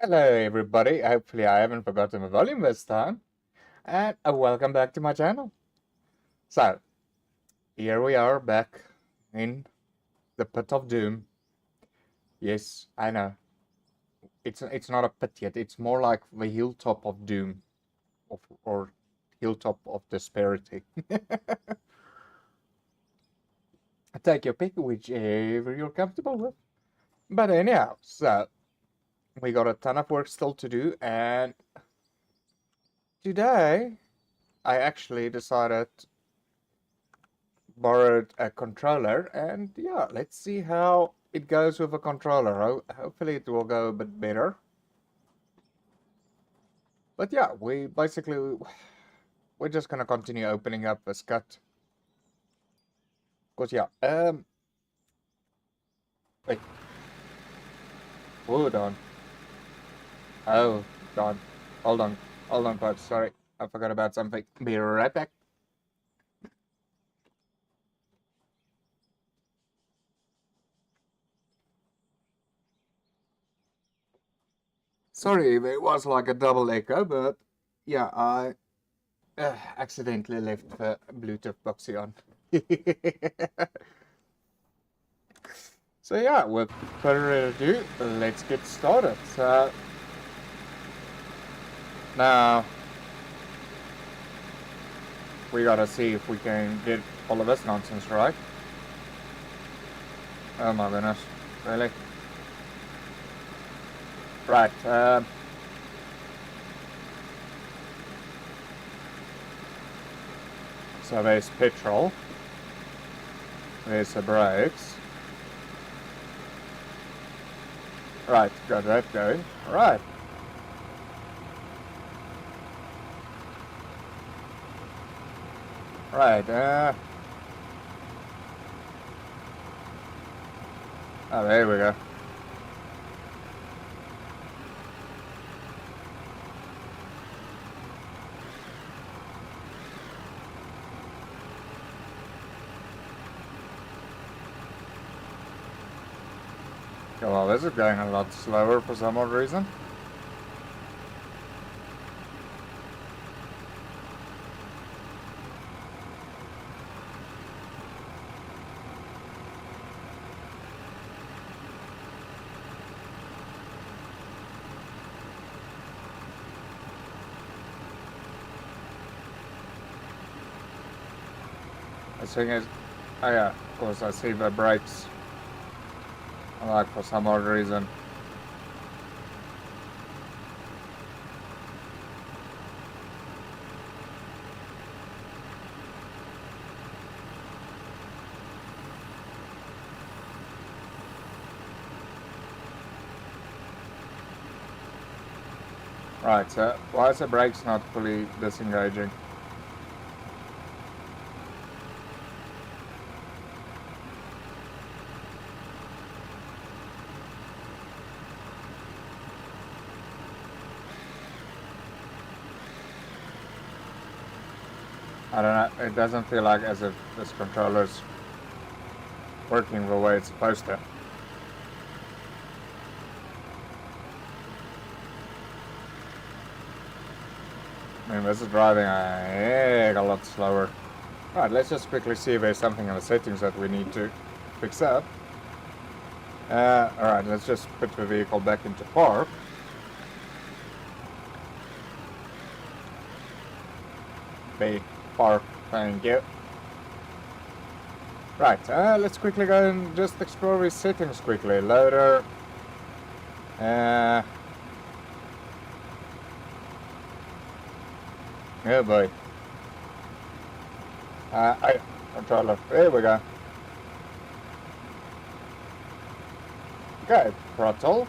Hello everybody, hopefully I haven't forgotten the volume this time, and welcome back to my channel. So, here we are back in the pit of doom. Yes, I know, it's not a pit yet, it's more like the hilltop of doom, or hilltop of disparity. Take your pick, whichever you're comfortable with. But anyhow, so, we got a ton of work still to do, and today I actually decided borrowed a controller, and yeah, let's see how it goes with a controller. Hopefully it will go a bit better. But yeah, we're just gonna continue opening up this cut. Cause yeah, wait, hold on. Oh, God. Hold on. Hold on, folks. Sorry, I forgot about something. Be right back. Sorry, it was like a double echo, but yeah, I accidentally left the Bluetooth boxy on. So yeah, with further ado, let's get started. So now we gotta see if we can get all of this nonsense right. Oh my goodness, really? Right. So there's petrol. There's the brakes. Right, got that going. Right. Right. Oh, there we go. Okay, well, this is going a lot slower for some odd reason. The thing is, oh yeah, of course I see the brakes. Like for some odd reason. Right, so why is the brakes not fully disengaging? I don't know, it doesn't feel like as if this controller's working the way it's supposed to. I mean, this is driving a heck a lot slower. Alright, let's just quickly see if there's something in the settings that we need to fix up. Alright, let's just put the vehicle back into park. B, park, thank you. Right, let's quickly go and just explore these settings quickly. Loader. Oh boy. Controller. There we go. Okay, throttle.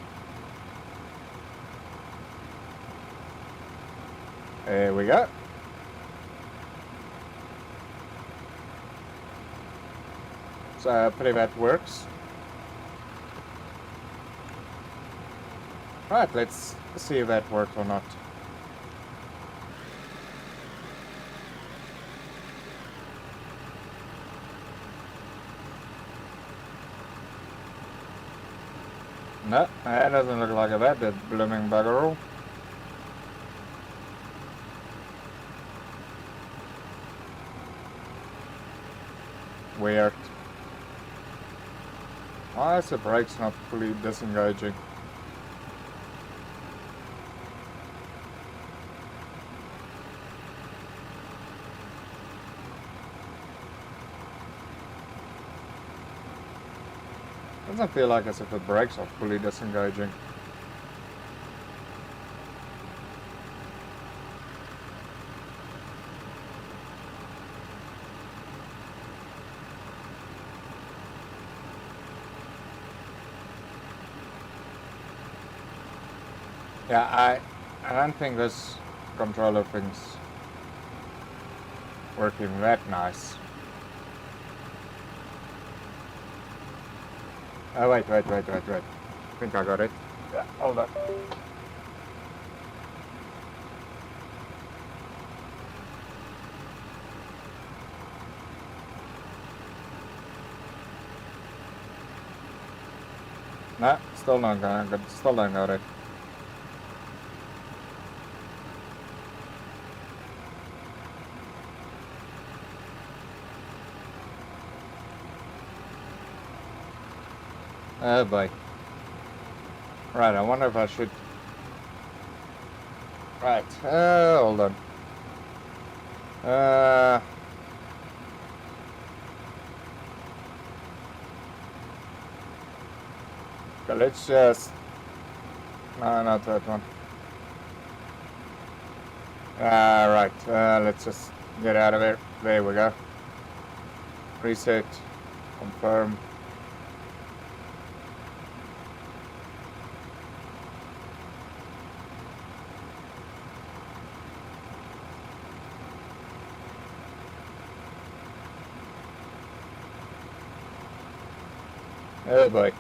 There we go. So hopefully that works. Right, let's see if that worked or not. No, that doesn't look like a bad bit, blooming buggeroo. Weird. Why is the brakes not fully disengaging? Doesn't feel like as if the brakes are fully disengaging. Yeah, I don't think this controller thing's working that nice. Oh, wait. I think I got it. Yeah, hold on. No, still don't got it. Oh boy. Right, I wonder if I should... Right, hold on. Okay, let's just... No, not that one. Right, let's just get out of here. There we go. Reset. Confirm. Oh boy.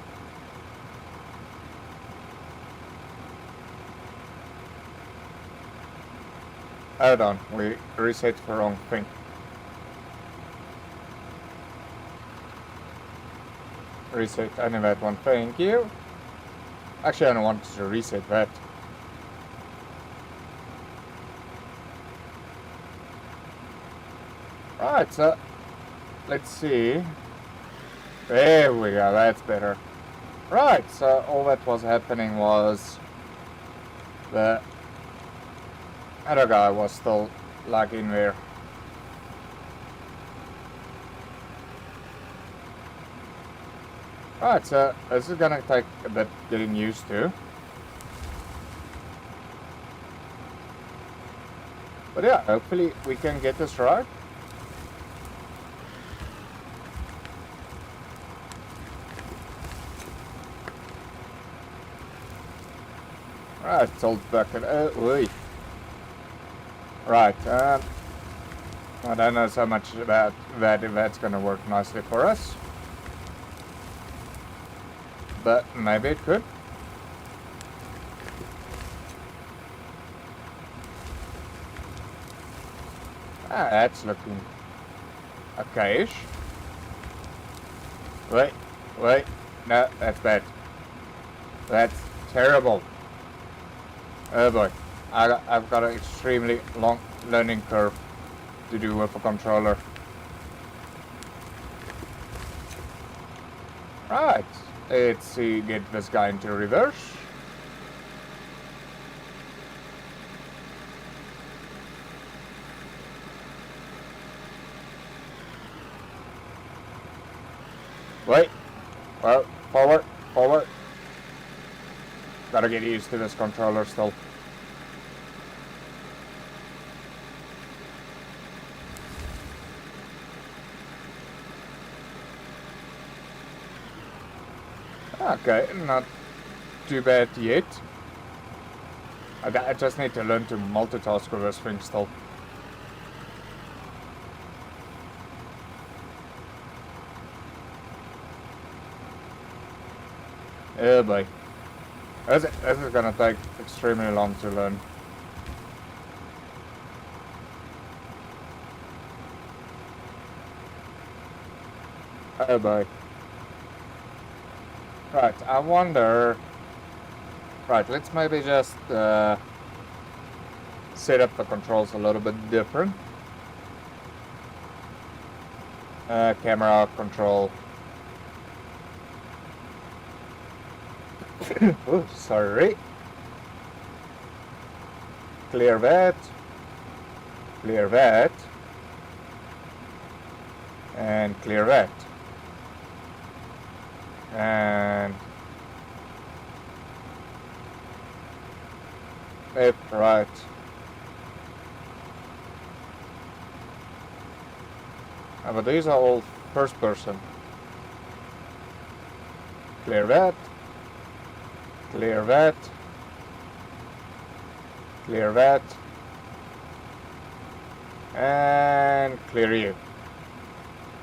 Hold on, we reset the wrong thing. Reset only that one, thank you. Actually, I don't want to reset that. Right, so let's see. There we go, that's better. Right, so all that was happening was the other guy was still lagging there. Right, so this is gonna take a bit getting used to. But yeah, hopefully we can get this right. Right, tilt bucket. Oi. Right, I don't know so much about that if that's gonna work nicely for us. But maybe it could. That's looking okay-ish. Wait, no, that's bad. That's terrible. Oh boy, I've got an extremely long learning curve to do with a controller. Right, let's see, get this guy into reverse. Wait, well, forward. Gotta get used to this controller still. Okay, not too bad yet. I just need to learn to multitask with this thing still. Oh boy. This is gonna take extremely long to learn. Oh boy. Right, I wonder Right, let's maybe just set up the controls a little bit different. Camera control. Oh, sorry. Clear that. Clear that. And clear that. And left, right. But these are all first person. Clear that. Clear that. Clear that. And clear you.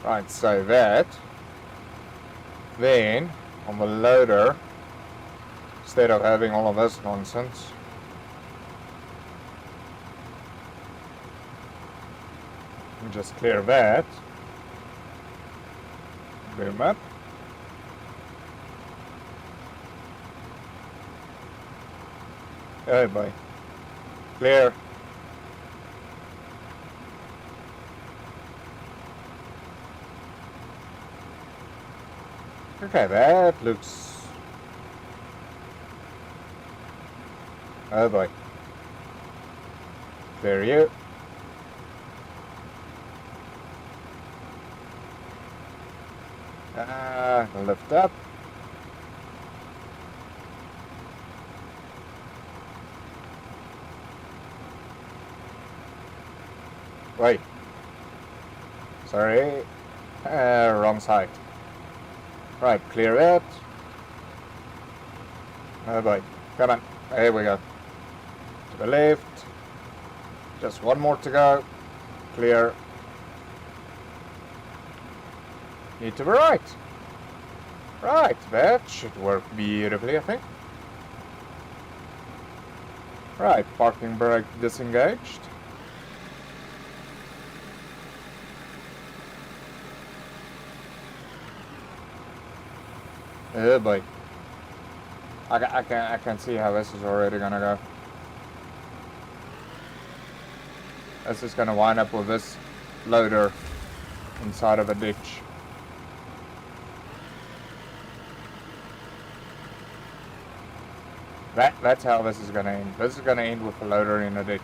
Right, so that. Then, on the loader, instead of having all of this nonsense, just clear that. Boom up. Oh boy. Clear. Okay, that looks... Oh boy. Clear you. Lift up. Wait. Sorry. Wrong side. Right, clear it. Oh boy. Come on. Here we go. To the left. Just one more to go. Clear. Need to the right. Right, that should work beautifully, I think. Right, parking brake disengaged. Oh boy. I can see how this is already gonna go. This is gonna wind up with this loader inside of a ditch. That's how this is gonna end. This is gonna end with the loader in a ditch.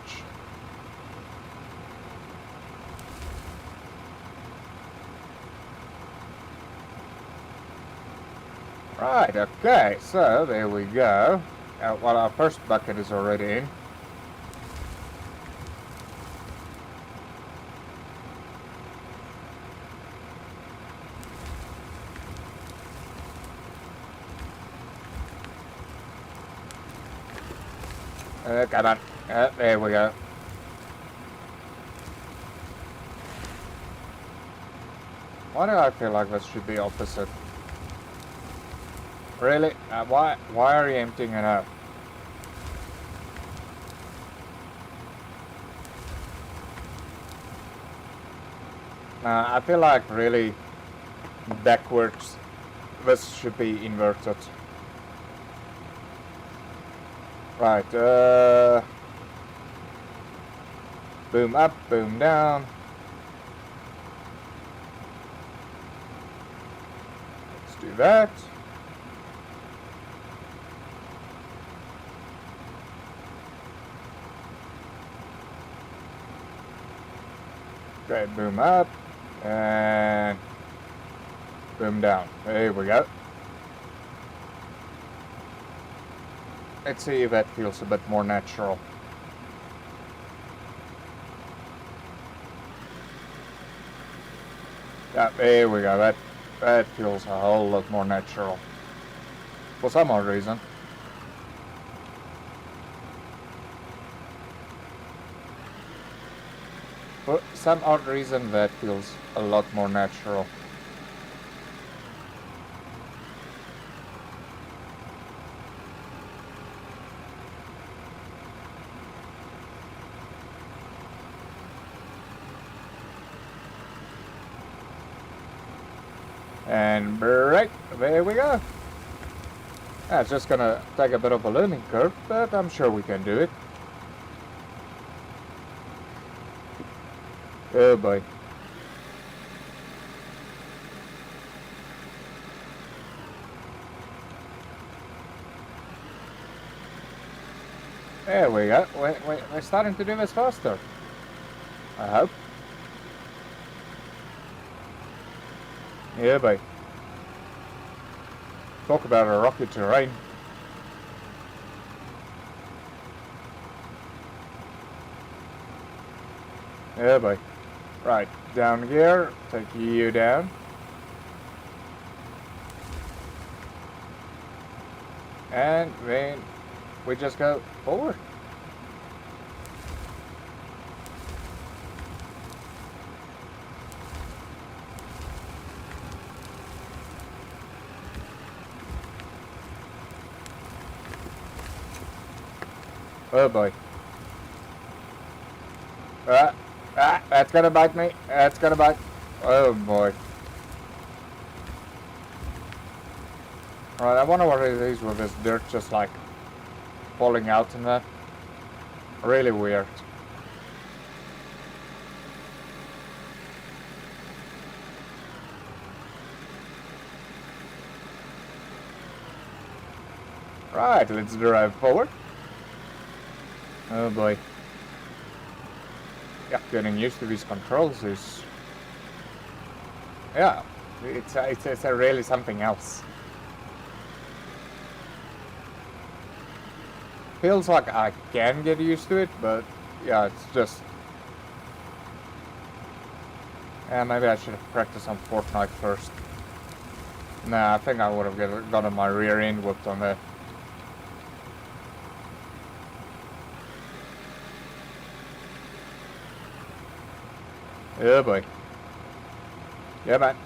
Right, okay, so there we go. Well, our first bucket is already in. Come on. There we go. Why do I feel like this should be opposite? Really? Why are you emptying it out? I feel like really backwards this should be inverted. Right, boom up, boom down. Let's do that. Okay, boom up and boom down. There we go. Let's see if that feels a bit more natural. Yeah, there we go. That feels a whole lot more natural. For some odd reason. For some odd reason, that feels a lot more natural. And brake, there we go. Yeah, it's just gonna take a bit of a learning curve, but I'm sure we can do it. Oh boy. There we go. We're starting to do this faster. I hope. Yeah, boy. Talk about a rocky terrain. Yeah, boy. Right, down here. Take you down. And then we just go forward. Oh boy. That's gonna bite me. That's gonna bite. Oh boy. Alright, I wonder what it is with this dirt just like falling out and that. Really weird. Right, let's drive forward. Oh boy. Yeah, getting used to these controls is... Yeah, it's really something else. Feels like I can get used to it, but yeah, it's just... Yeah, maybe I should have practiced on Fortnite first. Nah, I think I would have gotten my rear end whipped on that. Yeah, boy. Yeah, man.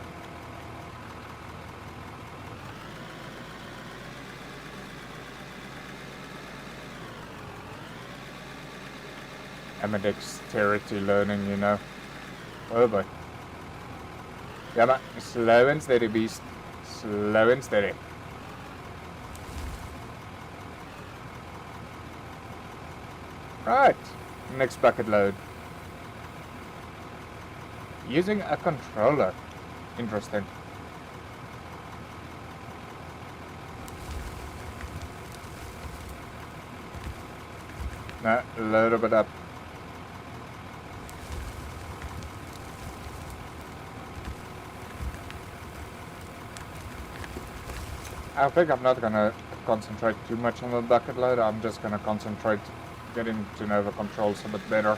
I'm a dexterity learning, you know. Oh boy. Yeah, man. Slow and steady, beast. Slow and steady. Right. Next bucket load. Using a controller. Interesting. No, load a bit up. I think I'm not gonna concentrate too much on the bucket load. I'm just gonna concentrate getting to know the controls a bit better.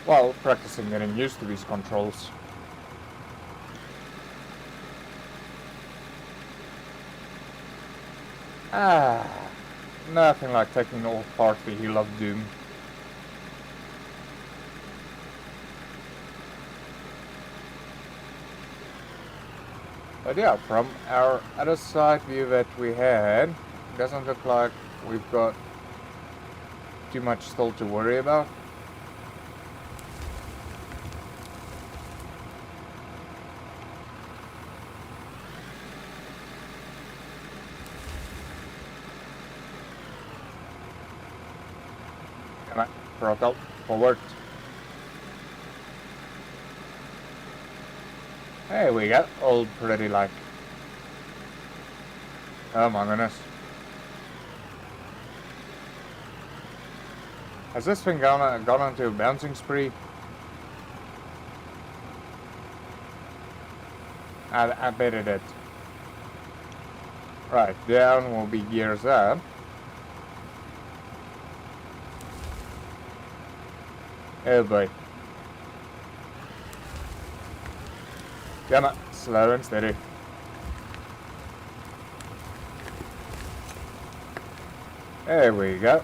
Well, practicing getting used to these controls. Nothing like taking all apart the Hill of Doom. But yeah, from our other side view that we had, doesn't look like we've got too much still to worry about. Come on, throttle forward. There we go, all pretty like. Oh my goodness. Has this thing gone onto a bouncing spree? I bet it did. Right, down will be gears up. Oh boy. Come on, slow and steady. There we go.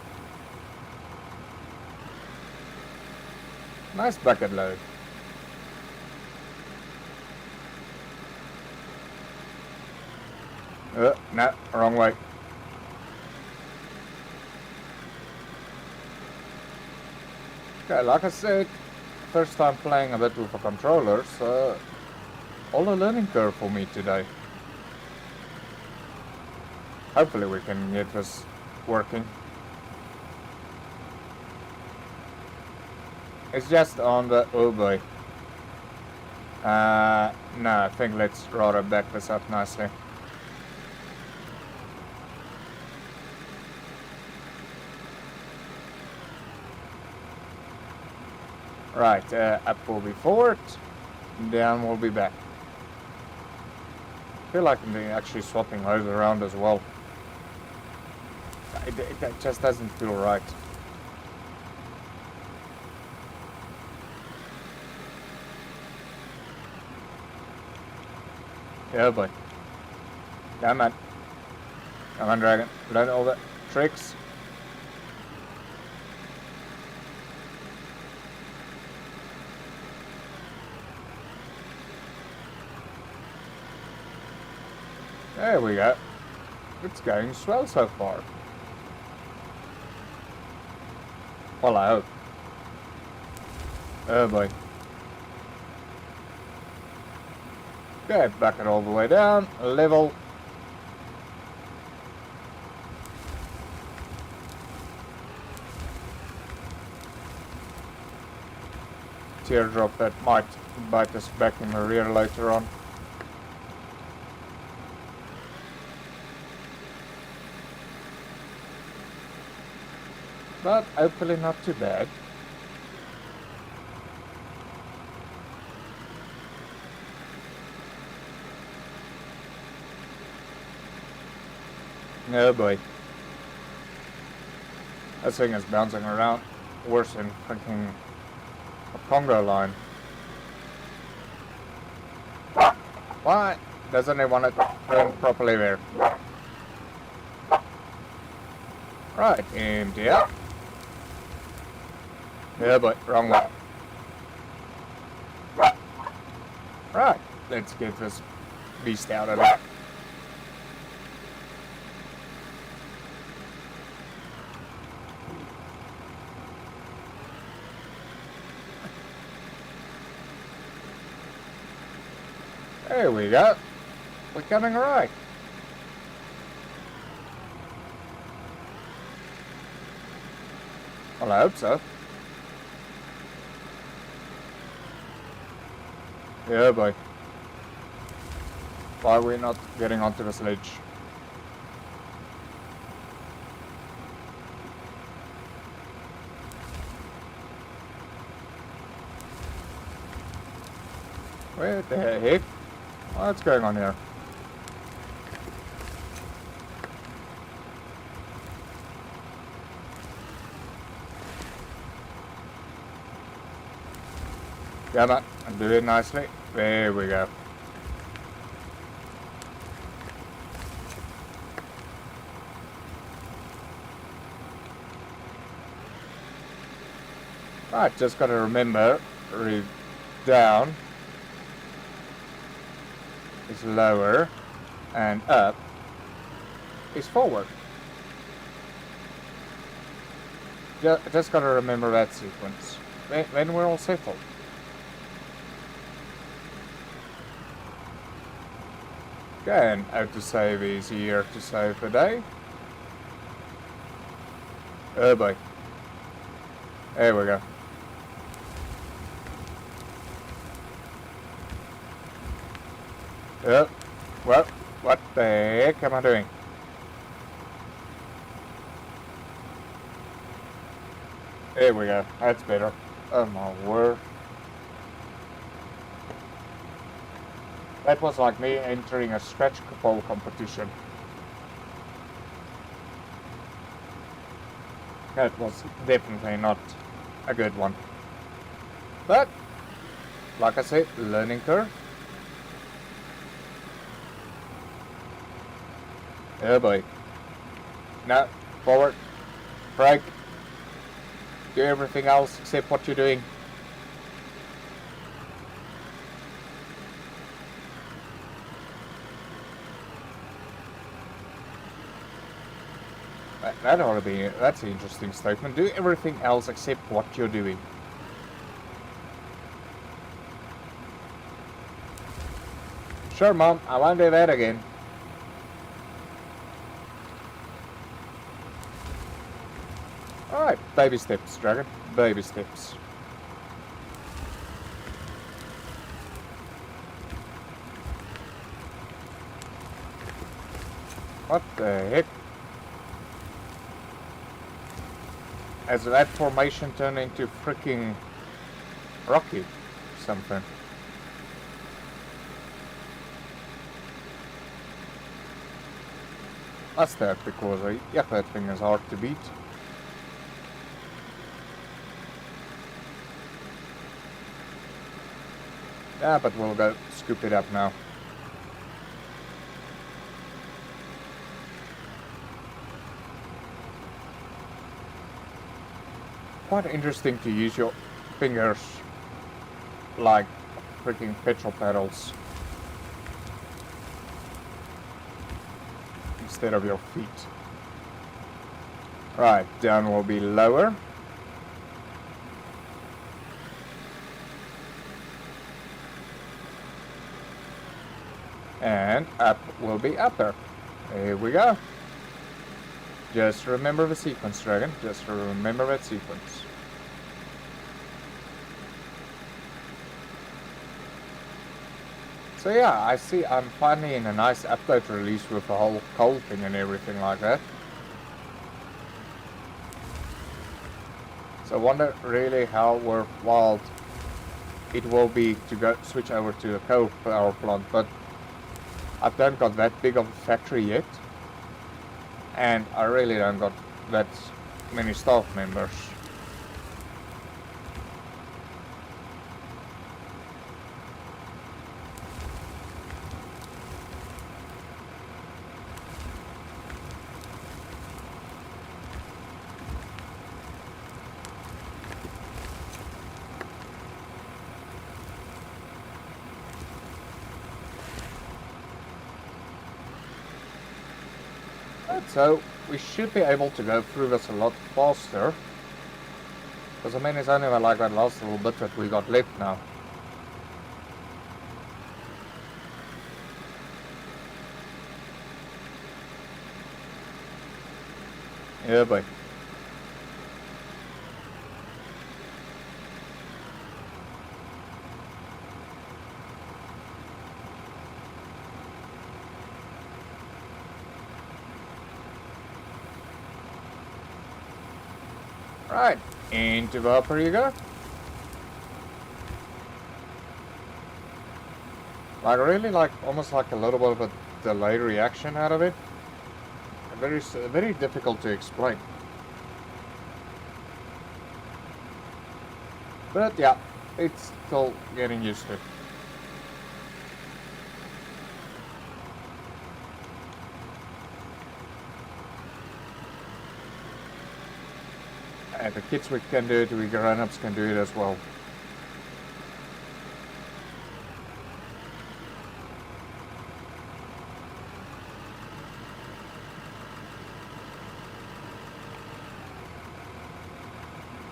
Nice bucket load. No, wrong way. Okay, like I said, first time playing a bit with a controller, so all a learning curve for me today. Hopefully we can get this working. It's just on the... oh boy. No, I think let's rather back this up nicely. Right, up will be forward, down will be back. I feel like I'm actually swapping those around as well. It just doesn't feel right. Yeah, boy. Come on. Come on, dragon. Learn all the tricks. There we go. It's going swell so far. Well, I hope. Oh boy. Okay, back it all the way down. Level. Teardrop that might bite us back in the rear later on. But hopefully not too bad. Oh boy. That thing is bouncing around worse than freaking a Congo line. Why doesn't it want to turn properly there? Right, empty out. Yeah, but wrong way. Right, let's get this beast out of there. There we go. We're coming right. Well, I hope so. Yeah, boy. Why are we not getting onto the sledge? Where the heck? What's going on here? Come on, do it nicely. There we go. Right, just gotta remember, down is lower and up is forward. Just gotta remember that sequence. Then we're all settled. Okay, and autosave is here to save the day. Oh boy. There we go. Oh, well, what the heck am I doing? There we go, that's better. Oh my word. That was like me entering a stretch pole competition. That was definitely not a good one. But, like I said, learning curve. Oh boy. No, forward, brake, do everything else except what you're doing. That ought to be, that's an interesting statement. Do everything else except what you're doing. Sure, Mom, I won't do that again. Alright, baby steps, Dragon. Baby steps. What the heck? Has that formation turned into freaking rocky something? That's that because yeah, that thing is hard to beat. Yeah, but we'll go scoop it up now. Quite interesting to use your fingers like freaking petrol pedals instead of your feet. Right, down will be lower. And up will be upper. Here we go. Just remember the sequence, Dragon. Just remember that sequence. So yeah, I see I'm finally in a nice update release with the whole cold thing and everything like that. So I wonder really how worthwhile it will be to go switch over to a coal power plant, but I don't got that big of a factory yet, and I really don't got that many staff members. So we should be able to go through this a lot faster, because I mean it's only like that last little bit that we got left now. Yeah, boy. Right, into the upper you go. Like really like almost like a little bit of a delay reaction out of it. Very difficult to explain. But yeah, it's still getting used to. And the kids we can do it, we grown-ups can do it as well.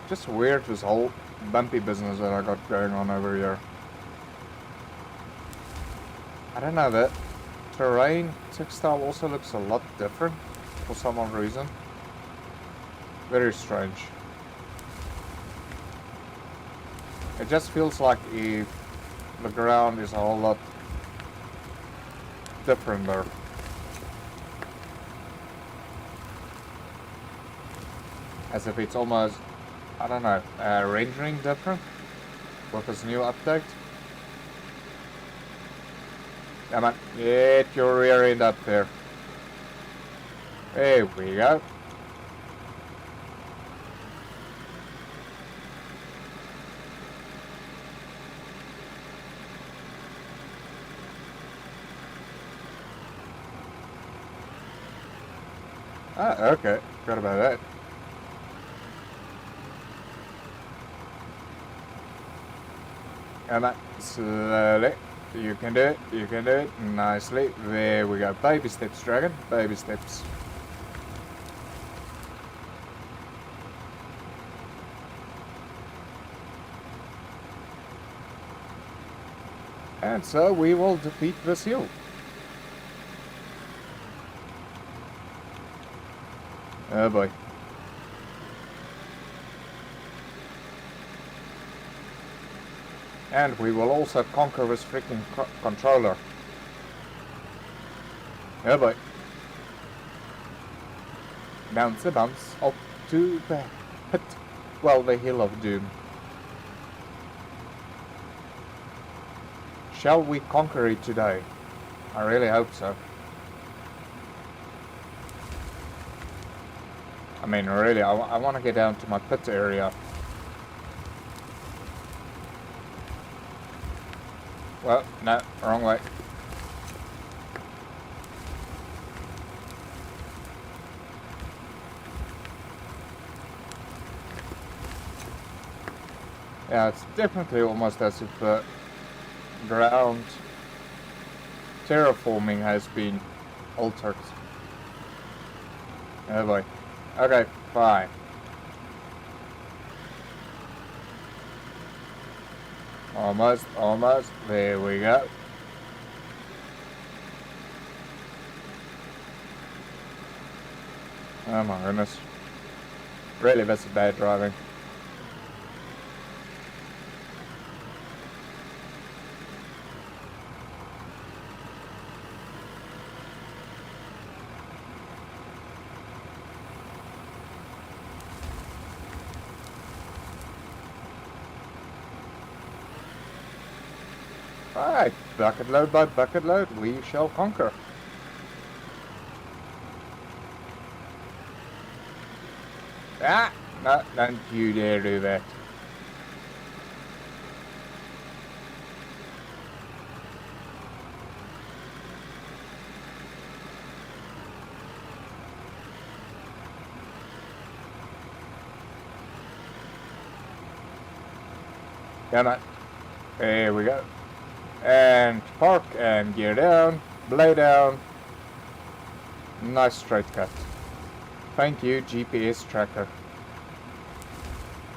Just weird, this whole bumpy business that I got going on over here. I don't know, that terrain textile also looks a lot different for some odd reason. Very strange. It just feels like if the ground is a whole lot different there. As if it's almost, I don't know, rendering different with this new update. Come on, get your rear end up there. There we go. Ah, okay. Forgot about that. Come on, slowly. You can do it. You can do it. Nicely. There we go. Baby steps, Dragon. Baby steps. And so we will defeat the seal. Oh boy. And we will also conquer this freaking controller. Oh boy. Bounce a bounce up to the pit. Well, the hill of doom. Shall we conquer it today? I really hope so. I mean, really, I want to get down to my pit area. Well, no, wrong way. Yeah, it's definitely almost as if the ground terraforming has been altered. Oh boy. Okay, fine. Almost, almost. There we go. Oh my goodness. Really, that's bad driving. Alright, bucket load by bucket load, we shall conquer. Ah! No, don't you dare do that. Come on. There we go. And park and gear down, blade down. Nice straight cut. Thank you, GPS tracker,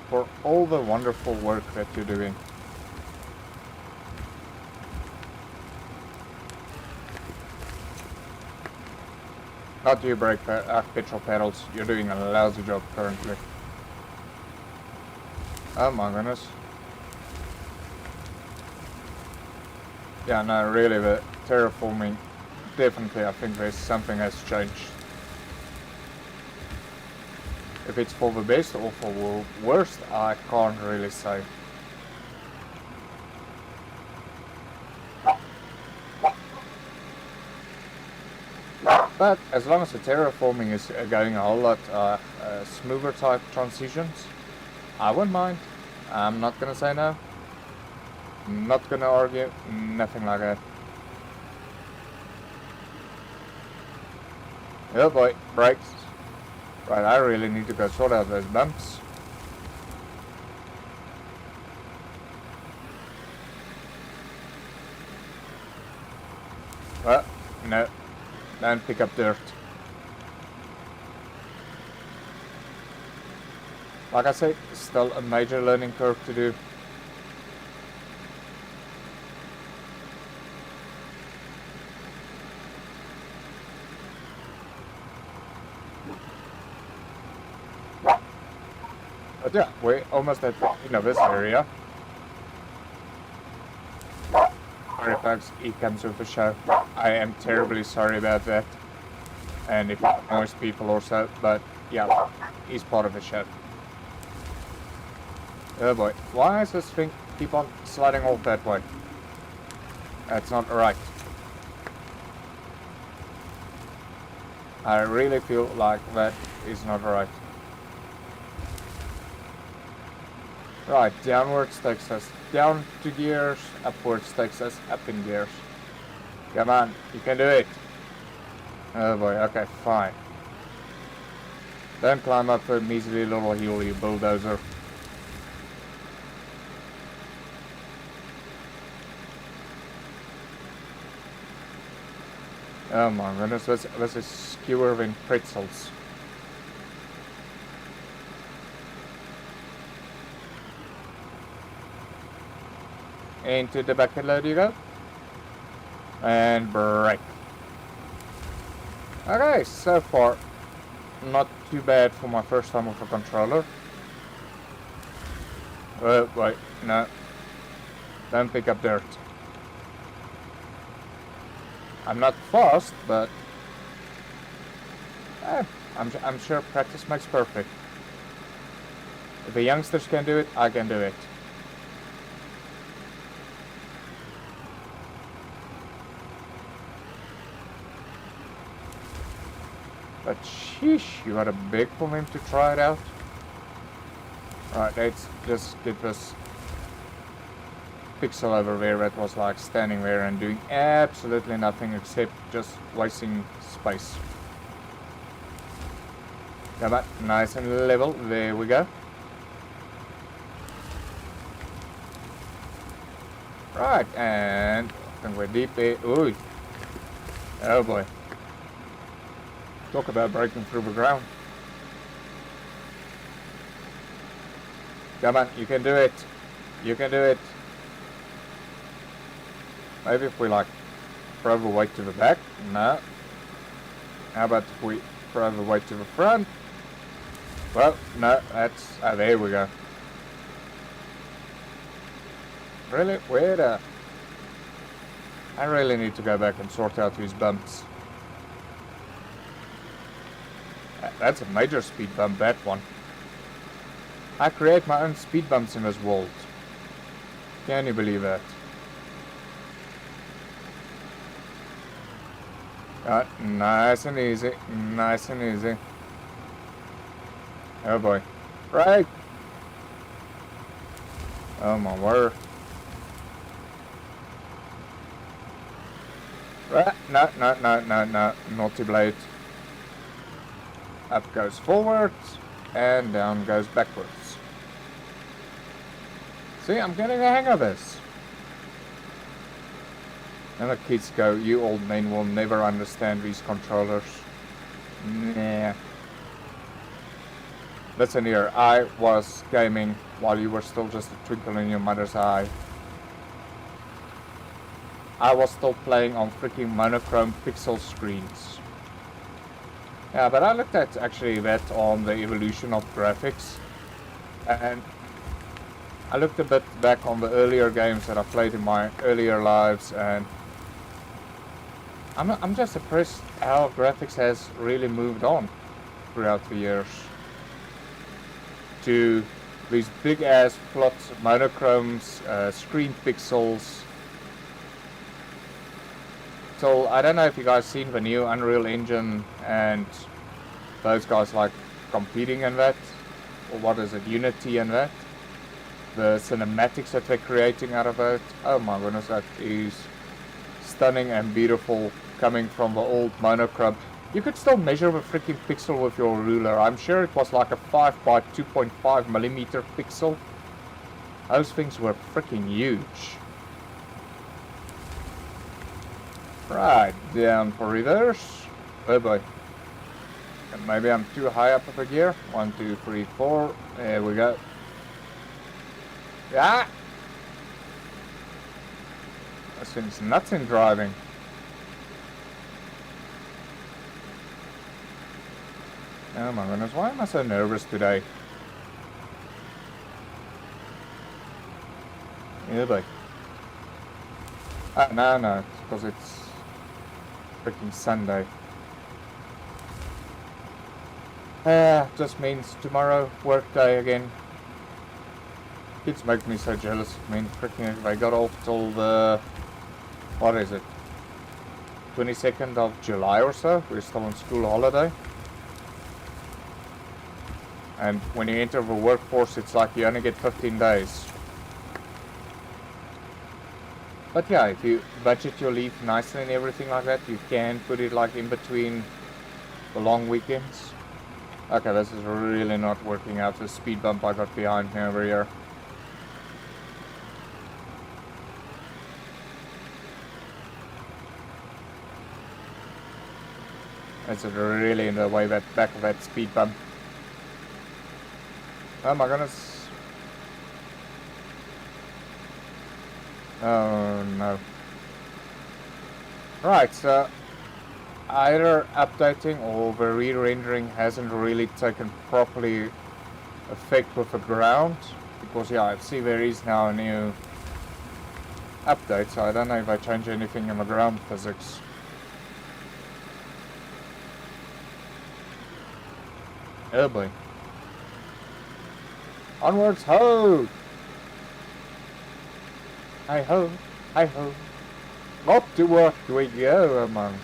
for all the wonderful work that you're doing. Not you, brake petrol pedals. You're doing a lousy job currently. Oh my goodness. Yeah, no, really, the terraforming, definitely, I think there's something has changed. If it's for the best or for the worst, I can't really say. But as long as the terraforming is going a whole lot smoother type transitions, I wouldn't mind. I'm not gonna say no. Not gonna argue, nothing like that. Oh boy, brakes. Right, I really need to go sort out those bumps. Well, no, don't pick up dirt. Like I say, still a major learning curve to do. But yeah, we're almost at this area. Sorry folks, it comes with a show. I am terribly sorry about that. And if it annoys people or so, but yeah, he's part of the show. Oh boy, why does this thing keep on sliding off that way? That's not right. I really feel like that is not right. Right, downwards takes us down to gears, upwards takes us up in gears. Come on, you can do it. Oh boy, okay, fine. Don't climb up a measly little hill, you bulldozer. Oh my goodness, this is skewering pretzels. Into the bucket load you go. And brake. Okay, so far not too bad for my first time with a controller. Oh, wait, no. Don't pick up dirt. I'm not fast, but I'm sure practice makes perfect. If the youngsters can do it, I can do it. But sheesh, you gotta beg for him to try it out. Right, let's just get this pixel over there that was like standing there and doing absolutely nothing except just wasting space. Come on, nice and level, there we go. Right, and I think we're deep there. Ooh. Oh boy. Talk about breaking through the ground. Come on, you can do it. You can do it. Maybe if we like throw the weight to the back? No. How about if we throw the weight to the front? Well, no, that's... Ah, there we go. Really? Where the... I really need to go back and sort out these bumps. That's a major speed bump, that one. I create my own speed bumps in this world. Can you believe that? Nice and easy, nice and easy. Oh boy. Right! Oh my word. Right, no, naughty blade. Up goes forwards, and down goes backwards. See, I'm getting the hang of this. And the kids go, you old men will never understand these controllers. Nah. Listen here, I was gaming while you were still just a twinkle in your mother's eye. I was still playing on freaking monochrome pixel screens. Yeah, but I looked at actually that on the evolution of graphics. And I looked a bit back on the earlier games that I played in my earlier lives, and I'm just impressed how graphics has really moved on throughout the years. To these big ass plots, monochromes, screen pixels. So I don't know if you guys seen the new Unreal Engine and those guys like competing in that, or what is it, Unity and that. The cinematics that they're creating out of it. Oh my goodness, that is stunning and beautiful coming from the old monochrome. You could still measure the freaking pixel with your ruler. I'm sure it was like a 5 by 2.5 millimeter pixel. Those things were freaking huge. Right, down for reverse. Oh boy. And maybe I'm too high up of a gear. 1, 2, 3, 4. There we go. Yeah! This thing's nuts in driving. Oh my goodness, why am I so nervous today? Yeah, boy. No, it's because it's freaking Sunday. Just means tomorrow, work day again. Kids make me so jealous. I mean, freaking, they got off till the, what is it, 22nd of July or so. We're still on school holiday. And when you enter the workforce, it's like you only get 15 days. But yeah, if you budget your leave nicely and everything like that, you can put it like in between the long weekends. Okay, this is really not working out. The speed bump I got behind me over here. It's really in the way, that back of that speed bump. Oh my goodness. Oh no. Right, so either updating or the re-rendering hasn't really taken properly effect with the ground, because yeah, I see there is now a new update, so I don't know if I change anything in the ground physics. Oh boy. Onwards, ho! Hi ho, hi ho. Up to work we go, man.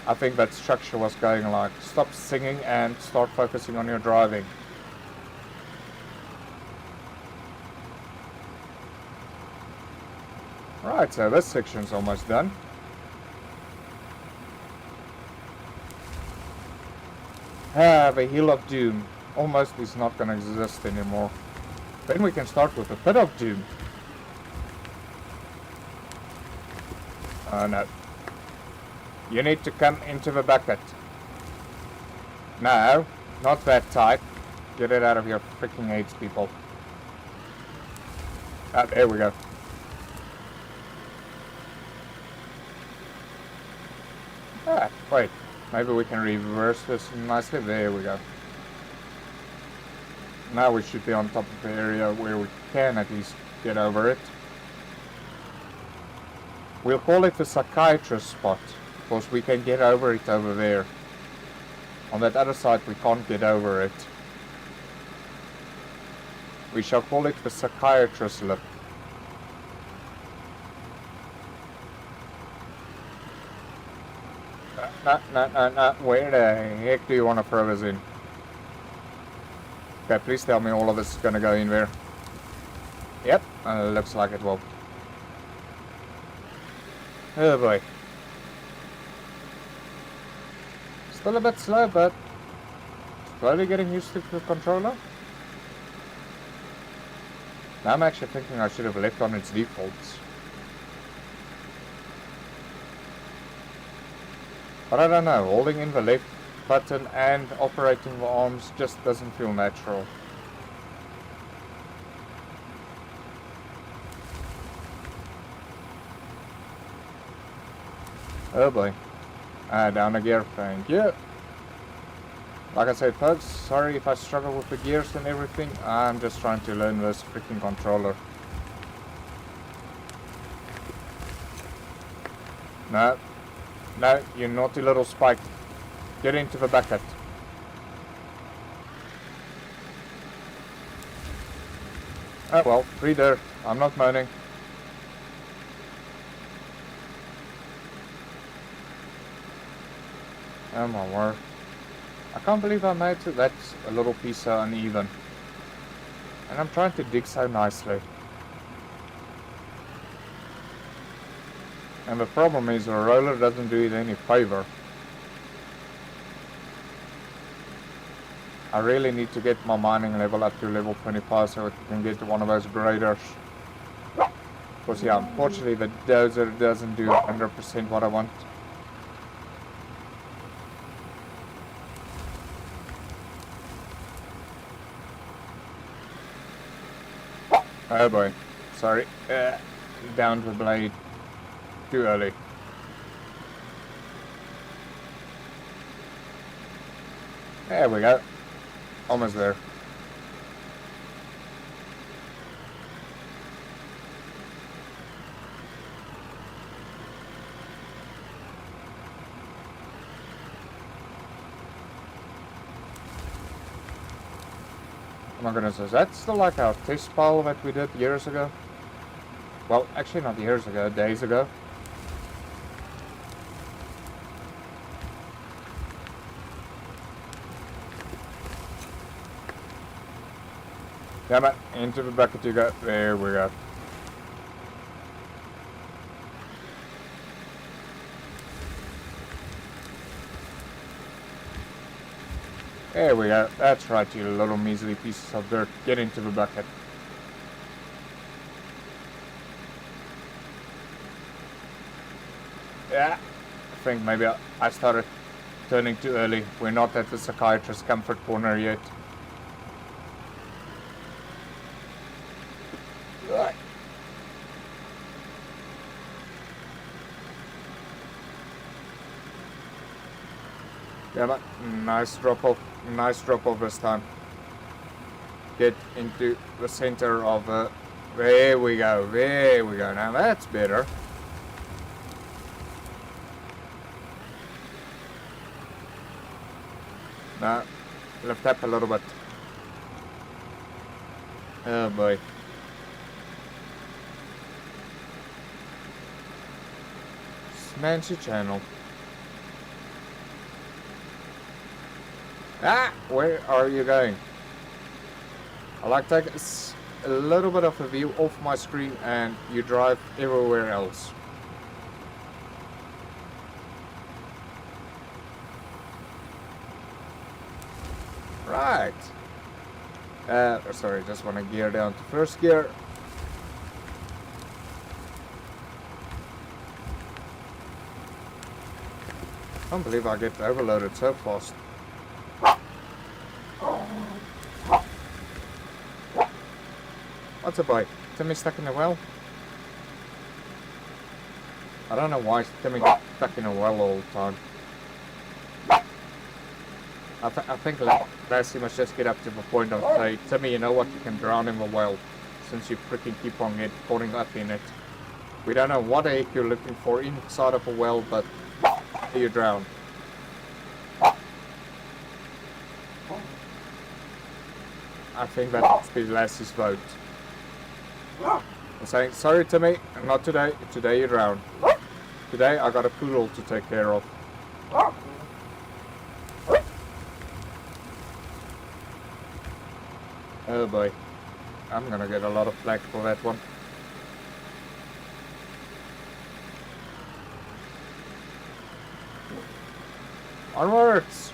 I think that structure was going like, stop singing and start focusing on your driving. Right, so this section's almost done. The Hill of Doom almost is not going to exist anymore. Then we can start with the Pit of Doom. Oh no. You need to come into the bucket. No, not that type. Get it out of your freaking heads, people. Ah, there we go. Ah, wait. Maybe we can reverse this nicely. There we go. Now we should be on top of the area where we can at least get over it. We'll call it the psychiatrist spot, because we can get over it over there. On that other side we can't get over it. We shall call it the psychiatrist lip. No. Where the heck do you want to throw us in? Okay, please tell me all of this is gonna go in there. Yep, looks like it will. Oh boy. Still a bit slow, but slowly getting used to the controller. Now I'm actually thinking I should have left on its defaults. But I don't know, holding in the left button and operating the arms just doesn't feel natural. Oh boy. Down a gear, thank you. Like I said folks, sorry if I struggle with the gears and everything, I'm just trying to learn this freaking controller. No, you naughty little spike. Get into the bucket. Oh well, free dirt, I'm not moaning. Oh my word. I can't believe I made it. That's a little piece so uneven. And I'm trying to dig so nicely. And the problem is the roller doesn't do it any favor. I really need to get my mining level up to level 25 so I can get to one of those graders. Because yeah, unfortunately the dozer doesn't do 100% what I want. Oh boy, sorry, down the blade, too early. There we go, almost there. Oh my goodness, is that still like our test pile that we did years ago? Well, actually not years ago, days ago. Damn it, into the bucket you go. There we go. There we go. That's right, you little measly pieces of dirt. Get into the bucket. Yeah, I think maybe I started turning too early. We're not at the psychiatrist's comfort corner yet. Yeah, but nice drop off. Nice drop off this time. Get into the center of the... There we go. There we go. Now that's better. Now, lift up a little bit. Oh boy. Smanchy channel. Ah! Where are you going? I like to take a little bit of a view off my screen and you drive everywhere else. Right. Sorry, just want to gear down to first gear. I can't believe I get overloaded so fast. What's a boy? Timmy stuck in a well? I don't know why Timmy got stuck in a well all the time. I think Lassie must just get up to the point of say, Timmy, you know what, you can drown in the well, since you freaking keep on getting up in it. We don't know what the heck you're looking for inside of a well, but you drown. I think that must be Lassie's vote. I'm saying, sorry Timmy, not today. Today you drown. Today I got a poodle to take care of. Oh boy. I'm gonna get a lot of flack for that one. Onwards!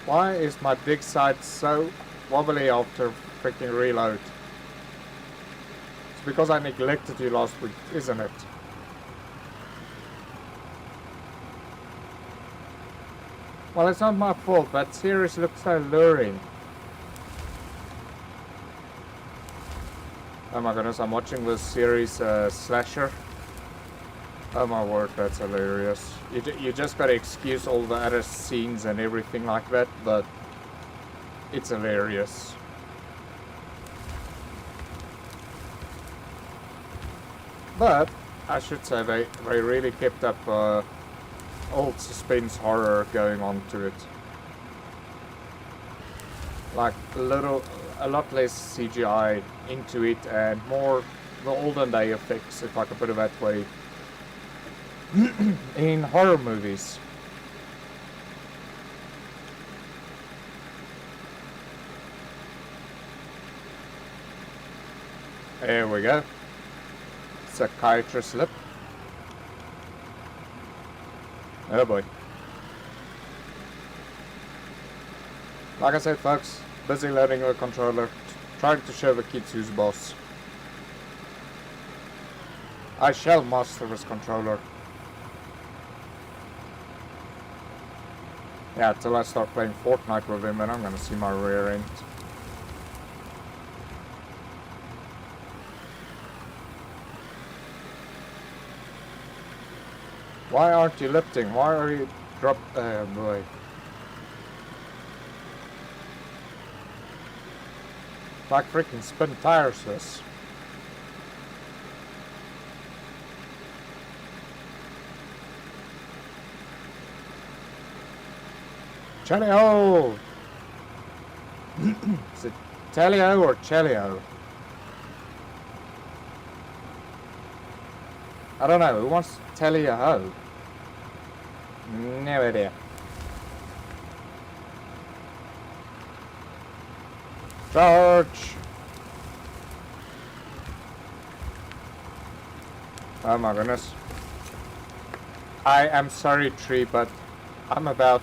Why is my big side so wobbly after freaking reload? It's because I neglected you last week, isn't it? Well, it's not my fault, but series looks so luring. Oh my goodness, I'm watching this series Slasher. Oh my word, that's hilarious. You just gotta excuse all the other scenes and everything like that, but it's hilarious. But I should say they really kept up old suspense horror going on to it. Like a lot less CGI into it and more the olden day effects, if I could put it that way, in horror movies. There we go. Psychiatrist lip. Oh boy. Like I said, folks, busy loading the controller, trying to show the kids who's boss. I shall master this controller. Yeah, till I start playing Fortnite with him, and I'm gonna see my rear end. Why aren't you lifting? Why are you drop? Oh boy. Like freaking spin tires this. Chelio! Is it Telio or Chelio? I don't know, who wants to tell you how? No idea. Charge! Oh my goodness. I am sorry, tree, but I'm about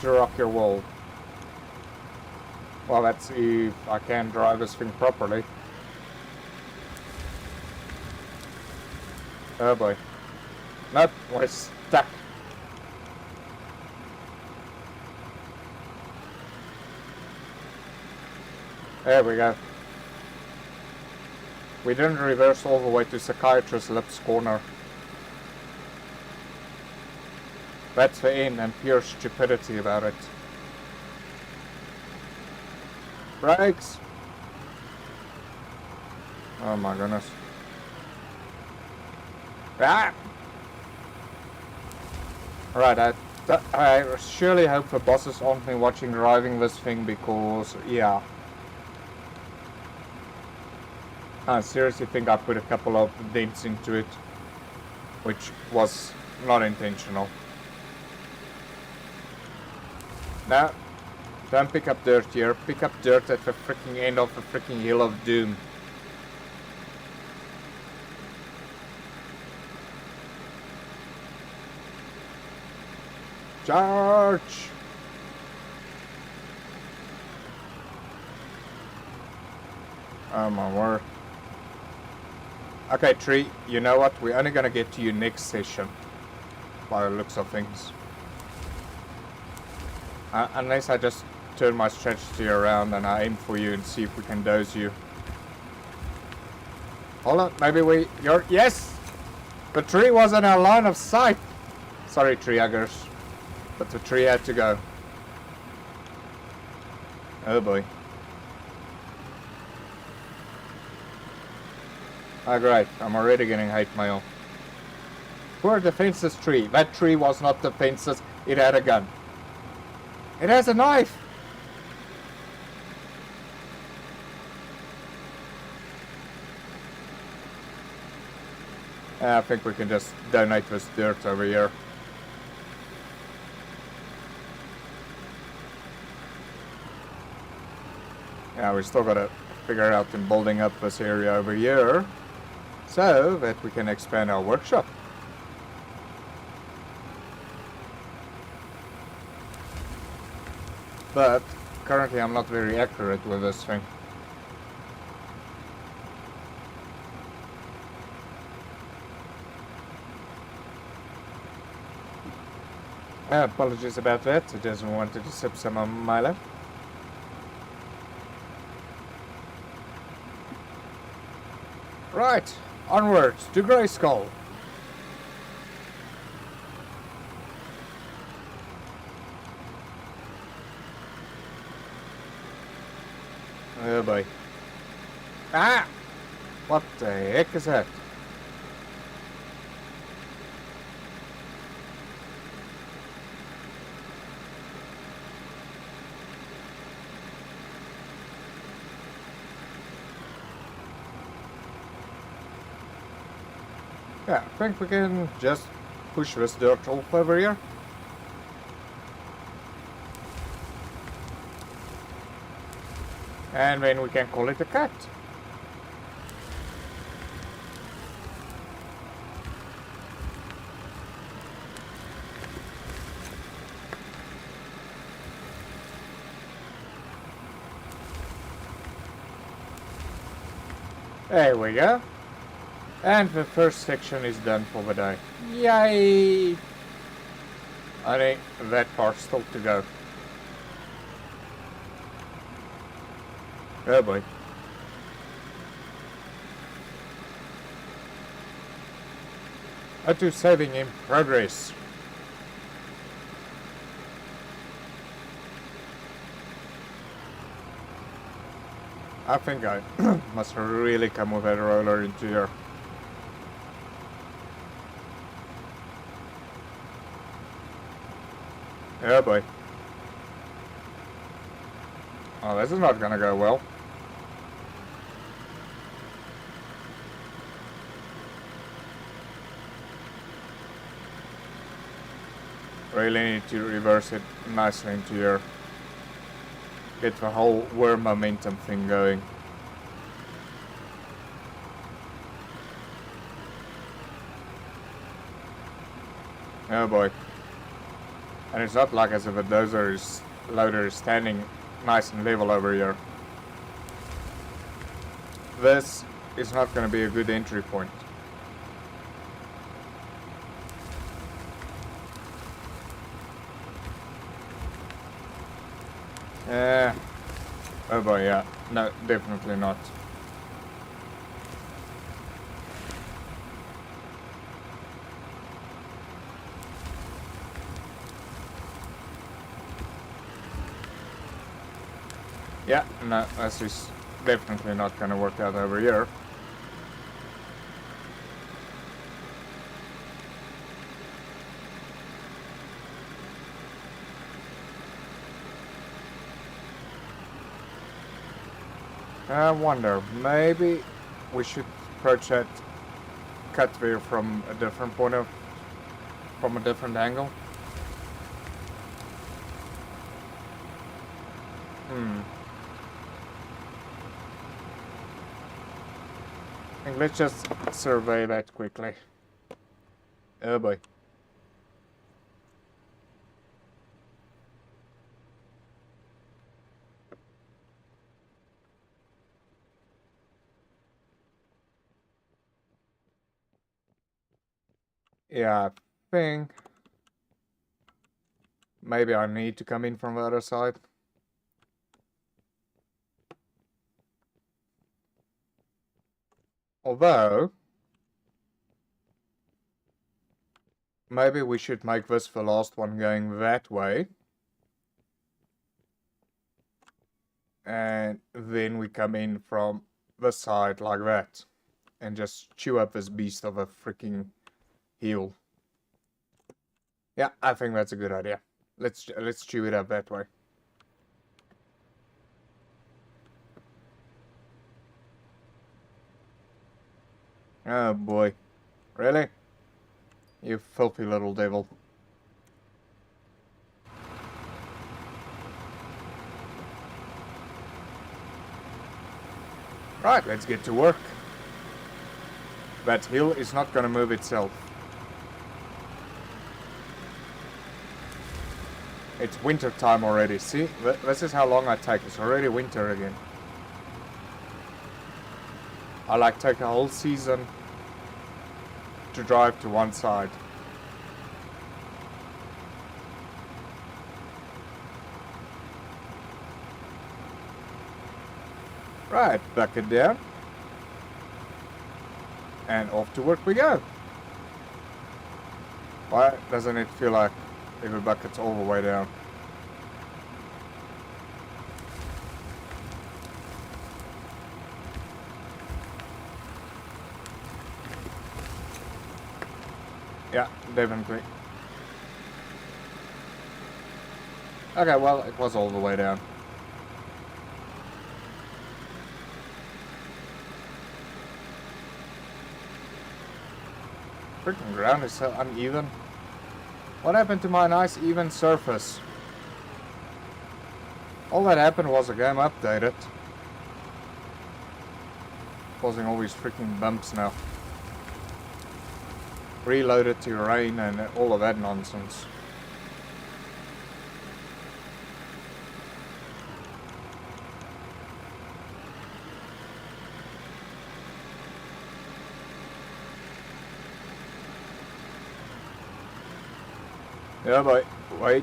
to rock your wall. Well, let's see if I can drive this thing properly. Oh boy. Nope, we're stuck. There we go. We didn't reverse all the way to Psychiatrist Lips Corner. That's the end and pure stupidity about it. Brakes! Oh my goodness. Ah! Right, I surely hope the bosses aren't me watching driving this thing because, yeah. I seriously think I put a couple of dents into it, which was not intentional. Now, don't pick up dirt here, pick up dirt at the freaking end of the freaking Hill of Doom. Charge! Oh my word. Okay, Tree, you know what? We're only gonna get to you next session, by the looks of things. Unless I just turn my strategy around and I aim for you and see if we can dose you. Hold on, maybe yes! The tree was in our line of sight! Sorry, tree huggers. But the tree had to go. Oh boy. Oh great, I'm already getting hate mail. Poor defenseless tree. That tree was not defenseless, it had a gun. It has a knife! I think we can just donate this dirt over here. Yeah, we still gotta figure out in building up this area over here so that we can expand our workshop. But currently I'm not very accurate with this thing. Apologies about that, I just wanted to sip some of my life. Right, onwards to Grayskull. Oh boy. Ah! What the heck is that? Yeah, I think we can just push this dirt off over here. And then we can call it a cut. There we go. And the first section is done for the day. Yay! I think that part's still to go. Oh boy. Auto saving in progress. I think I must really come with that roller into here. Oh boy. Oh, this is not gonna go well. Really need to reverse it nicely into here. Get the whole worm momentum thing going. Oh boy. And it's not like as if a loader is standing nice and level over here. This is not going to be a good entry point. Oh boy, yeah. No, definitely not. Yeah, no, this is definitely not gonna work out over here. I wonder, maybe we should approach that cut here from a different from a different angle. And let's just survey that quickly. Oh boy. Yeah, I think maybe I need to come in from the other side. Although, maybe we should make this the last one going that way. And then we come in from the side like that. And just chew up this beast of a freaking heel. Yeah, I think that's a good idea. Let's chew it up that way. Oh boy. Really? You filthy little devil. Right, let's get to work. That hill is not gonna move itself. It's winter time already. See, this is how long I take. It's already winter again. I like take a whole season to drive to one side. Right, back it down. And off to work we go. Why doesn't it feel like every bucket's all the way down? Yeah, definitely. Okay, well, it was all the way down. Freaking ground is so uneven. What happened to my nice even surface? All that happened was the game updated. Causing all these freaking bumps now. Reloaded to rain and all of that nonsense. Yeah, boy. Wait.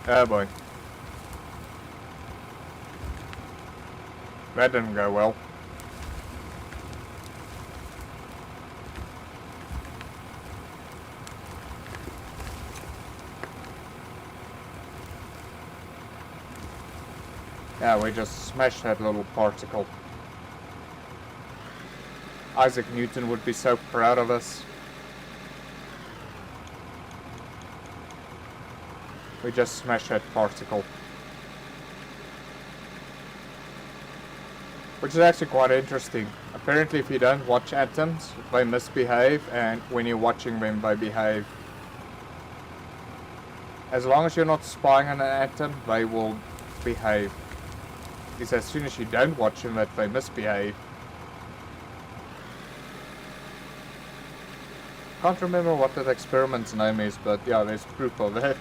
Oh boy. That didn't go well. Yeah, we just smashed that little particle. Isaac Newton would be so proud of us. We just smashed that particle. Which is actually quite interesting. Apparently if you don't watch atoms, they misbehave, and when you're watching them, they behave. As long as you're not spying on an atom, they will behave. It's as soon as you don't watch them that they misbehave. Can't remember what that experiment's name is, but yeah, there's proof of it.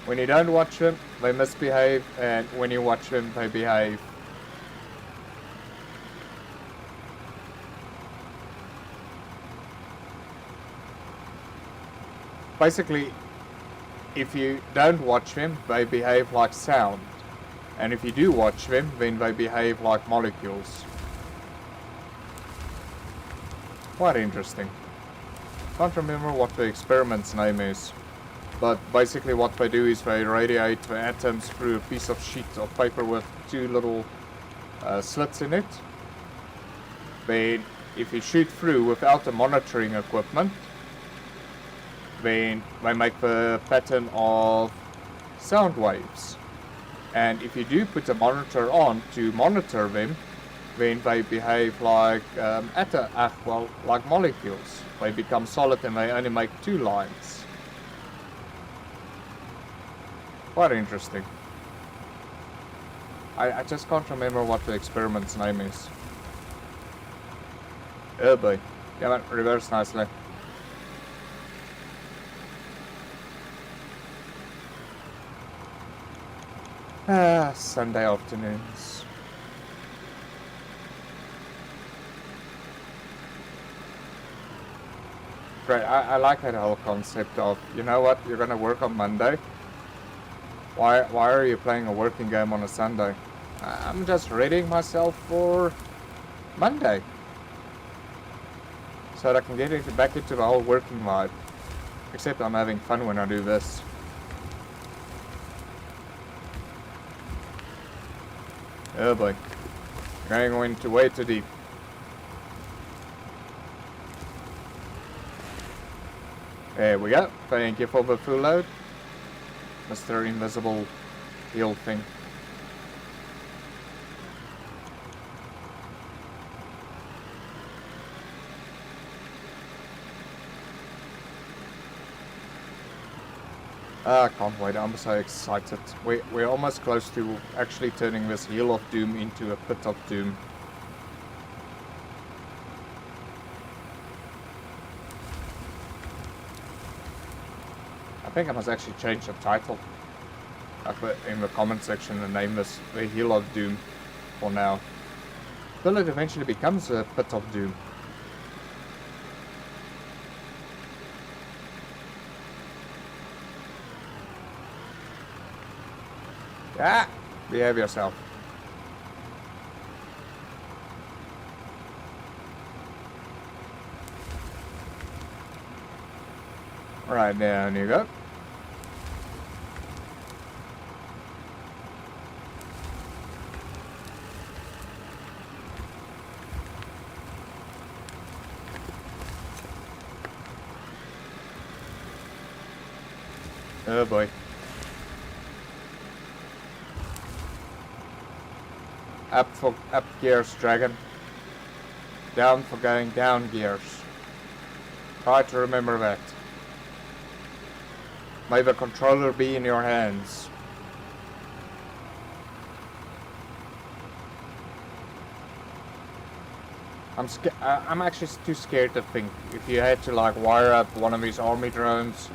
When you don't watch them, they misbehave, and when you watch them, they behave. Basically, if you don't watch them, they behave like sound. And if you do watch them, then they behave like molecules. Quite interesting. Can't remember what the experiment's name is. But basically what they do is they radiate the atoms through a piece of sheet of paper with two little slits in it. Then if you shoot through without the monitoring equipment, then they make the pattern of sound waves. And if you do put a monitor on to monitor them, then they behave like like molecules. They become solid and they only make two lines. Quite interesting. I just can't remember what the experiment's name is. Oh boy. Yeah, man, reverse nicely. Sunday afternoons. Great, I like that whole concept of, you know what, you're gonna work on Monday. Why are you playing a working game on a Sunday? I'm just readying myself for Monday. So that I can get back into the whole working vibe. Except I'm having fun when I do this. Oh boy. Going into way too deep. There we go. Thank you for the full load. Mr. Invisible heal thing. I can't wait, I'm so excited. We're almost close to actually turning this Hill of Doom into a Pit of Doom. I think I must actually change the title. Like in the comment section and name this the Hill of Doom for now. Till it eventually becomes a Pit of Doom. Ah! Behave yourself. Right, down you go. Oh boy. Up gears, dragon. Down for going down gears. Try to remember that. May the controller be in your hands. I'm actually too scared to think. If you had to like wire up one of these army drones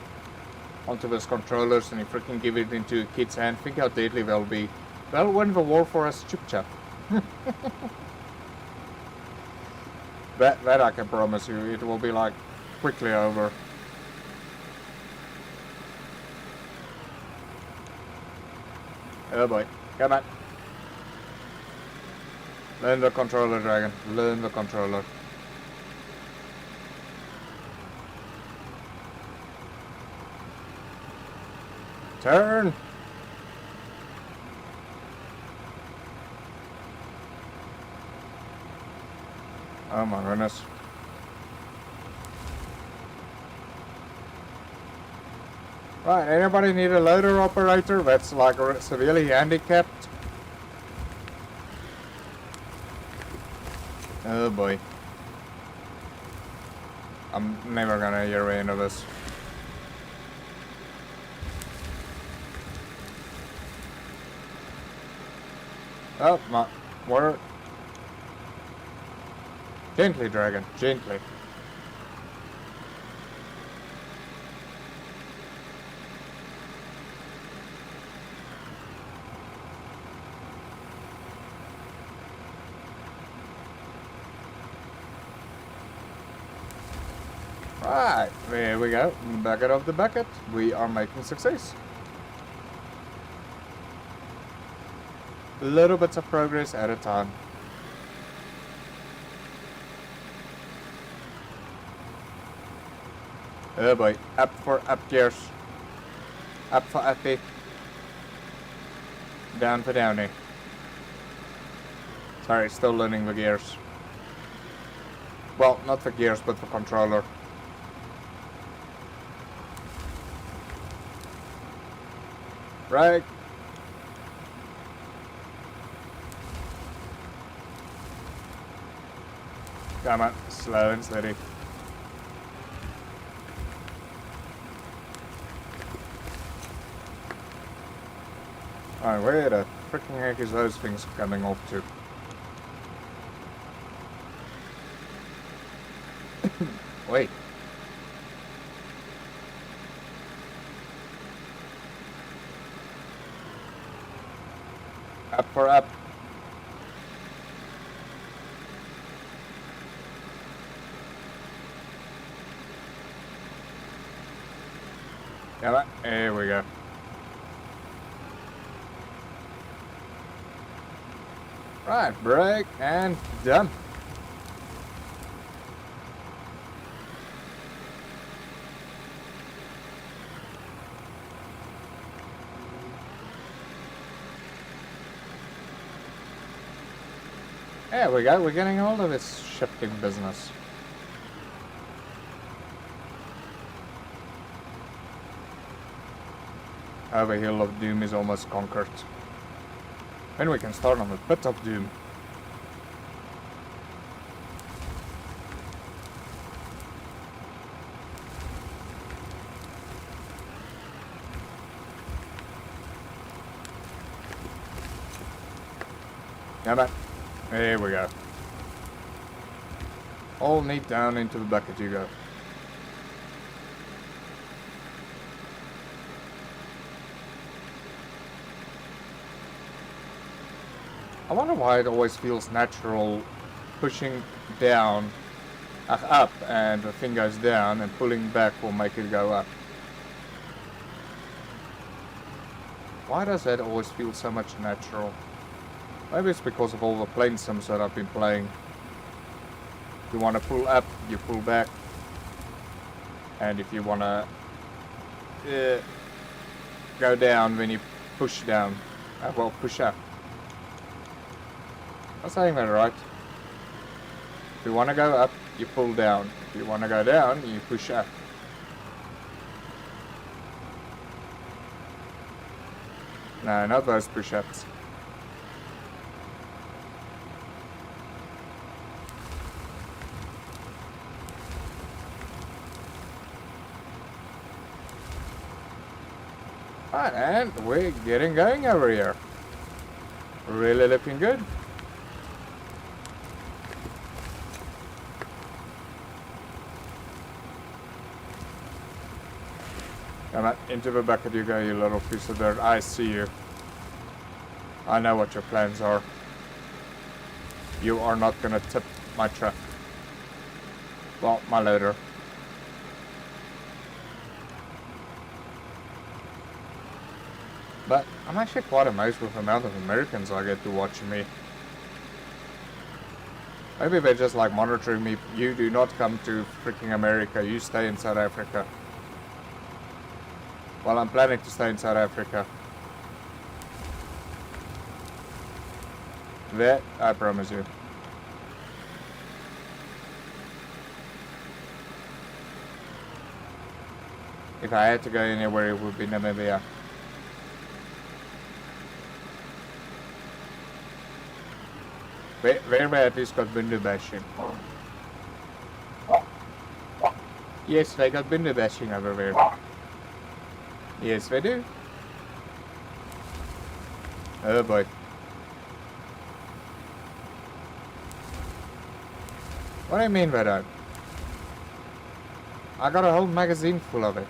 onto those controllers and you freaking give it into a kid's hand, think how deadly they'll be. They'll win the war for us, chip chap. That I can promise you, it will be like quickly over. Oh boy, come on. Learn the controller, dragon. Learn the controller. Turn! Oh my goodness. Right, anybody need a loader operator that's like severely handicapped? Oh boy. I'm never gonna hear the end of this. Oh my word. Gently, dragon, gently. Right, there we go. Bucket of the bucket. We are making success. Little bits of progress at a time. Oh boy, up for up gears. Up for uppy. Down for downy. Sorry, still learning the gears. Well, not for gears, but for controller. Right. Come on, slow and steady. Alright, where the freaking heck is those things coming off to? Wait. Up for up. Come on, here we go. Right, brake and done. There we go, we're getting hold of this shifting business. The hill of doom is almost conquered. Then we can start on the pit of doom. Come on. There we go. All neat down into the bucket you go. I wonder why it always feels natural pushing down, up, and the thing goes down, and pulling back will make it go up. Why does that always feel so much natural? Maybe it's because of all the plane sims that I've been playing. If you want to pull up, you pull back. And if you want to go down, then you push down. Well, push up. I'm saying that right. If you want to go up, you pull down. If you want to go down, you push up. No, not those push-ups. Right, and we're getting going over here. Really looking good. Come on, into the bucket you go, you little piece of dirt. I see you. I know what your plans are. You are not gonna tip my truck. Well, my loader. But I'm actually quite amazed with the amount of Americans I get to watch me. Maybe they're just like monitoring me. You do not come to freaking America. You stay in South Africa. Well, I'm planning to stay in South Africa. That, I promise you. If I had to go anywhere, it would be Namibia. Where they at least got window bashing. Yes, they got window bashing over there. Yes, they do. Oh boy. What do you mean by that? I got a whole magazine full of it.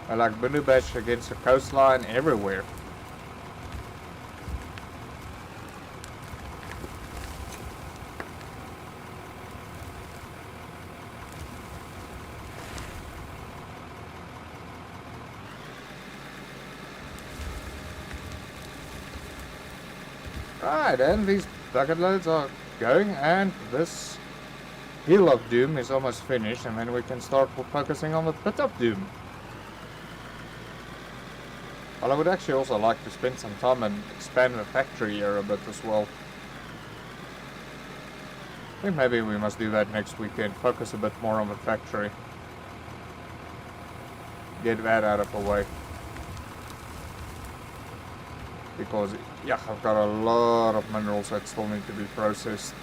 I like window bash against the coastline everywhere. Right, and these bucket loads are going, and this Hill of Doom is almost finished, and then we can start focusing on the Pit of Doom. Well, I would actually also like to spend some time and expand the factory here a bit as well. I think maybe we must do that next weekend, focus a bit more on the factory. Get that out of the way. Because, yeah, I've got a lot of minerals that still need to be processed.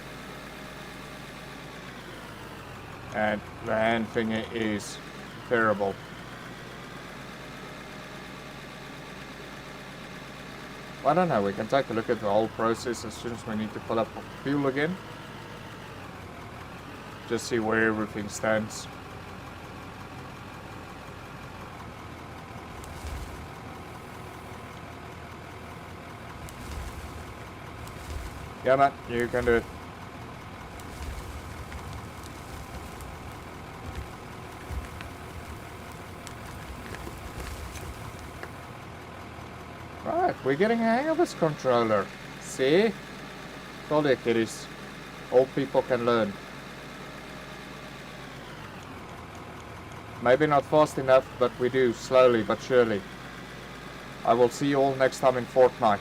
And the hand thing is terrible. I don't know, we can take a look at the whole process as soon as we need to fill up fuel again. Just see where everything stands. Yeah man, you can do it. Right, we're getting a hang of this controller. See? Told you kiddies. Old people can learn. Maybe not fast enough, but we do, slowly but surely. I will see you all next time in Fortnite.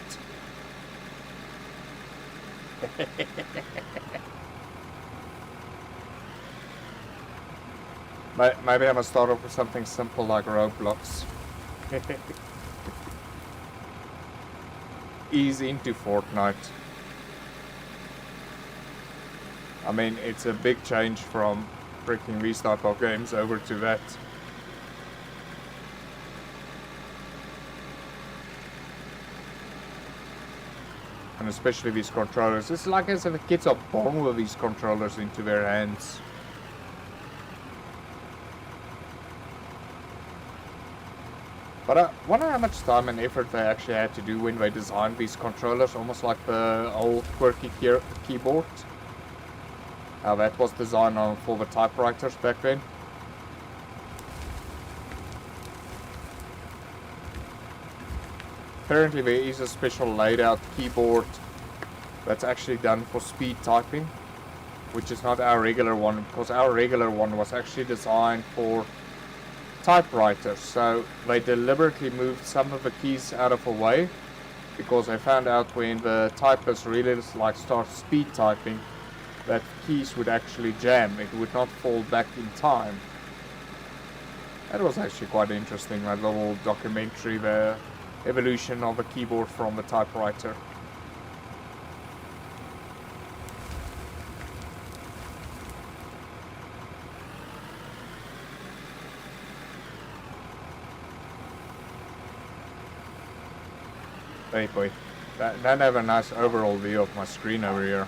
Maybe I must start off with something simple like Roblox. Ease into Fortnite. I mean, it's a big change from freaking these type of games over to that. And especially these controllers. It's like as if the kids are born with these controllers into their hands. But I wonder how much time and effort they actually had to do when they designed these controllers, almost like the old quirky keyboard. How that was designed for the typewriters back then. Apparently there is a special laid out keyboard that's actually done for speed typing, which is not our regular one, because our regular one was actually designed for typewriters. So they deliberately moved some of the keys out of the way, because they found out when the typers really start speed typing, that keys would actually jam. It would not fall back in time. That was actually quite interesting, that little documentary, the evolution of a keyboard from the typewriter. Hey boy, that have a nice overall view of my screen over here.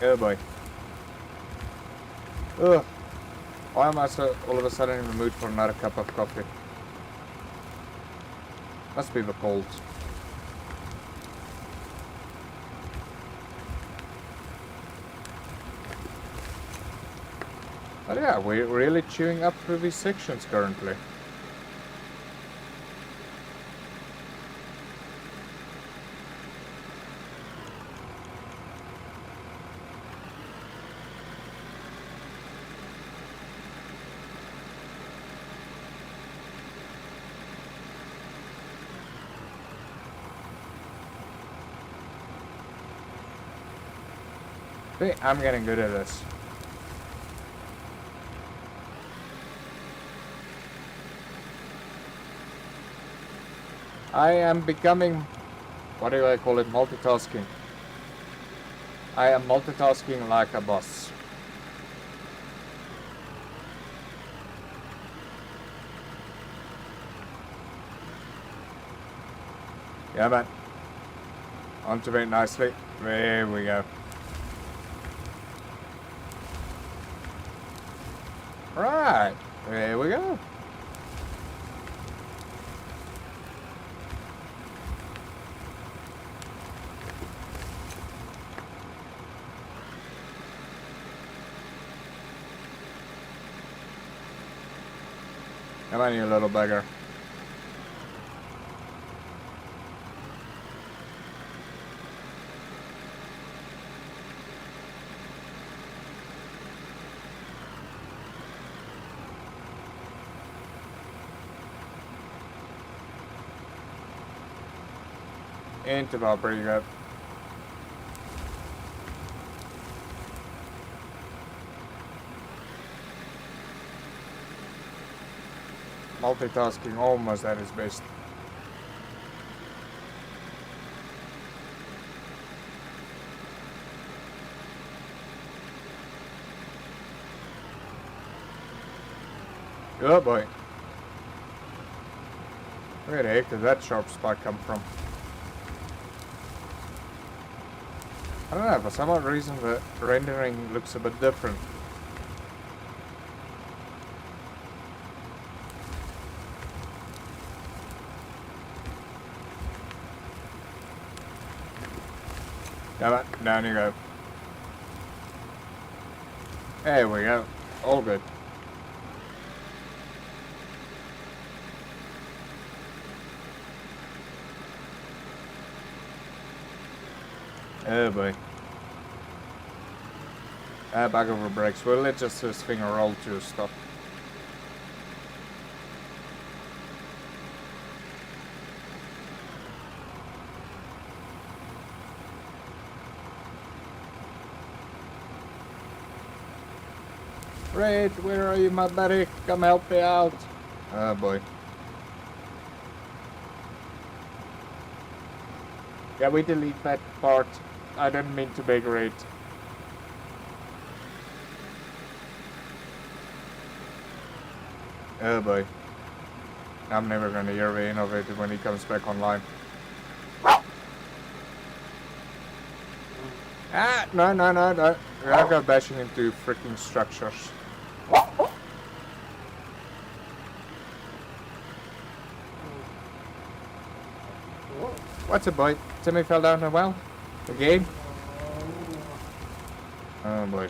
Oh boy. Ugh. Why am I so all of a sudden in the mood for another cup of coffee? Must be the cold. But yeah, we're really chewing up through these sections currently. See, I'm getting good at this. I am becoming, what do I call it, multitasking. I am multitasking like a boss. Yeah man. Onto it nicely. There we go. Right, there we go. Come on, you little beggar. Ain't about pretty good. Multitasking almost at its best. Oh boy. Where the heck did that sharp spot come from? I don't know, for some odd reason the rendering looks a bit different. Down you go. There we go. All good. Oh boy. Back over brakes. Well, let's just this thing roll to a stop. Red, where are you, my buddy? Come help me out. Oh boy. Yeah, we delete that part. I didn't mean to be great. Oh boy. I'm never gonna hear the innovator when he comes back online. Ah, no. I got bashing into freaking structures. What's a boy? Timmy fell down a well? Again? Oh boy.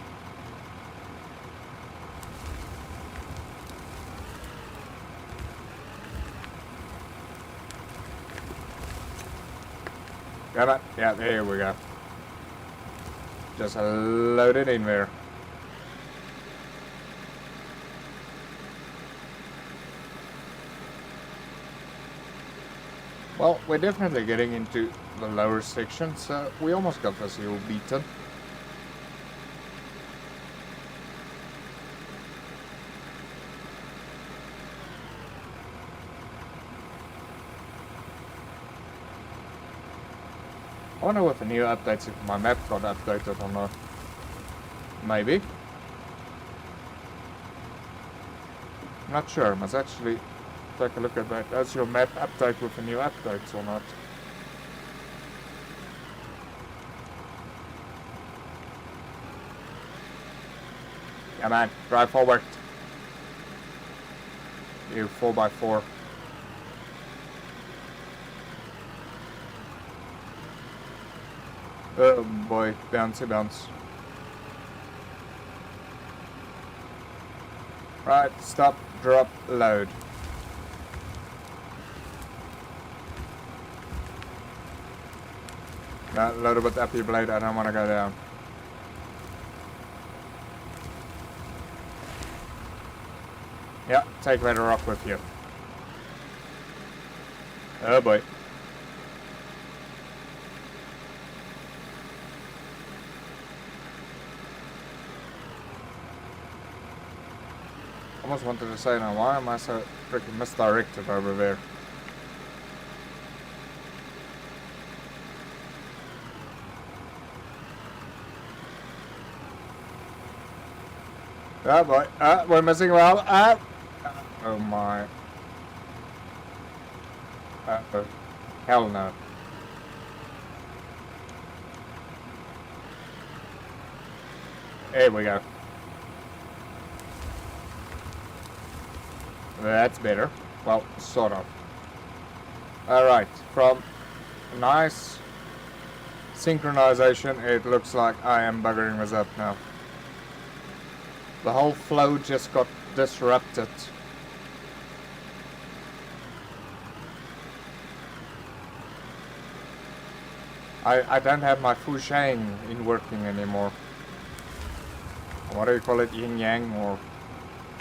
Got it? Yeah, there we go. Just load it in there. Well, we're definitely getting into the lower sections. We almost got this hill beaten. I wonder with the new updates if my map got updated or not. Maybe. I'm not sure. I must actually take a look at that. Does your map update with the new updates or not? Yeah man, drive forward. You 4x4. Oh boy, bouncy bounce. Right, stop, drop, load. A little bit up your blade, I don't want to go down. Yeah, take that rock with you. Oh boy. Almost wanted to say now, why am I so freaking misdirected over there? Oh boy, we're missing well. Oh my. Uh-oh. Hell no. There we go. That's better. Well, sort of. Alright, from nice synchronization, it looks like I am buggering this up now. The whole flow just got disrupted. I don't have my Fu Shang in working anymore. What do you call it? Yin Yang or...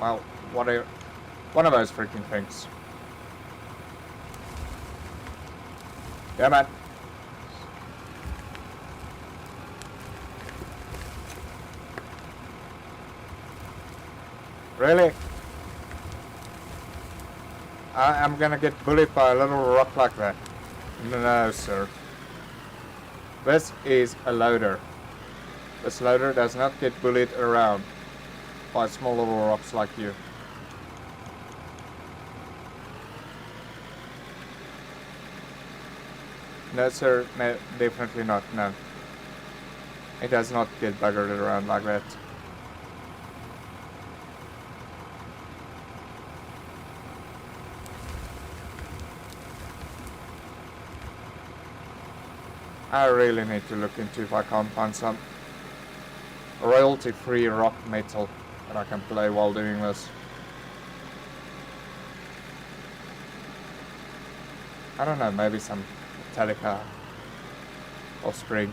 Well, whatever. One of those freaking things. Yeah, man. Really? I'm gonna get bullied by a little rock like that. No, sir. This is a loader. This loader does not get bullied around by small little rocks like you. No, sir. No, definitely not. No. It does not get buggered around like that. I really need to look into if I can't find some royalty-free rock metal that I can play while doing this. I don't know, maybe some Metallica, Offspring,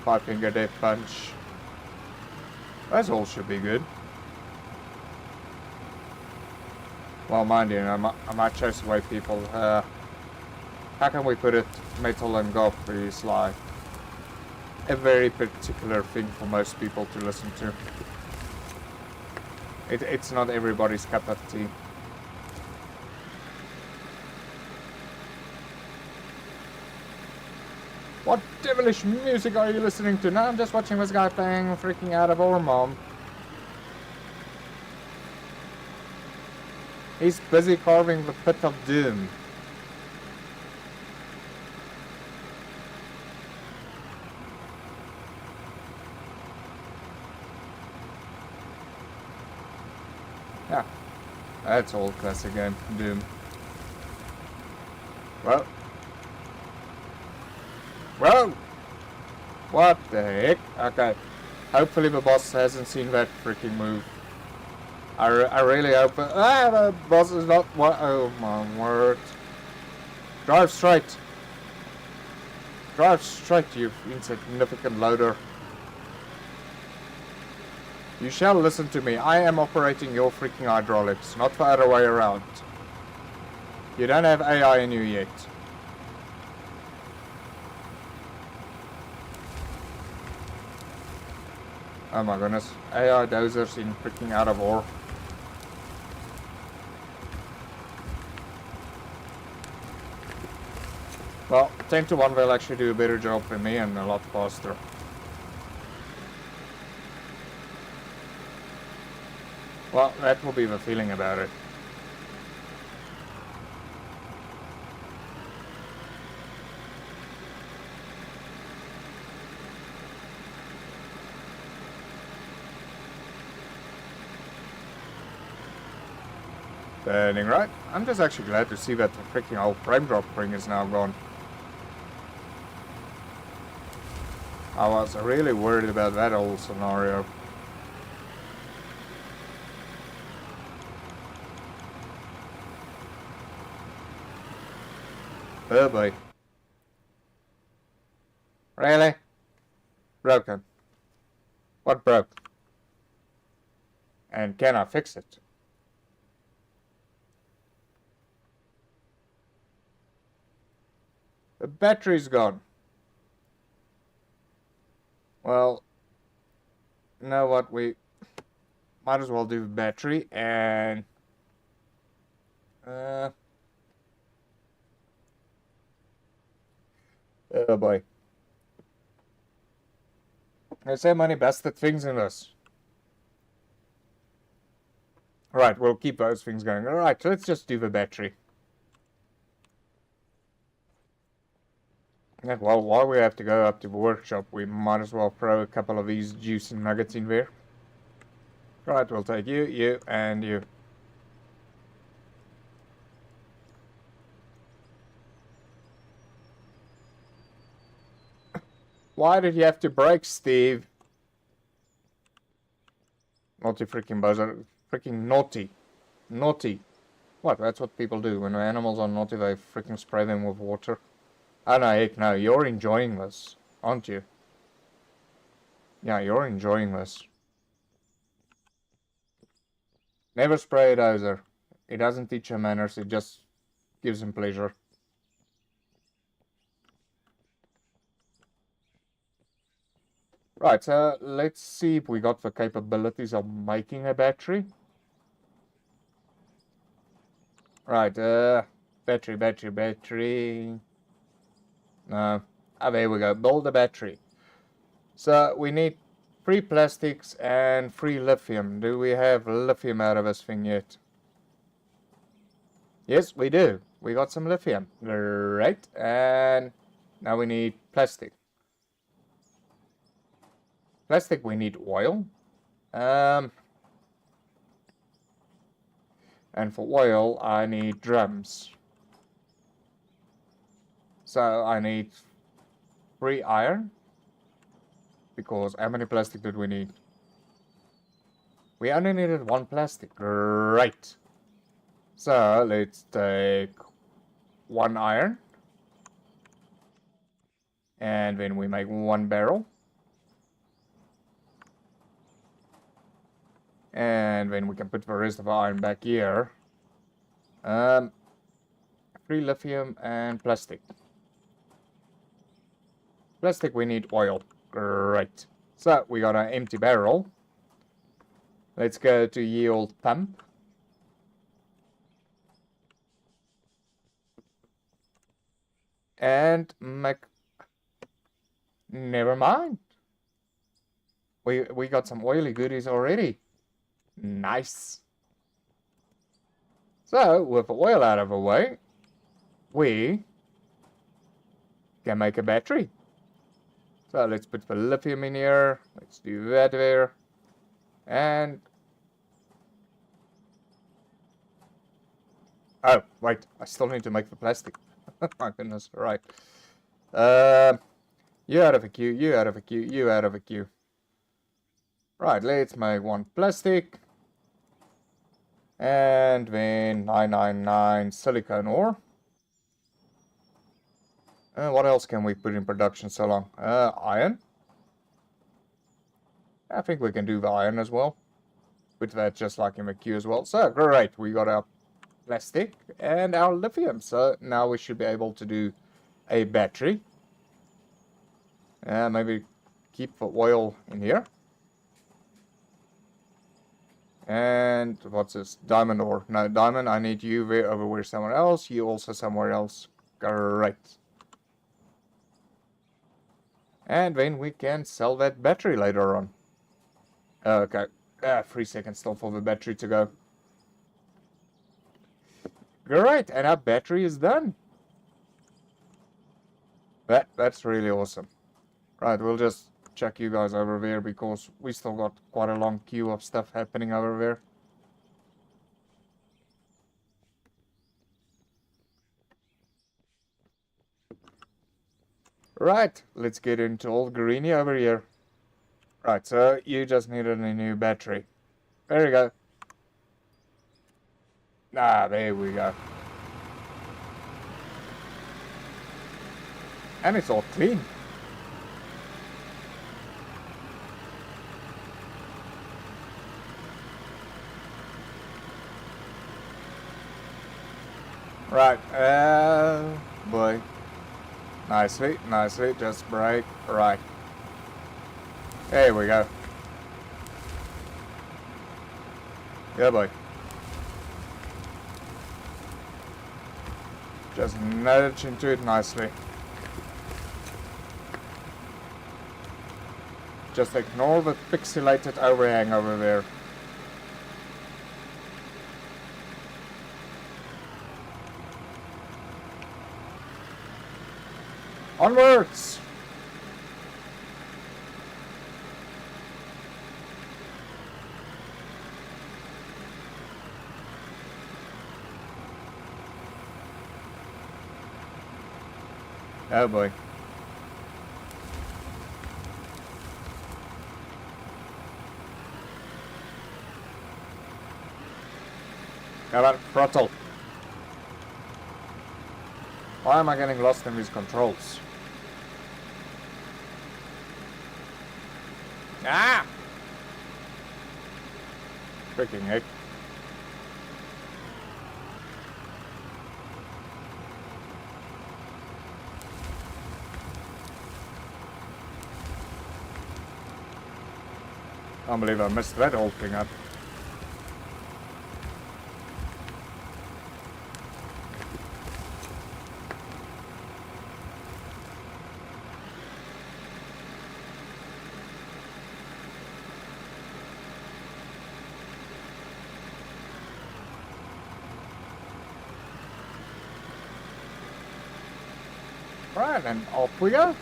Five Finger Death Punch. Those all should be good. Well, mind you, I might chase away people. How can we put it? Metal and goth is like a very particular thing for most people to listen to. It's not everybody's cup of tea. What devilish music are you listening to? No, I'm just watching this guy playing freaking out of our mom. He's busy carving the pit of doom. Yeah, that's old classic game, Doom. Well. Whoa! What the heck? Okay. Hopefully the boss hasn't seen that freaking move. I really hope... the boss is not... What? Oh my word. Drive straight. Drive straight, you insignificant loader. You shall listen to me. I am operating your freaking hydraulics, not the other way around. You don't have AI in you yet. Oh my goodness. AI dozers in freaking out of ore. Well, 10 to 1 will actually do a better job than me and a lot faster. Well, that will be the feeling about it. Turning right. I'm just actually glad to see that the freaking old frame drop ring is now gone. I was really worried about that old scenario. Oh boy. Really? Broken. What broke? And can I fix it? The battery's gone. Well, you know what? We might as well do the battery and... oh boy. There's so many busted things in this. Right, we'll keep those things going. Alright, let's just do the battery. Yeah, well, while we have to go up to the workshop, we might as well throw a couple of these juicy nuggets in there. Right, we'll take you, you, and you. Why did you have to break, Steve? Naughty freaking buzzer. Freaking naughty. Naughty. What? That's what people do. When animals are naughty, they freaking spray them with water. Oh no, heck no, you're enjoying this, aren't you? Yeah, you're enjoying this. Never spray a dozer. It doesn't teach him manners, it just gives him pleasure. Right, so let's see if we got the capabilities of making a battery. Right, battery. No. Ah, there we go. Build a battery. So we need 3 plastics and 3 lithium. Do we have lithium out of this thing yet? Yes, we do. We got some lithium. Right, and now we need plastic. Plastic, we need oil. And for oil, I need drums. So I need 3 iron. Because how many plastic did we need? We only needed 1 plastic. Right. So let's take 1 iron. And then we make 1 barrel. And then we can put the rest of the iron back here. 3 lithium and plastic. Plastic, we need oil. Great. So we got an empty barrel. Let's go to yield pump. And make... Never mind. We got some oily goodies already. Nice. So, with the oil out of the way, we can make a battery. So let's put the lithium in here. Let's do that there. And... Oh, wait. I still need to make the plastic. My goodness. Right. You out of a queue. You out of a queue. You out of a queue. Right. Let's make 1 plastic. And then 999 silicone ore. What else can we put in production so long? Iron. I think we can do the iron as well. Put that just like in the queue as well. So, great. We got our plastic and our lithium. So, now we should be able to do a battery. Maybe keep the oil in here. And what's this? Diamond ore. No, diamond. I need you over somewhere else. You also somewhere else. Great. And then we can sell that battery later on. Okay. 3 seconds still for the battery to go. Great. And our battery is done. That's really awesome. Right. We'll just check you guys over there because we still got quite a long queue of stuff happening over there. Right, let's get into old Greenie over here. Right, so you just needed a new battery. There you go. Ah, there we go. And it's all clean. Right, boy. Nicely, just brake, right. There we go. Yeah, boy. Just nudge into it nicely. Just ignore the pixelated overhang over there. Onwards! Oh boy. Come on, throttle. Why am I getting lost in these controls? Ah! Freaking heck. I can't believe I missed that whole thing up. Right, and off we go.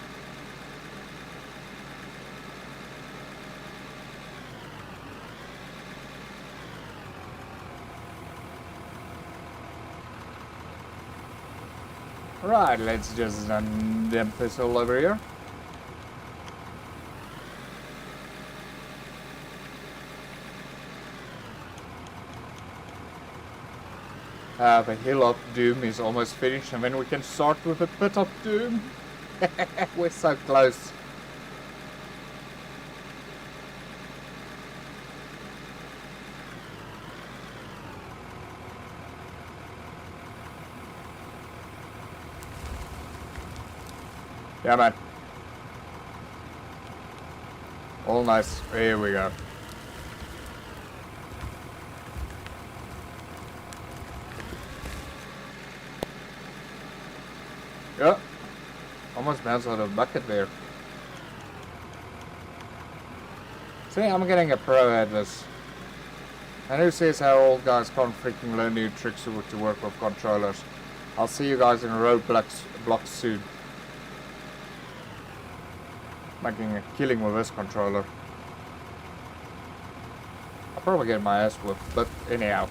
Right, let's just dump this all over here. The Hill of Doom is almost finished, and then we can start with the Pit of Doom. We're so close. Yeah, man. All nice. Here we go. Yeah. Almost bounced out of the bucket there. See, I'm getting a pro at this. And who says how old guys can't freaking learn new tricks to work with controllers? I'll see you guys in Roblox soon. Making a killing with this controller. I'll probably get my ass whipped, but anyhow.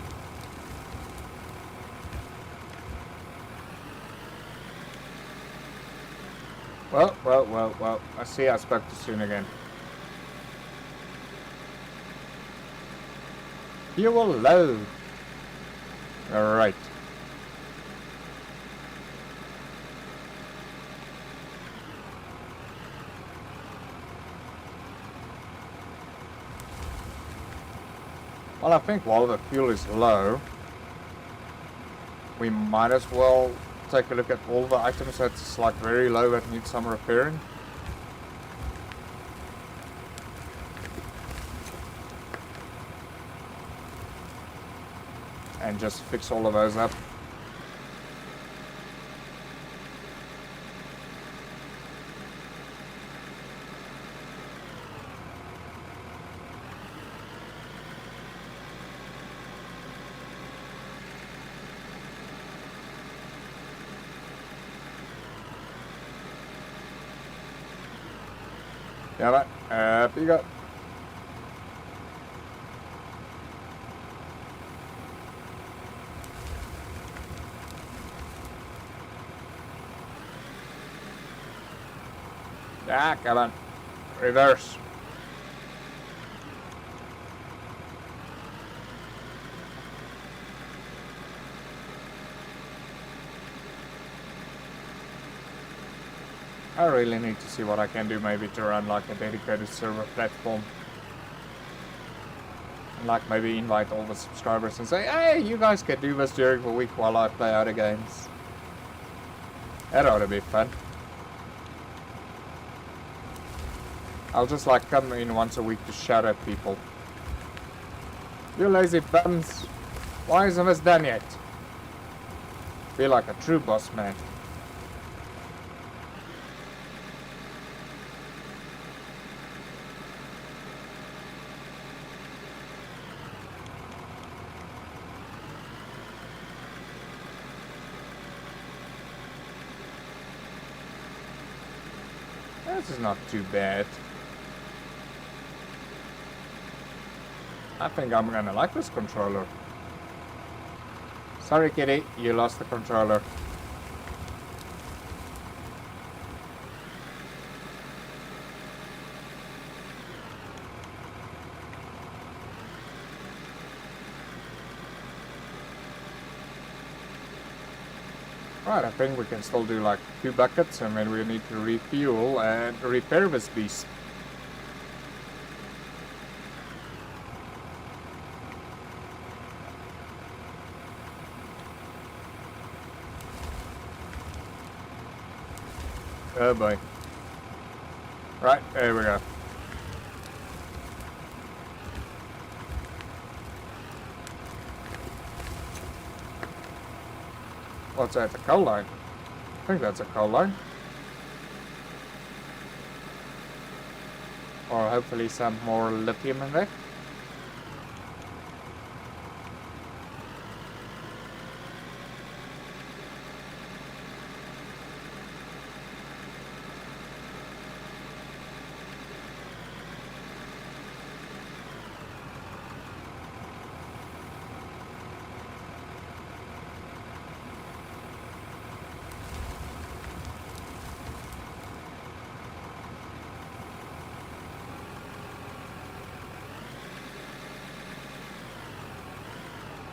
Well. I see I spoke too soon again. You will load. Alright. Well, I think while the fuel is low, we might as well take a look at all the items that's like very low that need some repairing. And just fix all of those up. Yeah, right. Up you go. Ah, come on. Reverse. I really need to see what I can do maybe to run like a dedicated server platform. And like maybe invite all the subscribers and say, hey, you guys can do this during the week while I play other games. That ought to be fun. I'll just like come in once a week to shout at people. You lazy bums. Why isn't this done yet? Feel like a true boss man. This is not too bad. I think I'm gonna like this controller. Sorry, kitty, you lost the controller. Right, I think we can still do like 2 buckets and then we need to refuel and repair this beast. Oh boy. Right, there we go. What's that, a coal line? I think that's a coal line. Or hopefully some more lithium in there.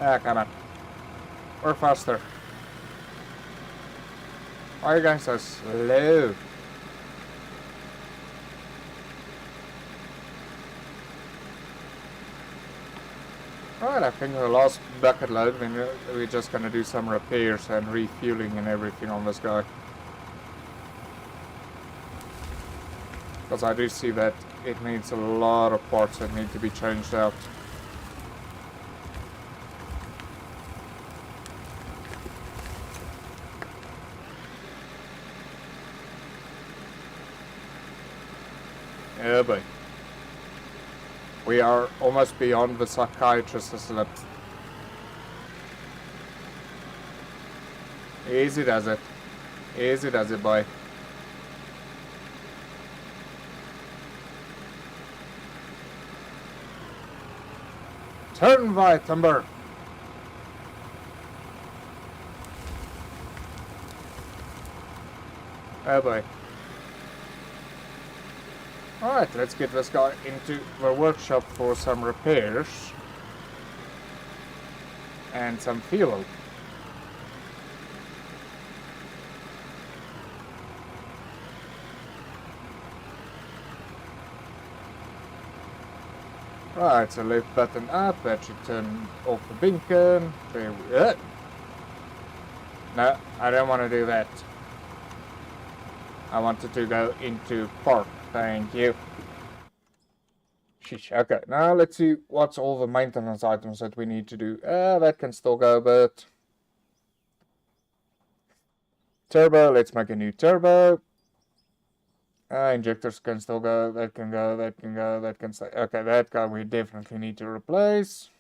Ah, come on. We're faster. Why are you going so slow? Alright, I think the last bucket load, we're just gonna do some repairs and refueling and everything on this guy. Because I do see that it needs a lot of parts that need to be changed out. Yeah, boy. We are almost beyond the psychiatrist's lip. Easy does it. Easy does it, boy. Turn right, timber. Oh boy. Alright, let's get this guy into the workshop for some repairs. And some fuel. Right, so left button up, that should turn off the beacon. There we go. No, I don't want to do that. I wanted to go into park. Thank you. Sheesh. Okay, now let's see what's all the maintenance items that we need to do. That can still go, but... Turbo, let's make a new turbo. Injectors can still go, that can go, that can go, that can stay. Okay, that guy we definitely need to replace.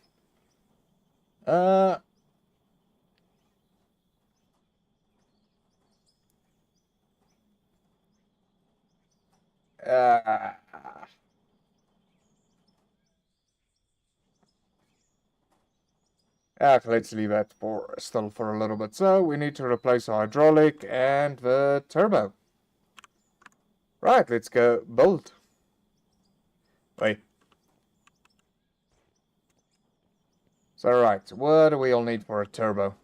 Let's leave that for still for a little bit. So we need to replace the hydraulic and the turbo. Right, let's go build. Wait. So right, what do we all need for a turbo?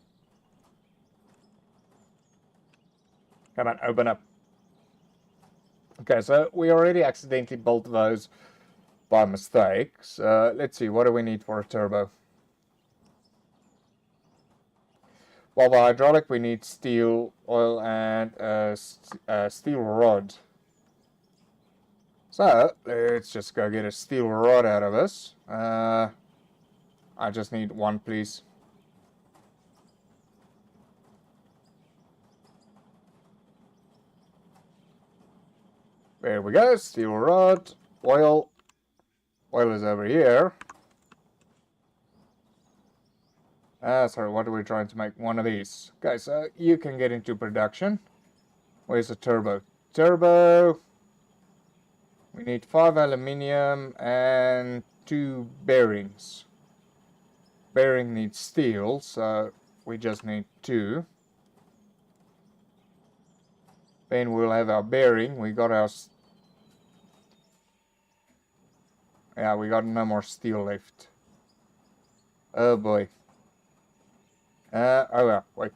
Come on, open up. Okay, so we already accidentally built those by mistake. So let's see, what do we need for a turbo? Well, the hydraulic, we need steel, oil, and steel rod. So, let's just go get a steel rod out of this. I just need one, please. There we go, steel rod, oil. Oil is over here. Sorry, what are we trying to make? One of these. Okay, so you can get into production. Where's the turbo? Turbo. We need 5 aluminium and 2 bearings. Bearing needs steel, so we just need 2. Then we'll have our bearing. We got our... Yeah, we got no more steel left. Oh boy. Oh well, wait.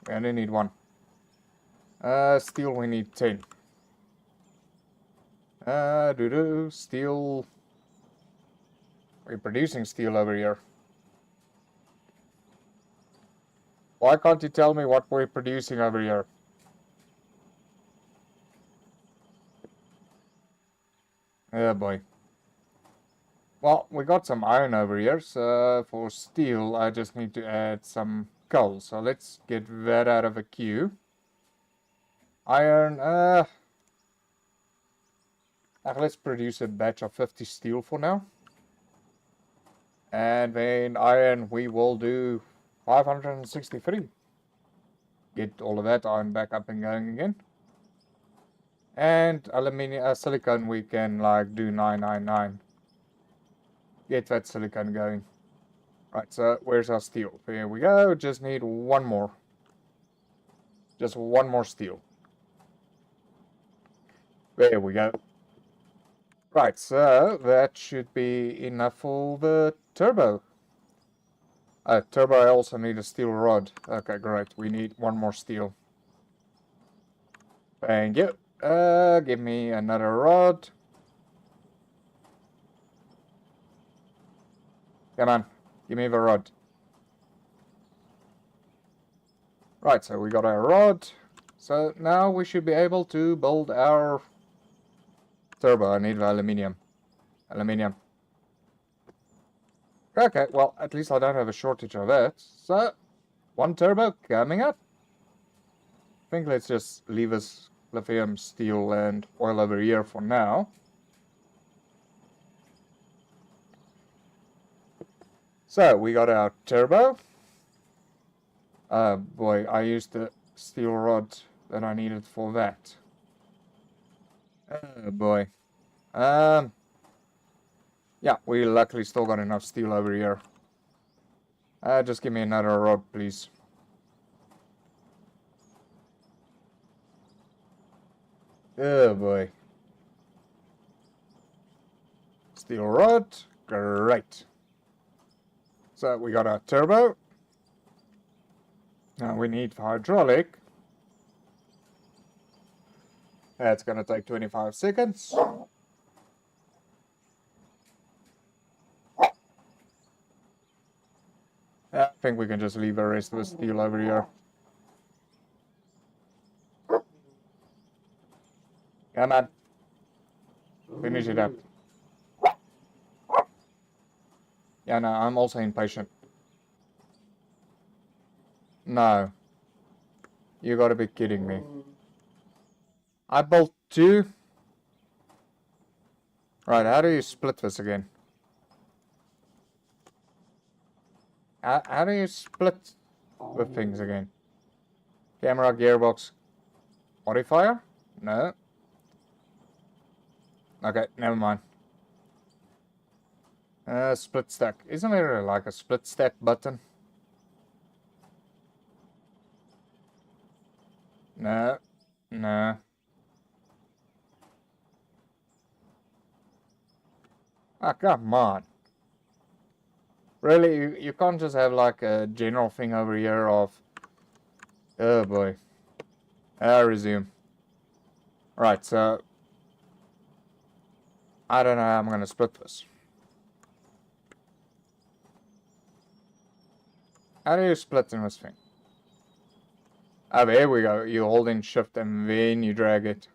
We only need 1. Steel we need 10. Steel. We're producing steel over here. Why can't you tell me what we're producing over here? Oh boy. Well, we got some iron over here, so for steel I just need to add some coal. So let's get that out of a queue. Iron, let's produce a batch of 50 steel for now. And then iron we will do 563. Get all of that iron back up and going again. And aluminium, silicon we can like do 999. Get that silicon going. Right, so where's our steel? Here we go, just need one more. Just one more steel. There we go. Right, so that should be enough for the turbo. Turbo, I also need a steel rod. Okay, great. We need one more steel. Thank you. Give me another rod. Come on, give me the rod. Right, so we got our rod. So now we should be able to build our turbo. I need the aluminium. Aluminium. Okay, well, at least I don't have a shortage of that. So, one turbo coming up. I think let's just leave this lithium, steel, and oil over here for now. So, we got our turbo. Boy, I used the steel rod that I needed for that. Oh boy. Yeah, we luckily still got enough steel over here. Just give me another rod, please. Oh boy. Steel rod, great. So we got our turbo. Now we need hydraulic. That's gonna take 25 seconds. I think we can just leave the rest of the steel over here. Come on. Finish it up. Yeah, no, I'm also impatient. No. You gotta be kidding me. I built 2. Right, how do you split this again? How do you split the things again? Camera, gearbox, modifier? No. Okay, never mind. Split stack. Isn't there like a split stack button? No. No. Ah, come on. Really, you can't just have like a general thing over here of... Oh boy. Resume. Right, so... I don't know how I'm gonna split this. How do you split in this thing? Ah, there we go. You hold in shift and then you drag it.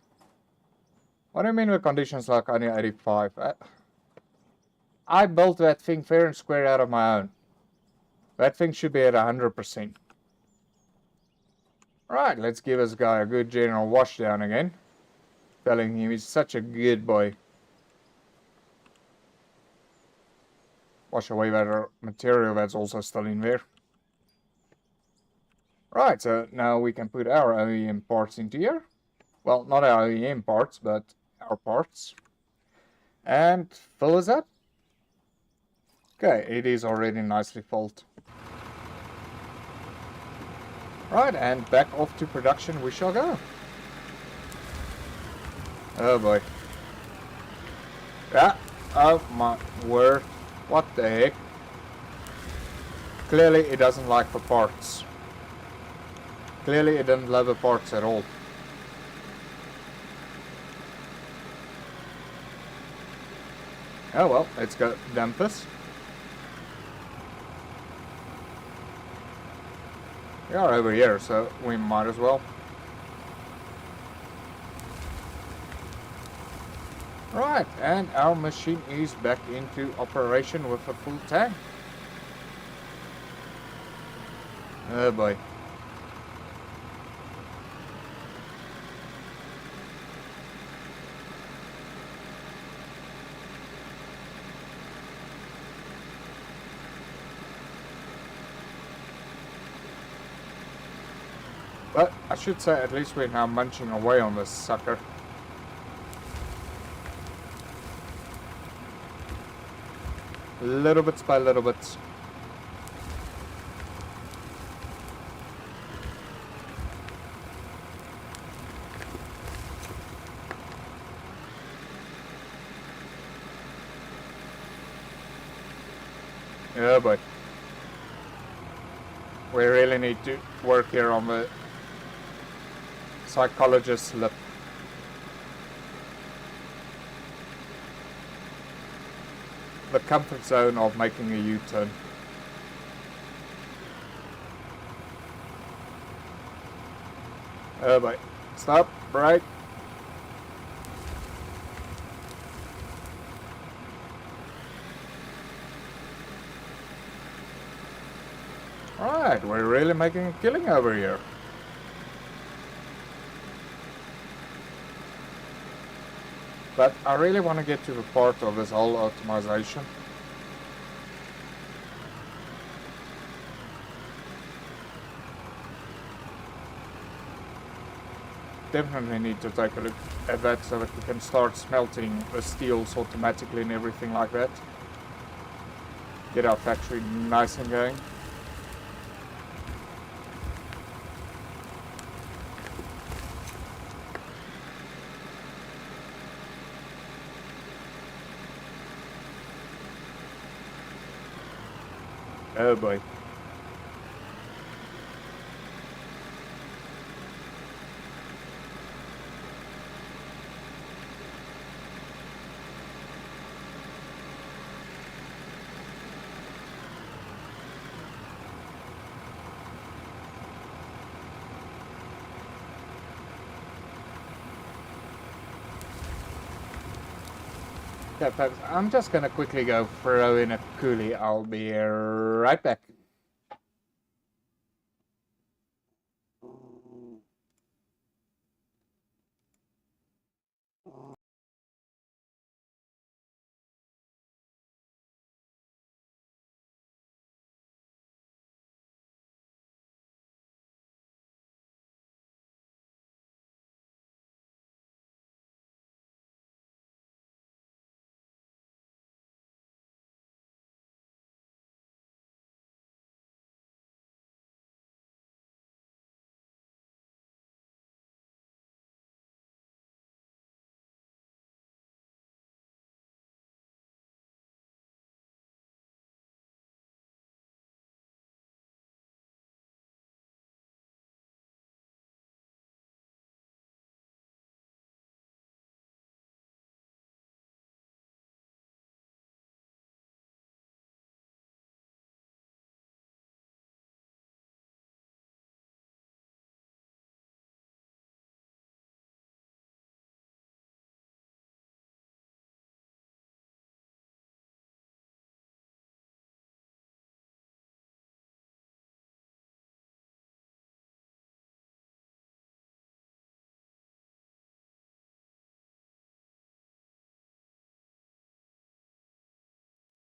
What do you mean with conditions like only 85? I built that thing fair and square out of my own. That thing should be at 100%. Right, let's give this guy a good general wash down again. Telling him he's such a good boy. Wash away that material that's also still in there. Right, so now we can put our OEM parts into here. Well, not our OEM parts, but our parts. And fill this up. Okay, it is already nicely filled. Right, and back off to production we shall go. Oh boy. Yeah, oh my word. What the heck? Clearly it doesn't like the parts. Clearly it doesn't love the parts at all. Oh well, let's go dump this. We are over here, so we might as well. Right, and our machine is back into operation with a full tank. Oh boy. But I should say at least we're now munching away on this sucker. Little bits by little bits. Oh boy. We really need to work here on the psychologist's lip. The comfort zone of making a U-turn. Oh boy. Stop, brake. Right, we're really making a killing over here. But I really want to get to the part of this whole optimization. Definitely need to take a look at that so that we can start smelting the steels automatically and everything like that. Get our factory nice and going. Oh boy. Yeah, folks, I'm just gonna quickly go throw in a coolie. I'll be right back.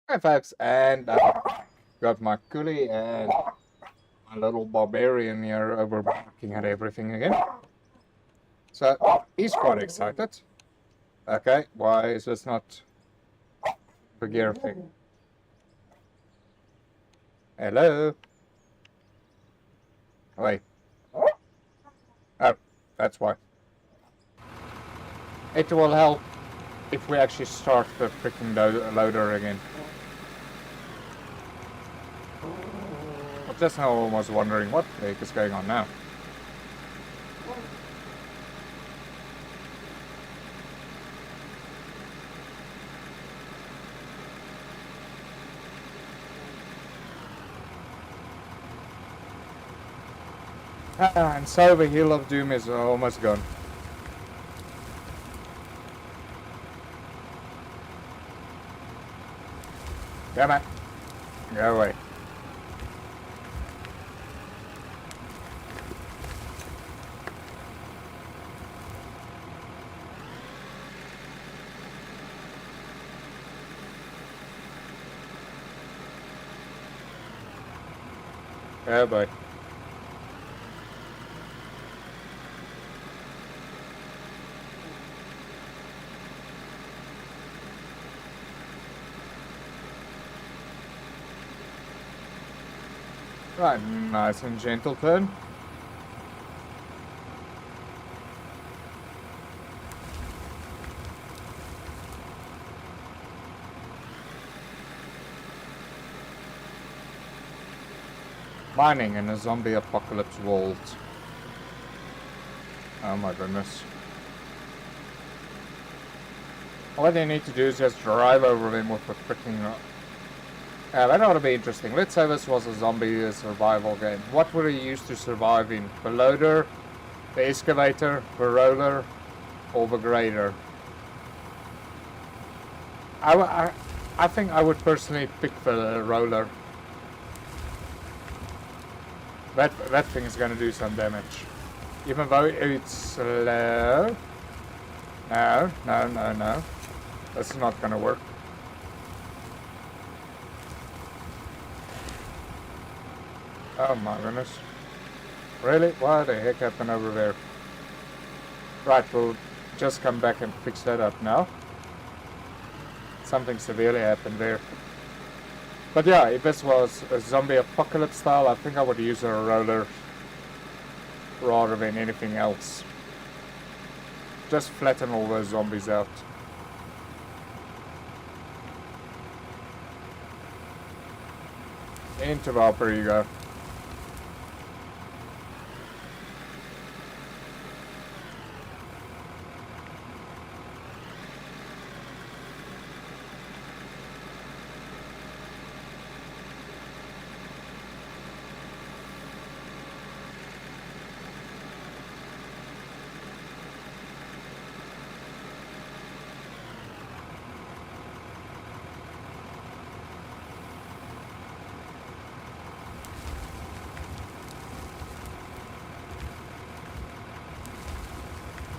Hi folks, and got my coolie and my little barbarian here over barking at everything again. So he's quite excited. Okay, why is this not the gear thing? Hello? Wait. Oh, that's why. It will help if we actually start the freaking loader again. But just now I was wondering what the heck is going on now. And so the Hill of Doom is almost gone. Damn it. Go away. Oh boy. Right, nice and gentle turn. Mining in a zombie apocalypse world. Oh my goodness. All they need to do is just drive over them with a freaking... that ought to be interesting. Let's say this was a zombie survival game. What would you use to survive in? The loader, the excavator, the roller, or the grader? I think I would personally pick the roller. That thing is going to do some damage. Even though it's slow. No. That's not going to work. Oh my goodness. Really? What the heck happened over there? Right, we'll just come back and fix that up now. Something severely happened there. But yeah, if this was a zombie apocalypse style, I think I would use a roller rather than anything else. Just flatten all those zombies out. Into the upper you go.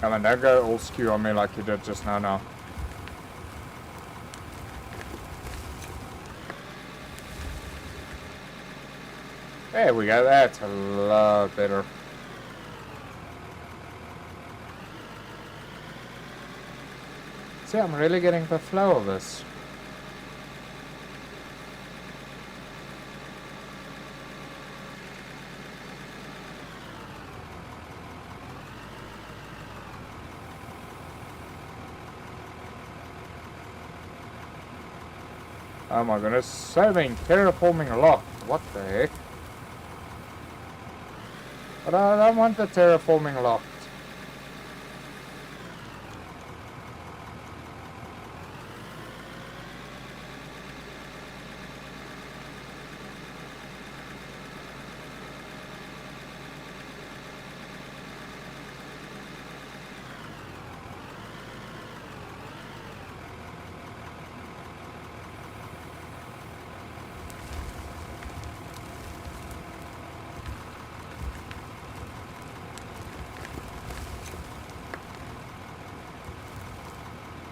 Come on, don't go all skew on me like you did just now. There we go, that's a lot better. See, I'm really getting the flow of this. Oh my goodness, saving terraforming locked. What the heck? But I don't want the terraforming locked.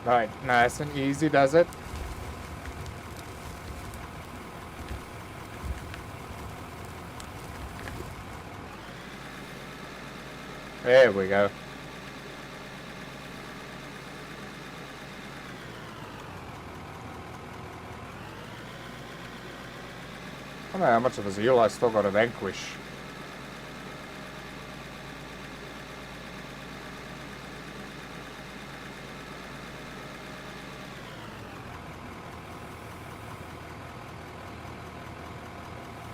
Right, nice and easy does it. There we go. I don't know how much of a zeal I still got to vanquish.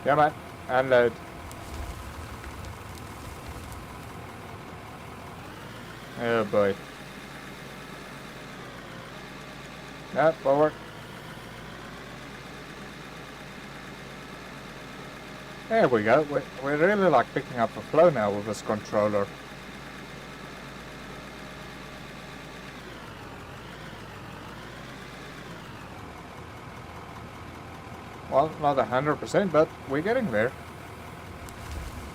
Yeah, man. Unload. Oh boy. No, forward. There we go. We're really like picking up the flow now with this controller. Well, not 100%, but we're getting there.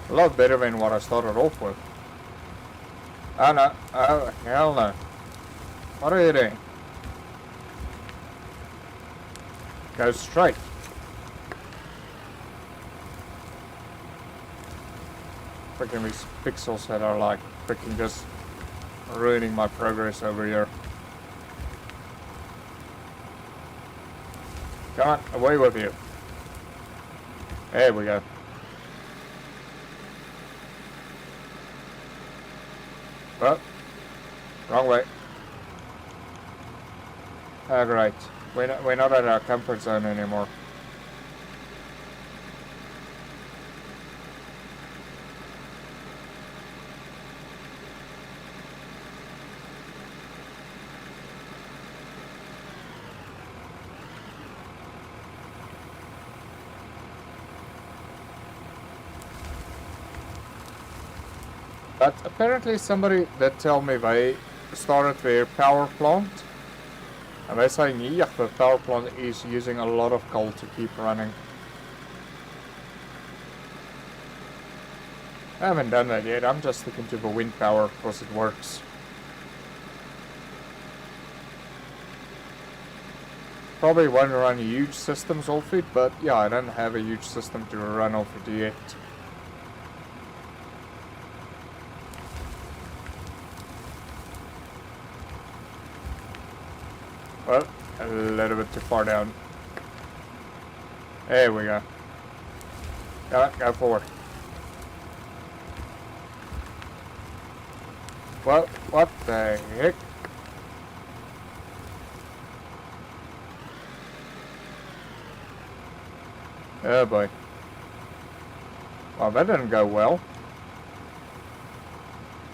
A lot better than what I started off with. Oh no, oh hell no. What are you doing? Go straight. Freaking these pixels that are like freaking just ruining my progress over here. Come on, away with you. There we go. Oh, wrong way. Oh, great. We're not at our comfort zone anymore. But apparently somebody that tell me they started their power plant. And they're saying, yeah, the power plant is using a lot of coal to keep running. I haven't done that yet, I'm just sticking to the wind power because it works. Probably won't run huge systems off it, but yeah, I don't have a huge system to run off it yet. Well, a little bit too far down. There we go. Go forward. Well, what the heck? Oh boy. Well, that didn't go well.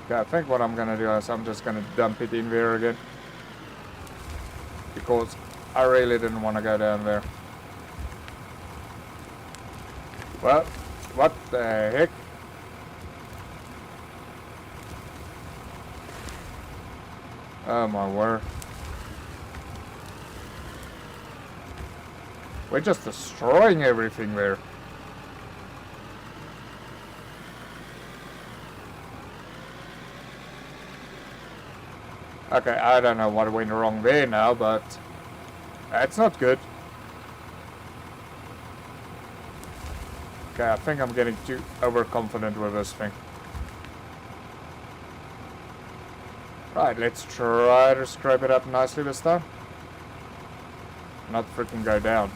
Okay, I think what I'm gonna do is I'm just gonna dump it in there again. Because I really didn't want to go down there. Well, what the heck? Oh my word. We're just destroying everything there. Okay, I don't know what went wrong there now, but that's not good. Okay, I think I'm getting too overconfident with this thing. Right, let's try to scrape it up nicely this time. Not freaking go down.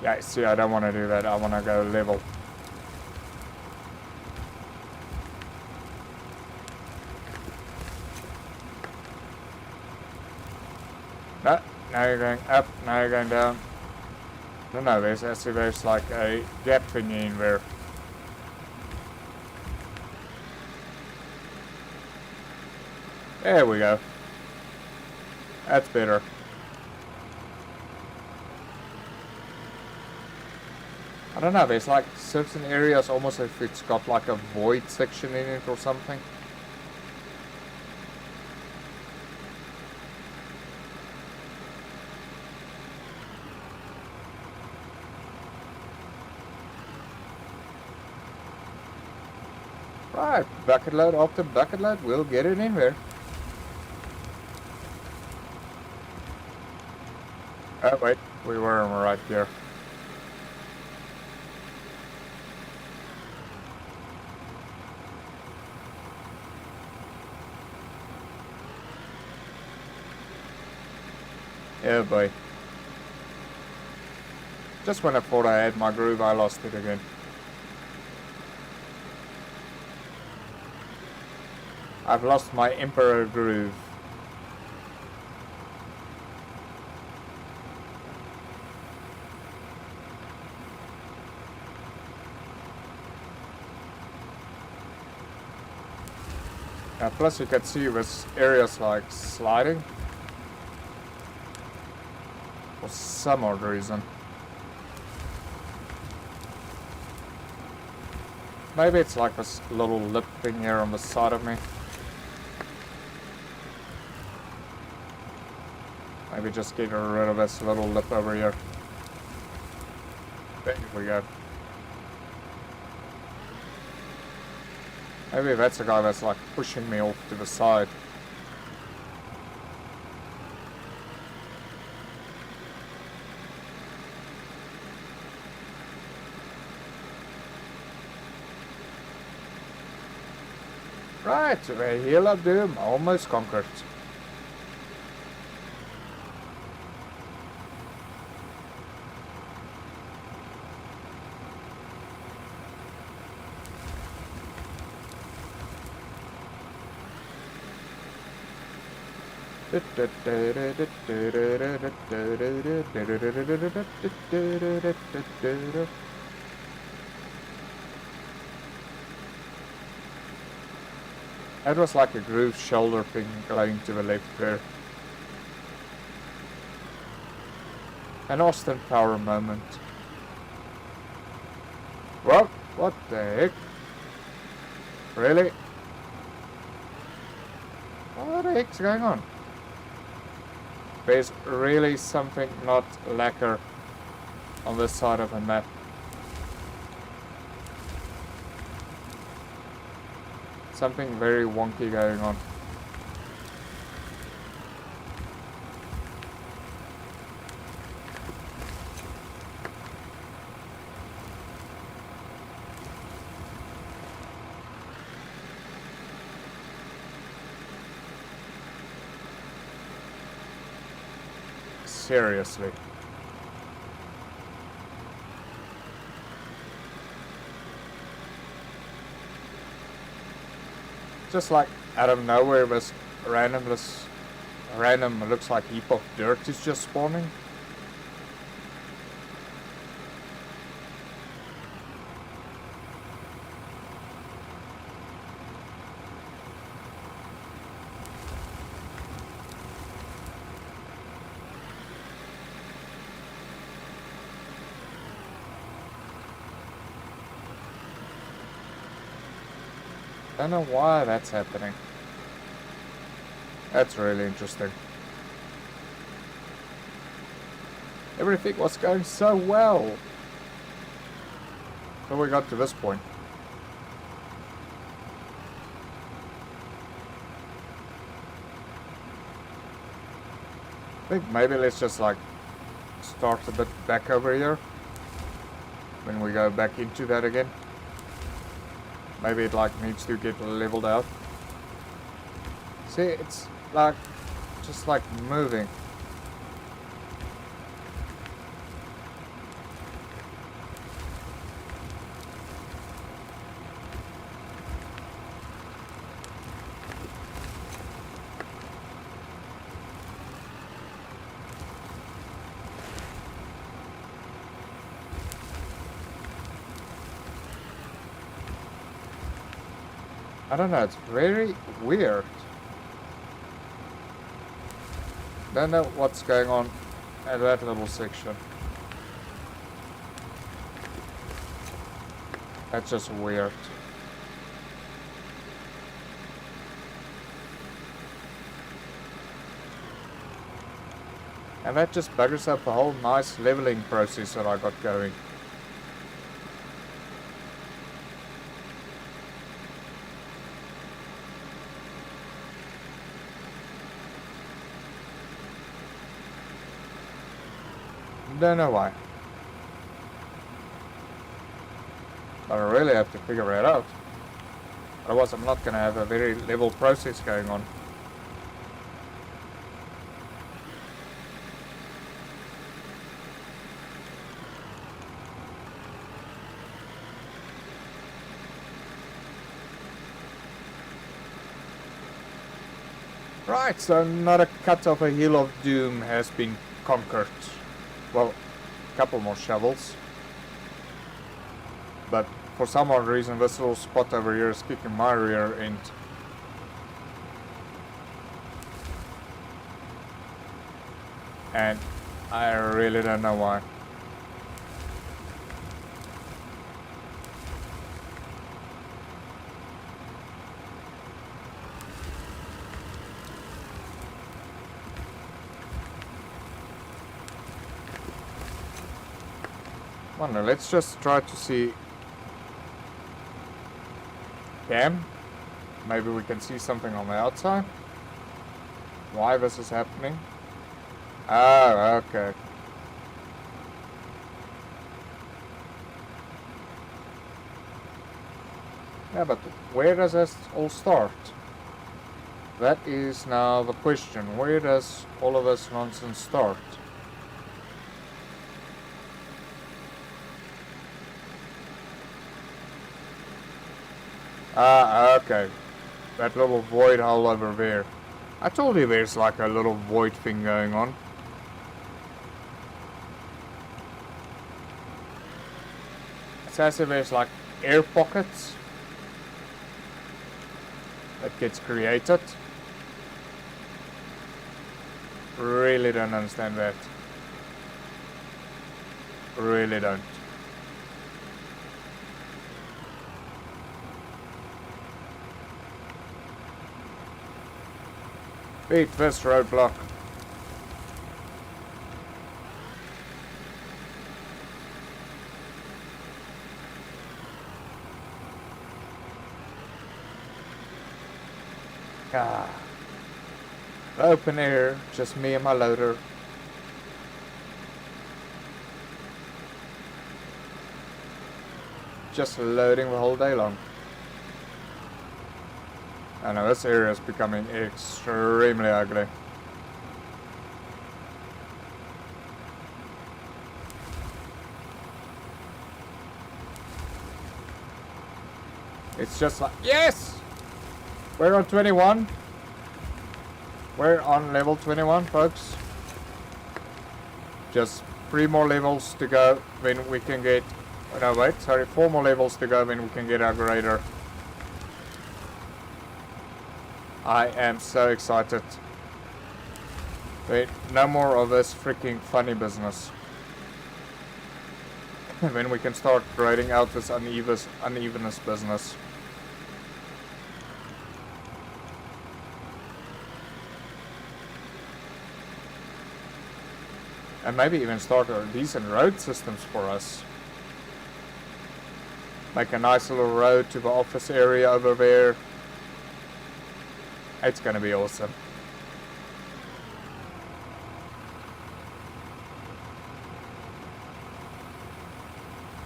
Yeah, see, I don't want to do that. I want to go level. No, now you're going up, now you're going down. No, there's like a gap thingy in there. There we go. That's better. I don't know, there's like certain areas almost if it's got like a void section in it or something. Right, bucket load after bucket load, we'll get it in there. Oh wait, we were right here. Oh boy. Just when I thought I had my groove, I lost it again. I've lost my Emperor groove. Plus you can see this area's like sliding. For some odd reason. Maybe it's like this little lip thing here on the side of me. Maybe just get rid of this little lip over here. There we go. Maybe that's the guy that's like pushing me off to the side. Right, the Hill of Doom almost conquered. That was like a groove shoulder thing going to the left there. An Austin Power moment. Well, what the heck? Really? What the heck's going on? There's really something not lacquer on this side of the map. Something very wonky going on. Seriously. Just like out of nowhere, this random looks like heap of dirt is just spawning. I don't know why that's happening. That's really interesting. Everything was going so well. So we got to this point. I think maybe let's just like start a bit back over here when we go back into that again. Maybe it like needs to get leveled out. See, it's like just like moving. I don't know, it's very weird. Don't know what's going on at that little section. That's just weird. And that just buggers up the whole nice leveling process that I got going. Don't know why. But I really have to figure it out. Otherwise I'm not going to have a very level process going on. Right, so another cut of a Hill of Doom has been conquered. Well, a couple more shovels. But for some odd reason, this little spot over here is kicking my rear end. And I really don't know why. Wonder, let's just try to see. Damn. Maybe we can see something on the outside. Why this is happening? Oh, okay. Yeah, but where does this all start? That is now the question. Where does all of this nonsense start? Ah, okay. That little void hole over there. I told you there's like a little void thing going on. It's as if there's like air pockets that gets created. Really don't understand that. Really don't. Beat this roadblock. Ah. Open air, just me and my loader. Just loading the whole day long. I know this area is becoming extremely ugly. It's just like, yes! We're on 21. We're on level 21, folks. Just 3 more levels to go, then we can get... No, wait, sorry, 4 more levels to go, then we can get our grader. I am so excited. Wait, no more of this freaking funny business. Then we can start grading out this unevenness business. And maybe even start a decent road systems for us. Make a nice little road to the office area over there. It's gonna be awesome.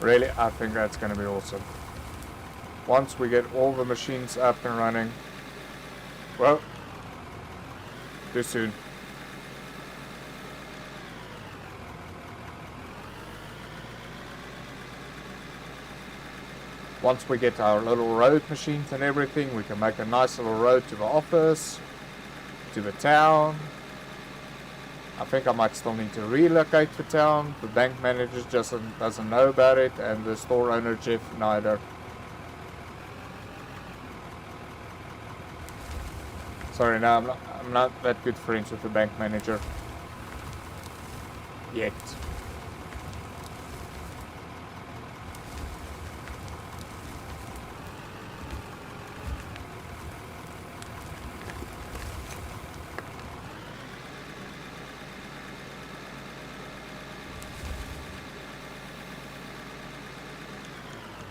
Really, I think that's gonna be awesome. Once we get all the machines up and running. Well, too soon. Once we get our little road machines and everything, we can make a nice little road to the office, to the town. I think I might still need to relocate the town. The bank manager just doesn't know about it, and the store owner Jeff neither. Sorry, no, I'm not that good friends with the bank manager. Yet.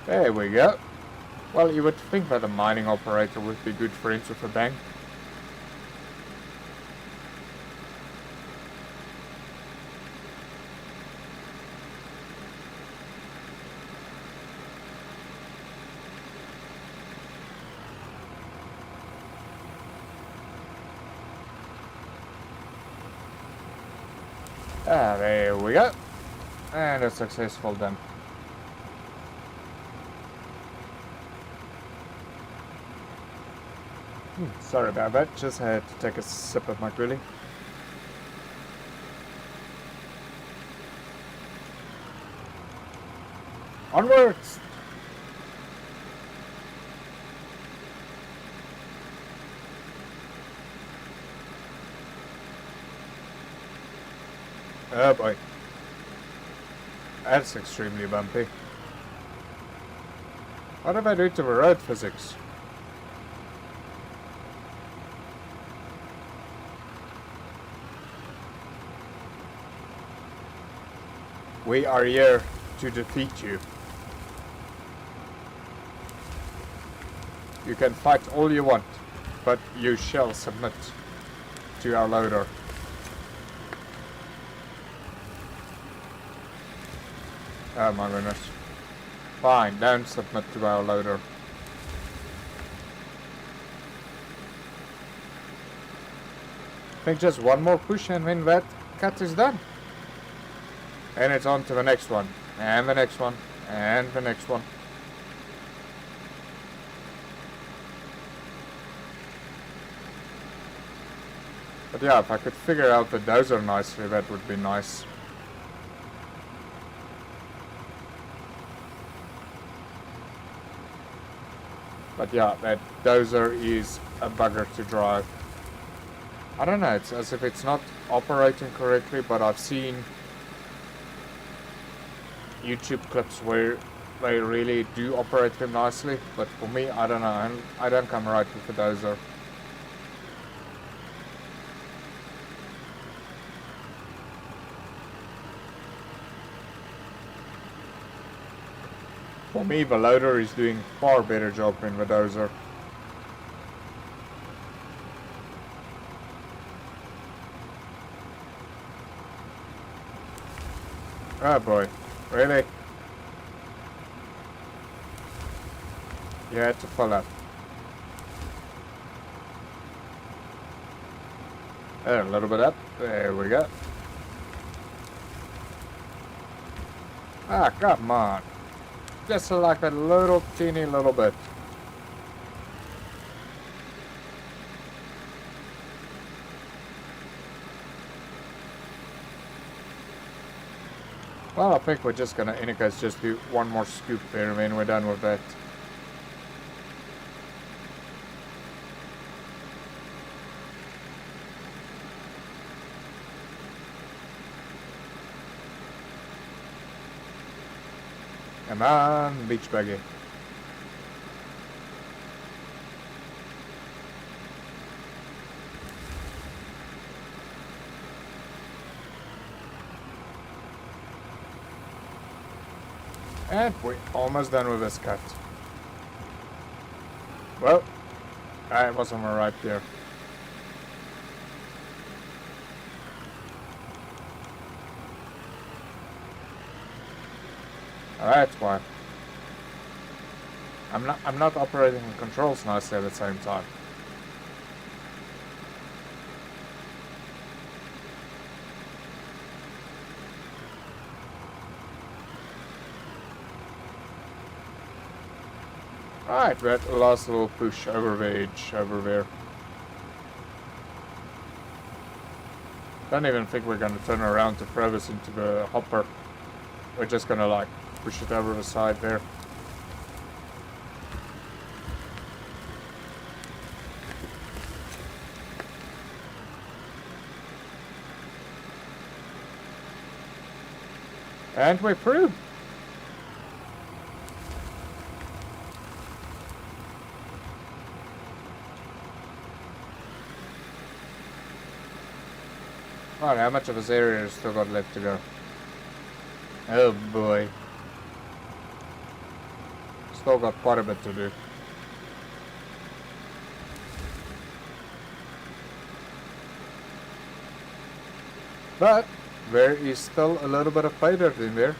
There we go. Well, you would think that a mining operator would be good friends with a bank. Ah, there we go. And a successful dump. Sorry about that, just had to take a sip of my grilly. Onwards! Oh boy. That's extremely bumpy. What if I do to the road physics? We are here to defeat you. You can fight all you want, but you shall submit to our loader. Oh my goodness. Fine, don't submit to our loader. I think just one more push and then that cut is done. And it's on to the next one, and the next one, and the next one. But yeah, if I could figure out the dozer nicely, that would be nice. But yeah, that dozer is a bugger to drive. I don't know, it's as if it's not operating correctly, but I've seen YouTube clips where they really do operate them nicely. But for me, I don't know, I don't come right with the dozer. For me, the loader is doing far better job than the dozer. Oh boy, really? You had to pull up. There, a little bit up. There we go. Ah, come on. Just like a little teeny little bit. Well, I think we're just gonna, in any case, just do one more scoop there and then we're done with that. Come on, beach buggy. And we're almost done with this cut. Well, I wasn't right there. That's why. I'm not operating the controls nicely at the same time. Alright, that last little push over the edge over there. Don't even think we're gonna turn around to throw this into the hopper. We're just gonna like push it over the side there. And we're through. Alright, how much of this area has still got left to go? Oh boy. Still got quite a bit to do. But there is still a little bit of pay dirt in there.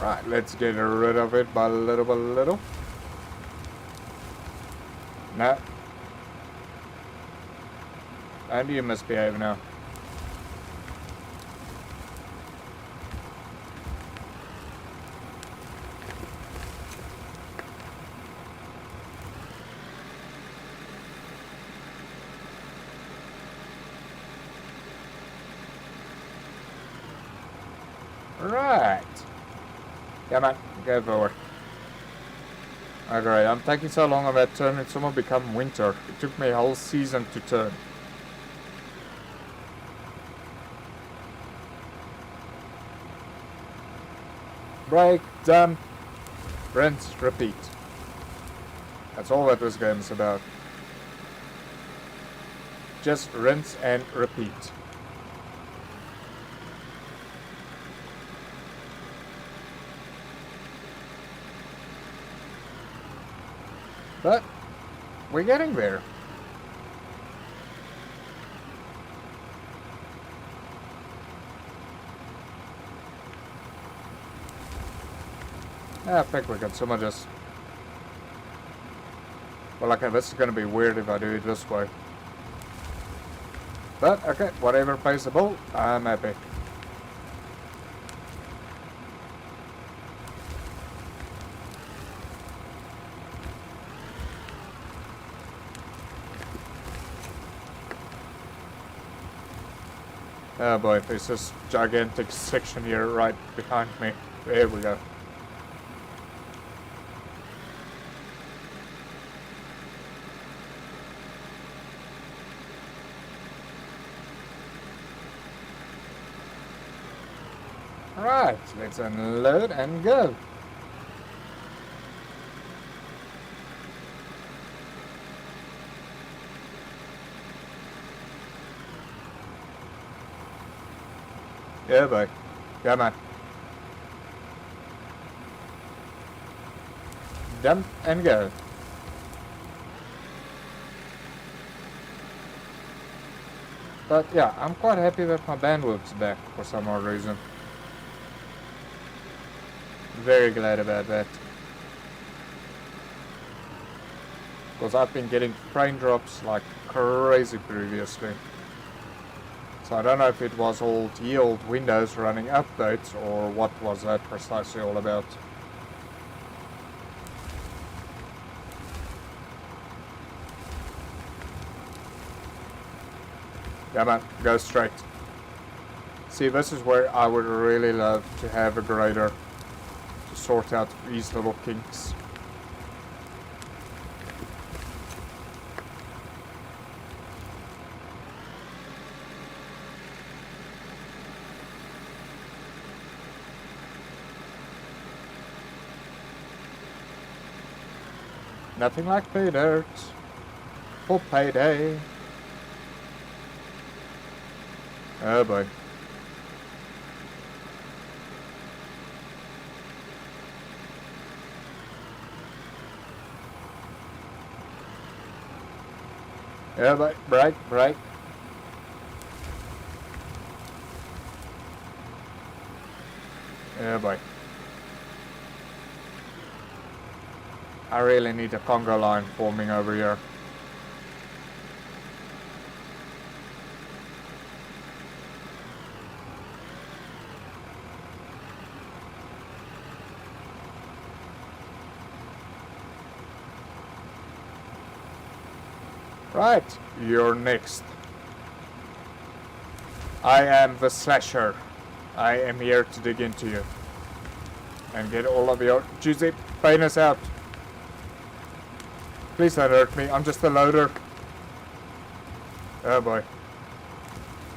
Right, let's get rid of it by little by little. No. And you misbehave now. Right. Come on, go forward. Okay, I'm taking so long on that turn, it's almost become winter. It took me a whole season to turn. Break, dump, rinse, repeat. That's all that this game is about. Just rinse and repeat. But we're getting there. I think we can somehow just... Well, okay, this is gonna be weird if I do it this way. But, okay, whatever pays the bill, I'm happy. Oh boy, there's this gigantic section here right behind me. There we go. Right, let's unload and go. Yeah, boy. Come on. Dump and go. But yeah, I'm quite happy that my bandwidth's back for some odd reason. Very glad about that. Because I've been getting frame drops like crazy previously. So I don't know if it was all the old Windows running updates or what was that precisely all about. Come on, go straight. See, this is where I would really love to have a grader to sort out these little kinks. Nothing like pay dirt for payday. Oh boy. Yeah, boy. Break. Yeah, boy. I really need a conga line forming over here. Right, you're next. I am the slasher. I am here to dig into you and get all of your juicy penis out. Please don't hurt me, I'm just a loader. Oh boy.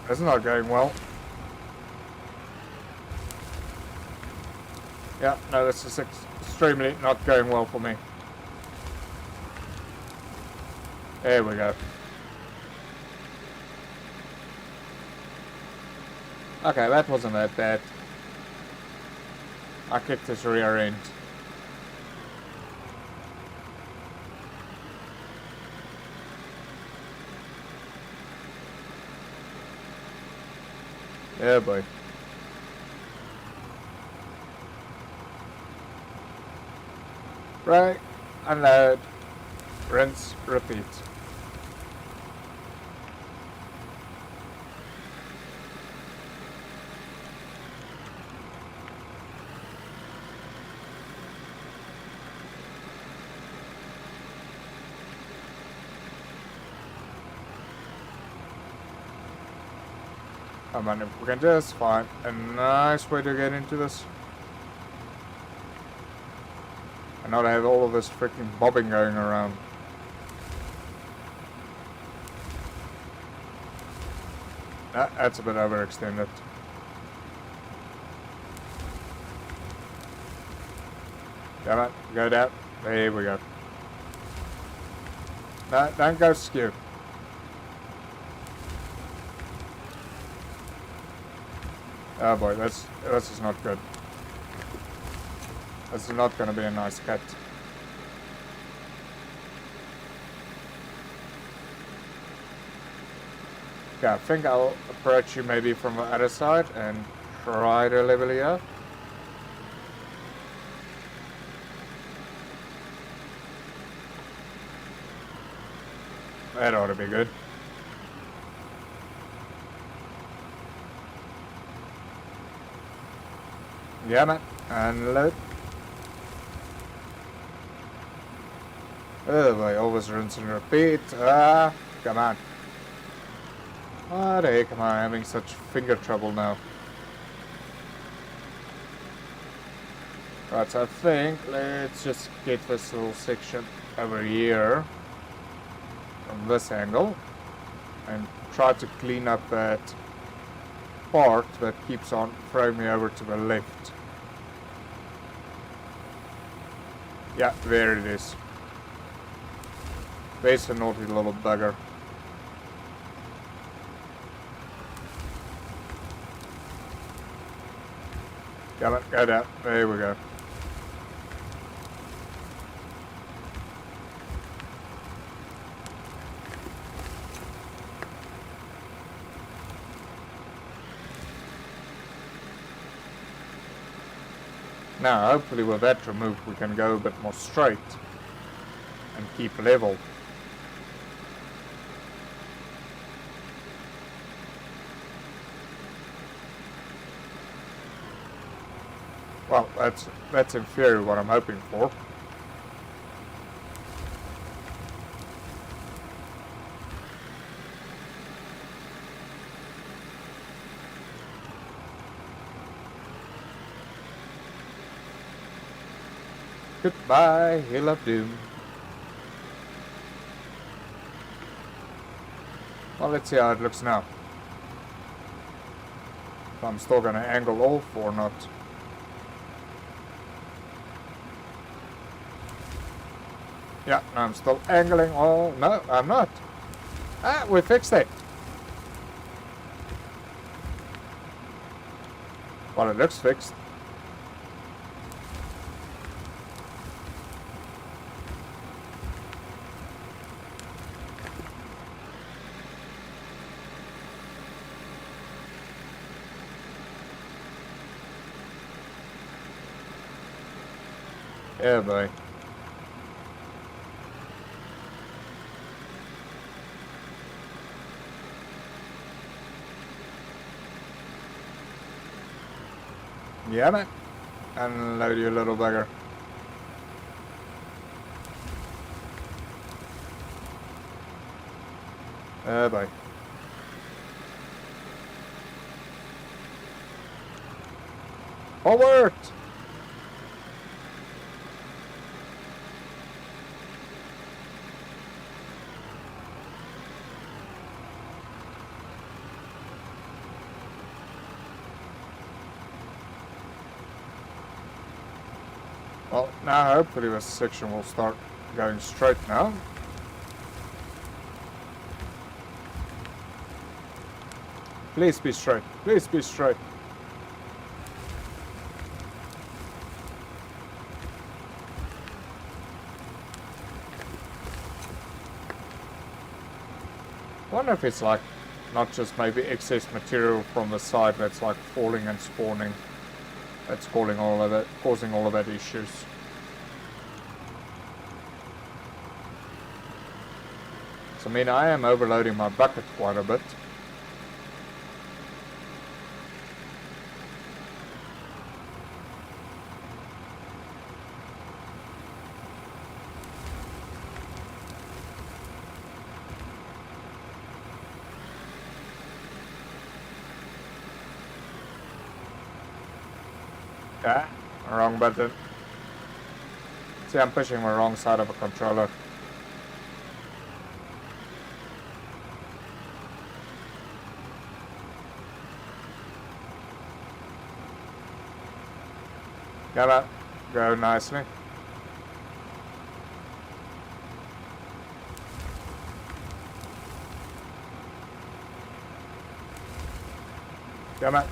That's not going well. Yeah, no, this is extremely not going well for me. There we go. Okay, that wasn't that bad. I kicked his rear end. Yeah, boy. Right, unload, rinse, repeat. Come on, if we can just find a nice way to get into this. And not have all of this freaking bobbing going around. That's a bit overextended. Come on, go down. There we go. No, don't go skew. Oh boy, this is not good. This is not going to be a nice cut. Okay, I think I'll approach you maybe from the other side and try to level you up. That ought to be good. Yeah, man. Unload. Oh boy, always rinse and repeat. Ah, come on. What the heck am I having such finger trouble now? Right, so I think let's just get this little section over here from this angle and try to clean up that part that keeps on throwing me over to the left. Yeah, there it is. There's the naughty little bugger. Come on, go down. There we go. Now, hopefully with that removed, we can go a bit more straight and keep level. Well, that's in theory what I'm hoping for. Goodbye, Hill of Doom. Well, let's see how it looks now. If I'm still gonna angle off or not. Yeah, I'm still angling all. No, I'm not. Ah, we fixed it. Well, it looks fixed. Yeah, boy. Yeah, man. Unload you little bugger. Oh boy. Forward! Well, now hopefully this section will start going straight now. Please be straight. Please be straight. I wonder if it's like not just maybe excess material from the side that's like falling and spawning. That's causing all of that issues. So I mean, I am overloading my bucket quite a bit. Ah, wrong button. See, I'm pushing the wrong side of a controller. Come on, go nicely. Come on.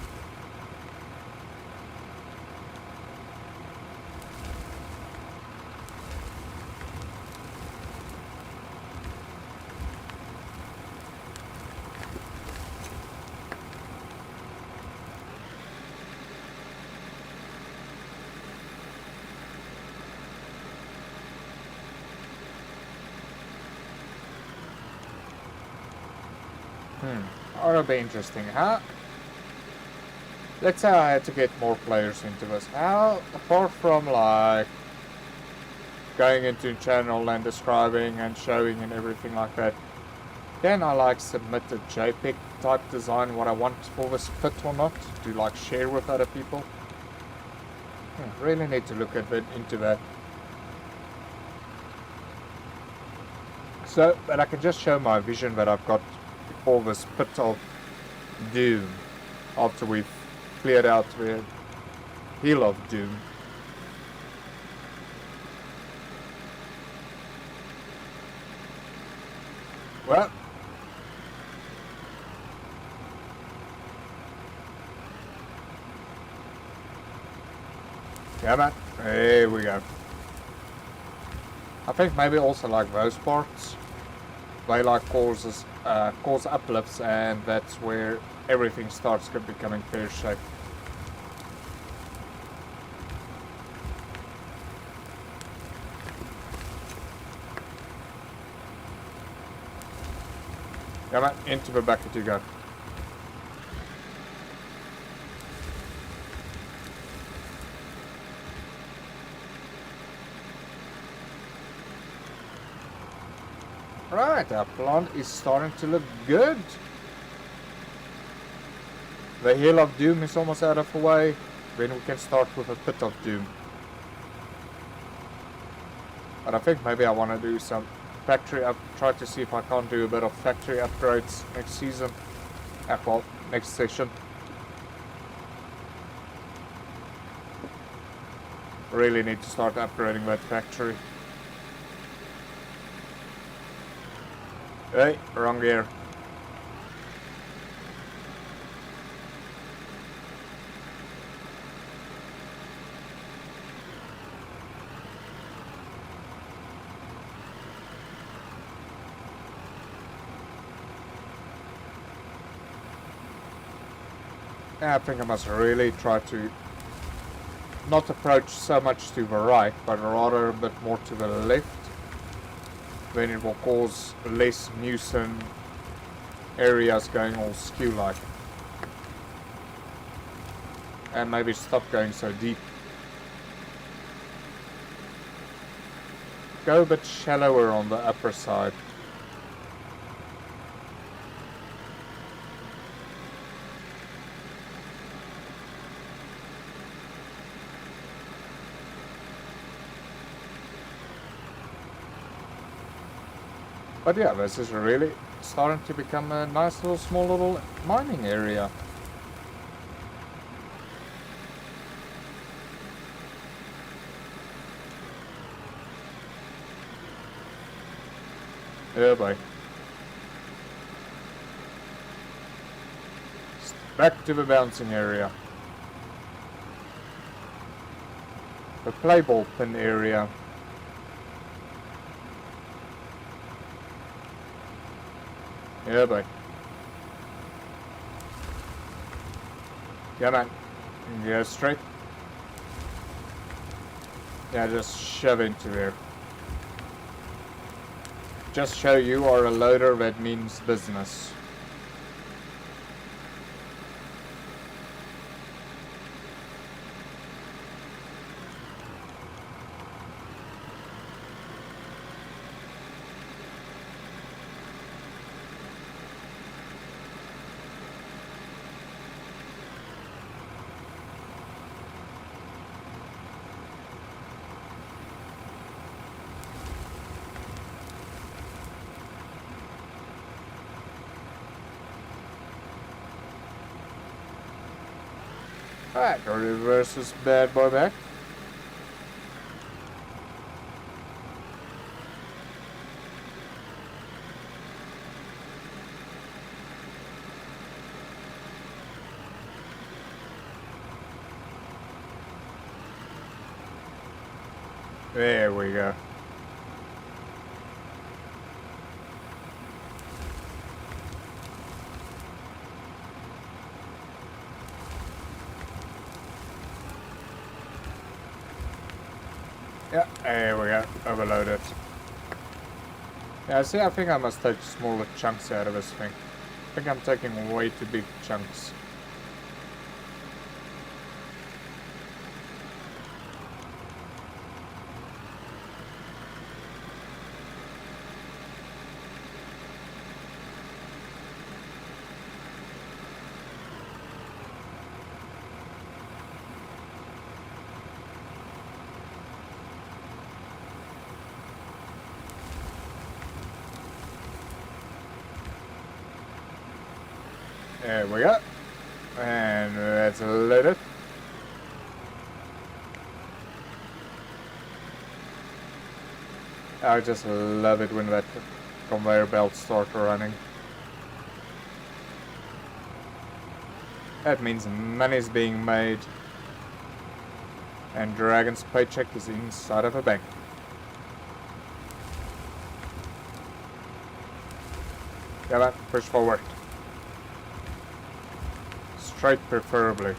That'll be interesting. How? Let's say I had to get more players into this. How, apart from like going into a channel and describing and showing and everything like that, can I like submit a JPEG type design what I want for this pit or not to like share with other people? Really need to look into that. So, but I can just show my vision that I've got for this pit of doom after we've cleared out the hill of doom. Well, come on, there we go. I think maybe also like those parts, they like cause uplifts, and that's where everything starts becoming pear shaped. Come on, into the bucket you go. Right, our plant is starting to look good. The hill of doom is almost out of the way. Then we can start with a pit of doom. But I think maybe I want to do some factory try to see if I can't do a bit of factory upgrades next season. Well, next session. Really need to start upgrading that factory. Hey, wrong gear. I think I must really try to not approach so much to the right, but rather a bit more to the left. Then it will cause less nuisance areas going all skew-like. And maybe stop going so deep. Go a bit shallower on the upper side. But yeah, this is really starting to become a nice little, small little mining area. Oh boy. Back to the bouncing area. The play ball pin area. Yeah, boy. Come on. Go straight. Yeah, just shove into there. Just show you are a loader, that means business. Alright, reverse this bad boy back. There we go. Yeah, there we go. Overloaded. Yeah, see, I think I must take smaller chunks out of this thing. I think I'm taking way too big chunks. There we go. And that's loaded. I just love it when that conveyor belts start running. That means money's being made. And Dragon's paycheck is inside of a bank. Come on, push forward. Straight preferably.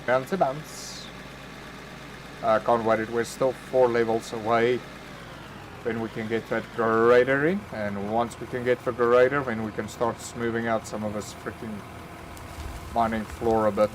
Bouncy bounce. I can't wait, we're still 4 levels away. Then we can get that grader in, and once we can get the grader, then we can start smoothing out some of this freaking mining floor a bit.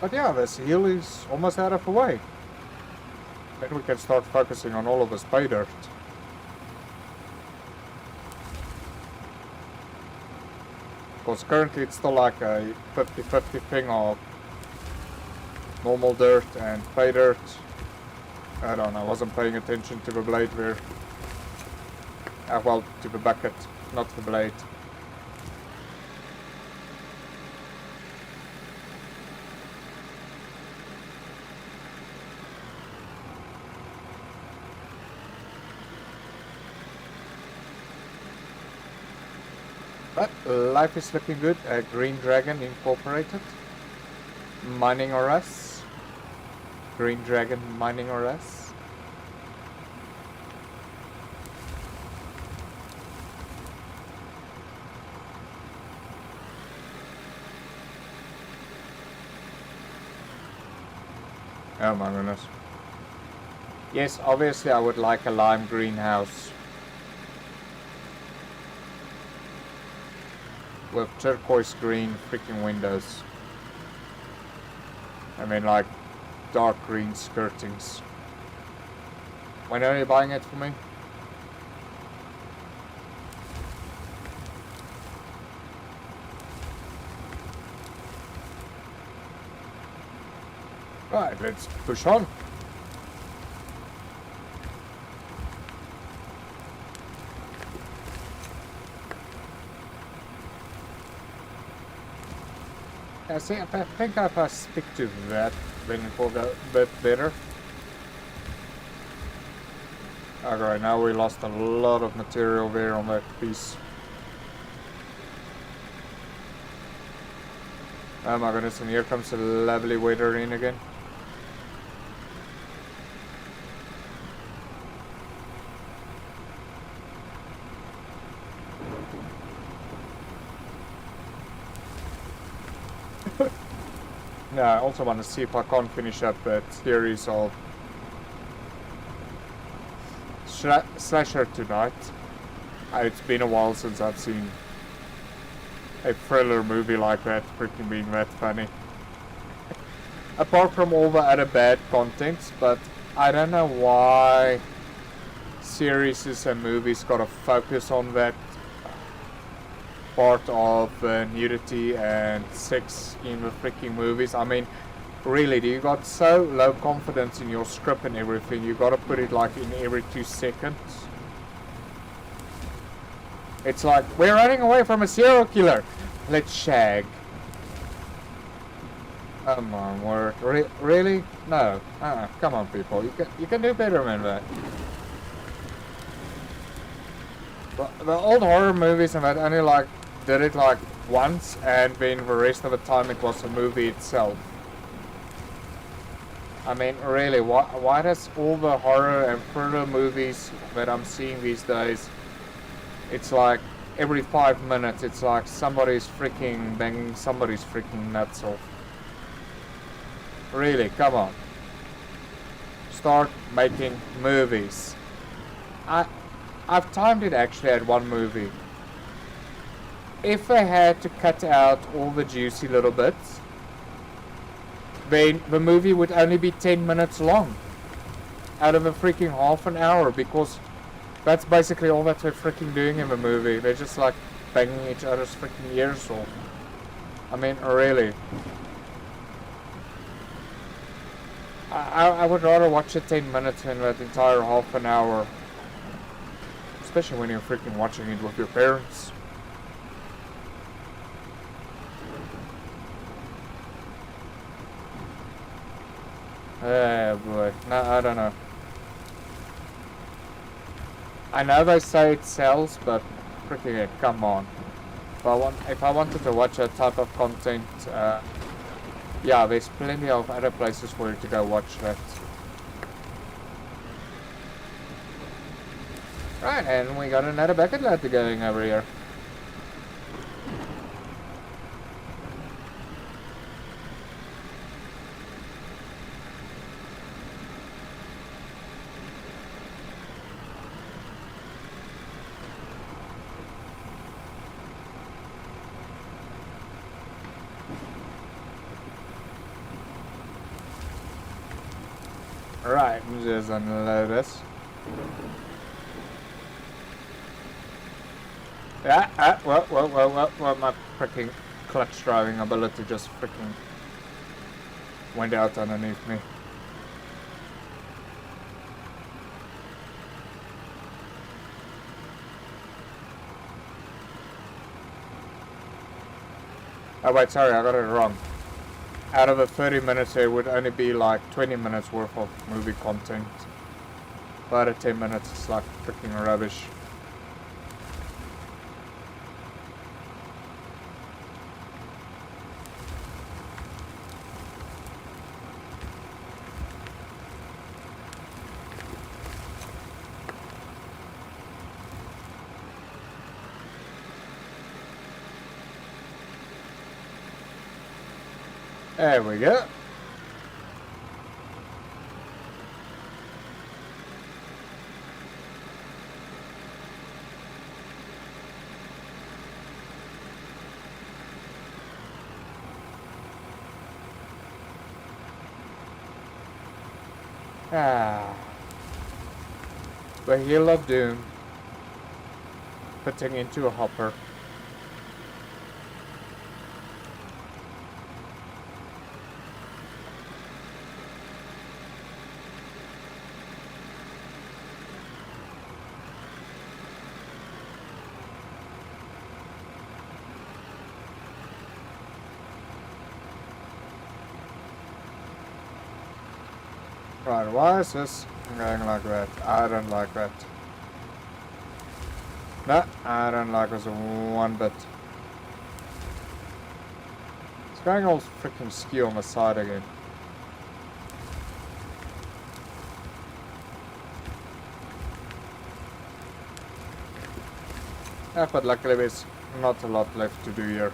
But yeah, this hill is almost out of the way. Then we can start focusing on all of this pay dirt. Because currently it's still like a 50-50 thing of normal dirt and pay dirt. I don't know, I wasn't paying attention to the blade there. Well, to the bucket, not the blade. But life is looking good. Green Dragon Incorporated. Mining or us. Green Dragon mining or us. Oh my goodness. Yes, obviously I would like a lime greenhouse. With turquoise green freaking windows. I mean, like dark green skirtings. When are you buying it for me? Right, let's push on. I see, I think if I stick to that, then it will go a bit better. Alright, now we lost a lot of material there on that piece. Oh my goodness, and here comes the lovely weather in again. Yeah, I also want to see if I can't finish up that series of Slasher tonight. It's been a while since I've seen a thriller movie like that freaking being that funny. Apart from all the other bad contents, but I don't know why series and movies gotta focus on that part of nudity and sex in the freaking movies. I mean, really, you got so low confidence in your script and everything, you gotta put it like in every 2 seconds. It's like, we're running away from a serial killer, let's shag. Oh my word, really? No, come on people, you can do better than that. The old horror movies and that only like did it like once, and then the rest of the time it was a movie itself. I mean, really, why does all the horror and thriller movies that I'm seeing these days, it's like every 5 minutes it's like somebody's freaking banging somebody's freaking nuts off. Really, come on. Start making movies. I've timed it actually at one movie. If I had to cut out all the juicy little bits, then the movie would only be 10 minutes long out of a freaking half an hour, because that's basically all that they're freaking doing in the movie. They're just like banging each other's freaking ears off. I mean, really. I would rather watch it 10 minutes than that entire half an hour. Especially when you're freaking watching it with your parents. Oh boy, no, I don't know. I know they say it sells, but freaking heck, come on. If I wanted to watch that type of content, yeah, there's plenty of other places for you to go watch that. Right, and we got another bucket ladder going over here. Right, just unload this. Well, my freaking clutch driving ability just freaking went out underneath me. Oh wait, sorry, I got it wrong. Out of the 30 minutes there would only be like 20 minutes worth of movie content. But at 10 minutes it's like freaking rubbish. There we go. The Hill of Doom. Putting into a hopper. Right, why is this going like that? I don't like that. No, I don't like this one bit. It's going all freaking skew on the side again. Yeah, but luckily there's not a lot left to do here.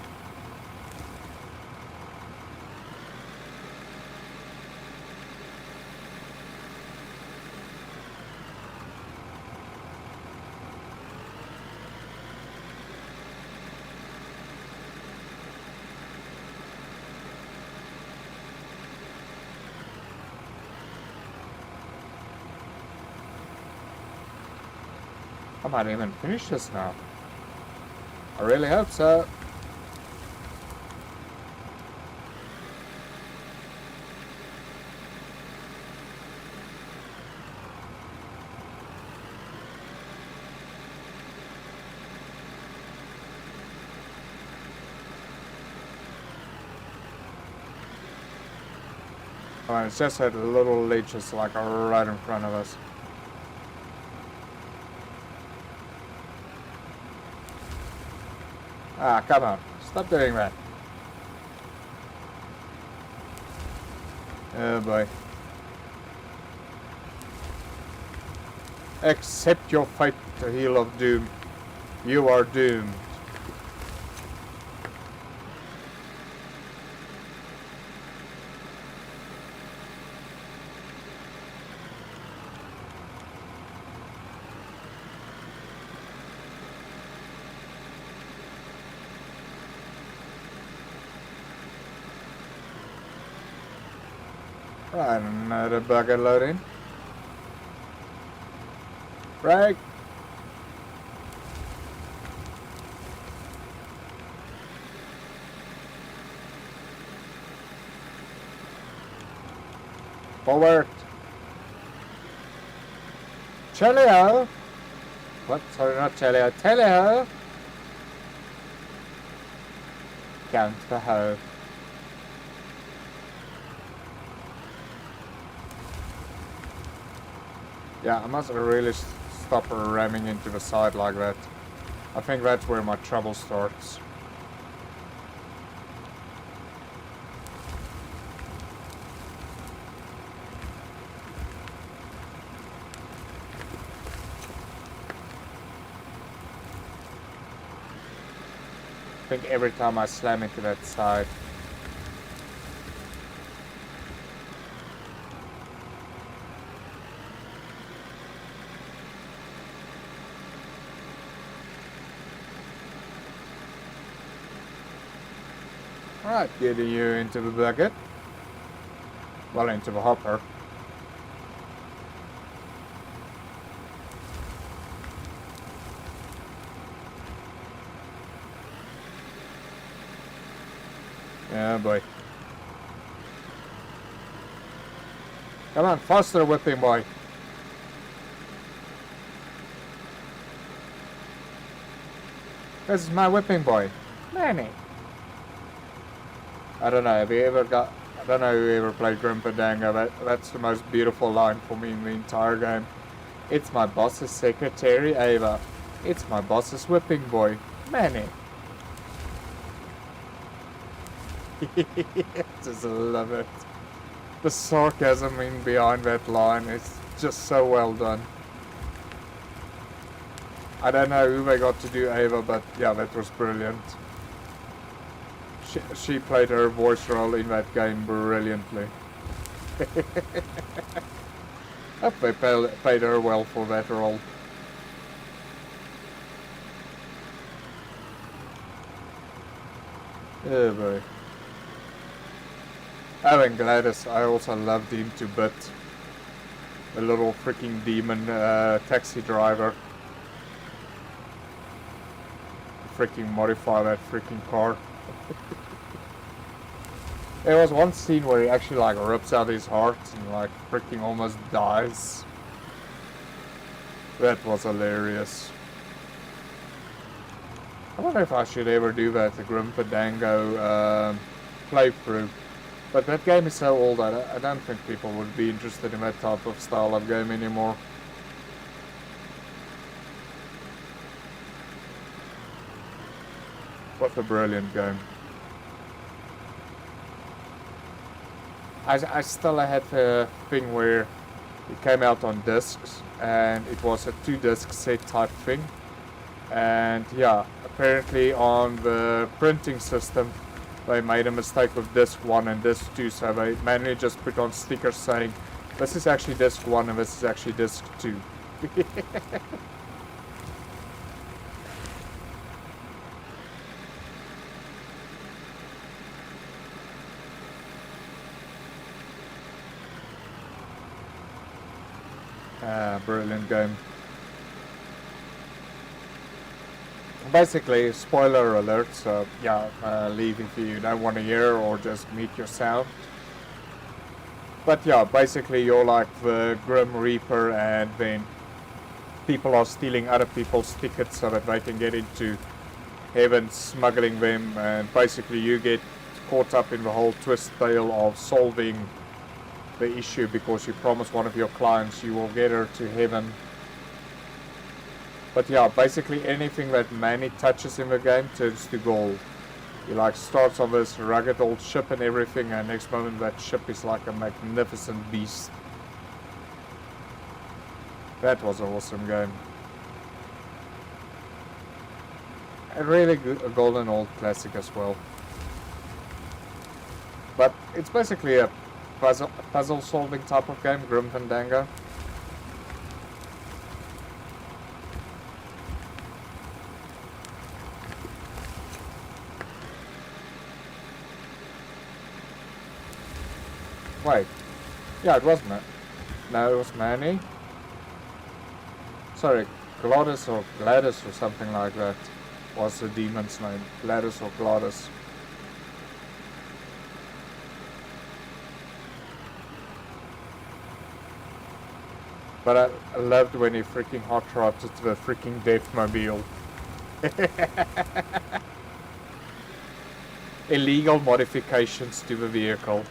I might even finish this now. I really hope so. Well, it's just that little leech is like right in front of us. Ah, come on. Stop doing that. Oh boy. Accept your fate, the heel of doom. You are doomed. Right, another bucket loading. Right. Forward. Chelio. What? Sorry, not Chelio. Telio. Count the hoe. Yeah, I must really stop ramming into the side like that. I think that's where my trouble starts. I think every time I slam into that side. Alright, getting you into the bucket. Well, into the hopper. Yeah, boy. Come on, faster whipping boy. This is my whipping boy. Manny. I don't know, have you ever got... I don't know if you ever played GreenDragonSA, but that's the most beautiful line for me in the entire game. It's my boss's secretary, Ava. It's my boss's whipping boy, Manny. Just love it. The sarcasm in behind that line is just so well done. I don't know who they got to do Ava, but yeah, that was brilliant. She played her voice role in that game brilliantly. I hope they paid her well for that role. Oh boy. Oh, and Gladys, I also loved him to bit. The little freaking demon taxi driver. Freaking modify that freaking car. There was one scene where he actually like rips out his heart and like freaking almost dies. That was hilarious. I wonder if I should ever do that, the GreenDragonSA playthrough. But that game is so old, I don't think people would be interested in that type of style of game anymore. What a brilliant game. I still had the thing where it came out on discs and it was a 2-disc set type thing. And yeah, apparently on the printing system they made a mistake with disc 1 and disc 2, so they manually just put on stickers saying this is actually disc 1 and this is actually disc 2. Brilliant game. Basically, spoiler alert, so yeah, leave if you don't want to hear or just mute your sound. But yeah, basically you're like the Grim Reaper, and then people are stealing other people's tickets so that they can get into heaven, smuggling them, and basically you get caught up in the whole twist tale of solving the issue because you promised one of your clients you will get her to heaven. But yeah, basically anything that Manny touches in the game turns to gold. He like starts on this rugged old ship and everything, and next moment that ship is like a magnificent beast. That was an awesome game. A really good, a golden old classic as well. But it's basically a puzzle solving type of game, Grim Fandango. Wait. Yeah, it was No, it was Manny. Sorry, Gladys or something like that was the demon's name. Gladys or Gladys. But I loved when he freaking hot rodded the freaking Deathmobile. Illegal modifications to the vehicle.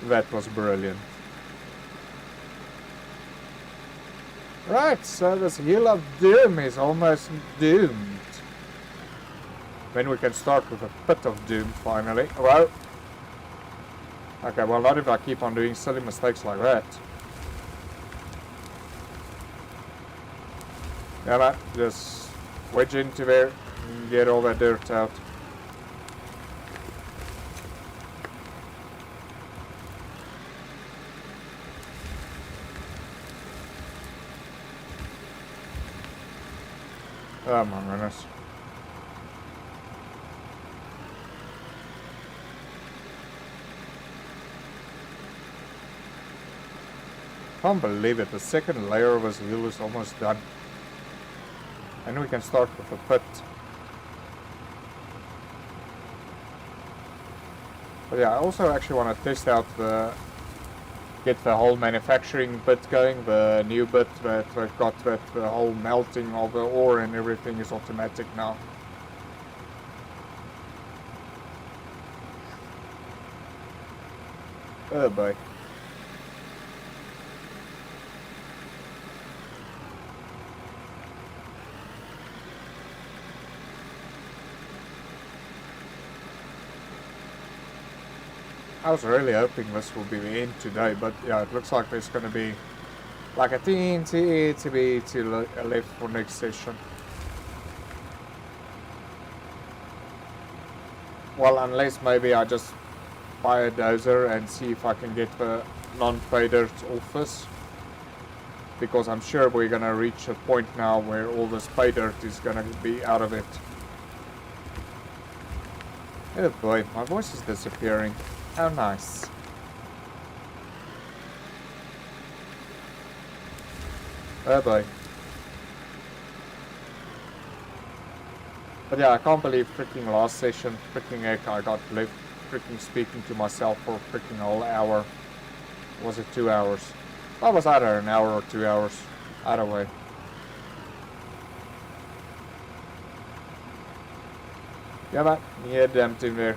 That was brilliant. Right, so this Hill of Doom is almost doomed. Then we can start with a Pit of Doom finally. Well, okay, well not if I keep on doing silly mistakes like that. Yeah, man, just wedge into there and get all that dirt out. Oh my goodness. Can't believe it, the second layer of his hill is almost done. And we can start with a pit. But yeah, I also actually want to test out get the whole manufacturing bit going, the new bit that we've got, that the whole melting of the ore and everything is automatic now. Oh boy. I was really hoping this will be the end today, but yeah, it looks like there's going to be like a teensy to left for next session. Well, unless maybe I just buy a dozer and see if I can get the non-pay dirt off this. Because I'm sure we're going to reach a point now where all this pay dirt is going to be out of it. Oh boy, my voice is disappearing. How nice. Oh boy. But yeah, I can't believe freaking last session, freaking heck, I got left freaking speaking to myself for a freaking whole hour. Was it 2 hours? I was either an hour or 2 hours. Either way. Yeah, man. Yeah, dumped in there.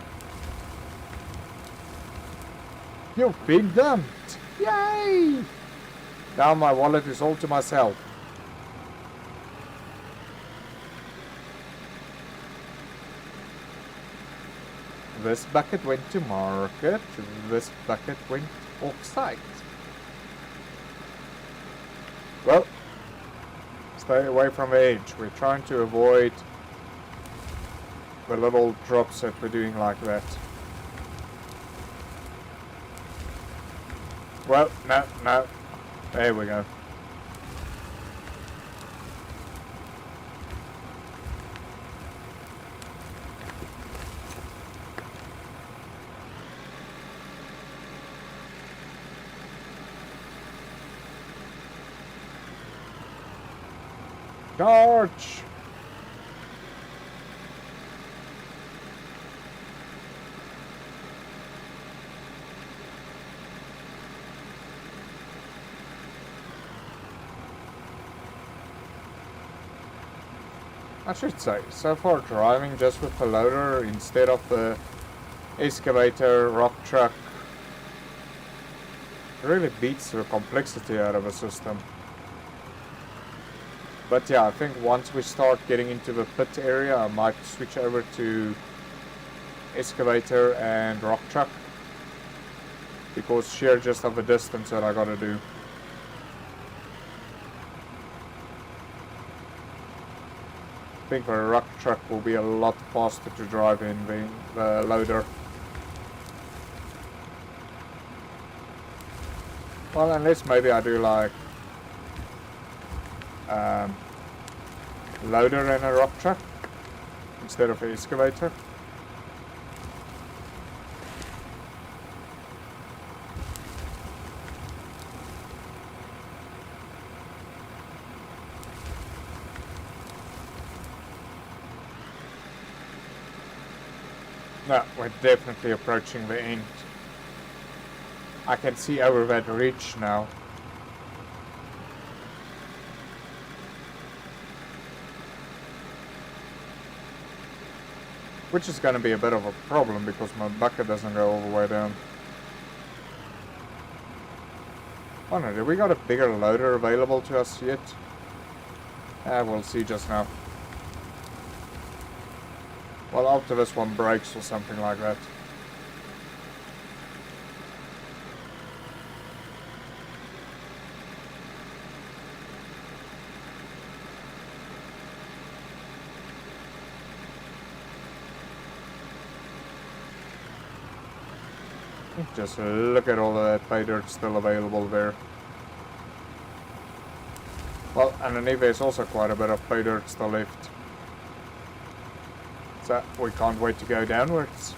You've been dumped! Yay! Now my wallet is all to myself. This bucket went to market. This bucket went off-site. Well, stay away from the edge. We're trying to avoid the little drops that we're doing like that. Well, no. There we go. Charge! I should say, so far driving just with the loader instead of the excavator, rock truck really beats the complexity out of a system. But yeah, I think once we start getting into the pit area, I might switch over to excavator and rock truck, because sheer just of the distance that I gotta do. I think the rock truck will be a lot faster to drive in than the loader. Well, unless maybe I do like loader and a rock truck instead of an excavator. No, we're definitely approaching the end. I can see over that ridge now. Which is going to be a bit of a problem because my bucket doesn't go all the way down. Oh no, did we got a bigger loader available to us yet? We'll see just now. Well, after this one breaks or something like that. Just look at all of that pay dirt still available there. Well, underneath there's also quite a bit of pay dirt still left. So we can't wait to go downwards.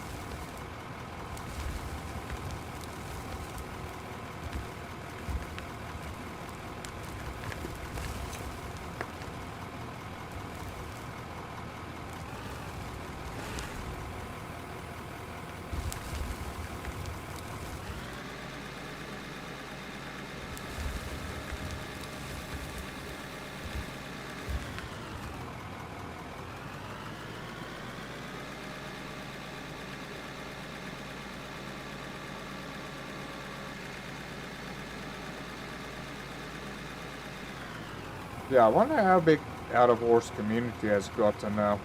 Yeah, I wonder how big Out of Wars community has gotten now.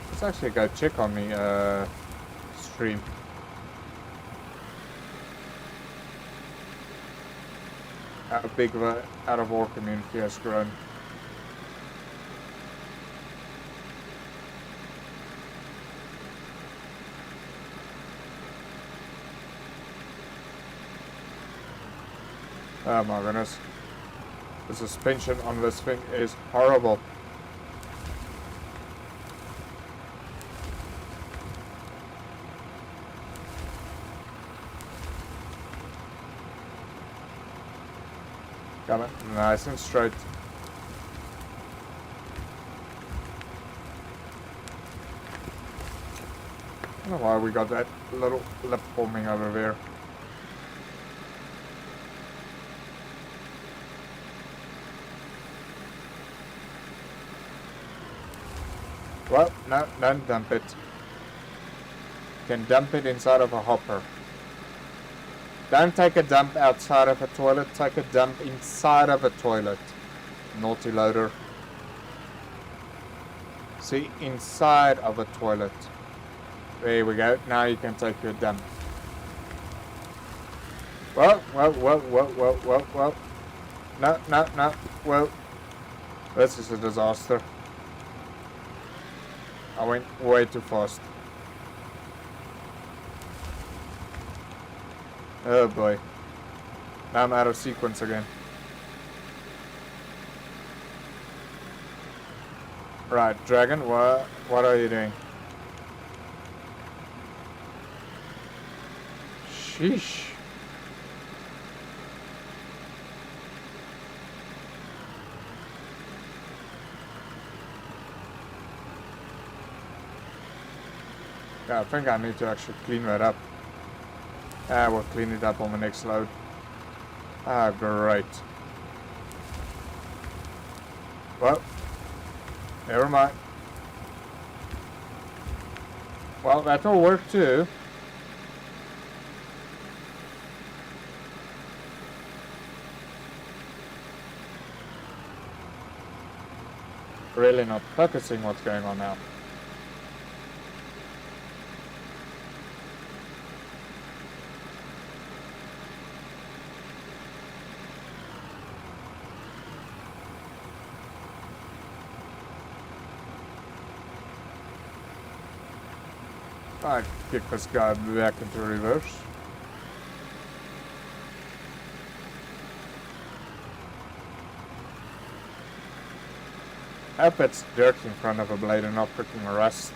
Let's actually go check on the stream. How big the Out of War community has grown. Oh my goodness. The suspension on this thing is horrible. Come on, nice and straight. I don't know why we got that little lip forming over there. Well, no, don't dump it. You can dump it inside of a hopper. Don't take a dump outside of a toilet, take a dump inside of a toilet. Naughty loader. See, inside of a toilet. There we go, now you can take your dump. Whoa. No, whoa. This is a disaster. I went way too fast. Oh boy. Now I'm out of sequence again. Right, Dragon, what are you doing? Sheesh. Yeah, I think I need to actually clean that up. We'll clean it up on the next load. Ah, great. Well, never mind. Well, that'll work too. Really not focusing what's going on now. I kick this guy back into reverse. I hope it's dirt in front of a blade and not freaking rust.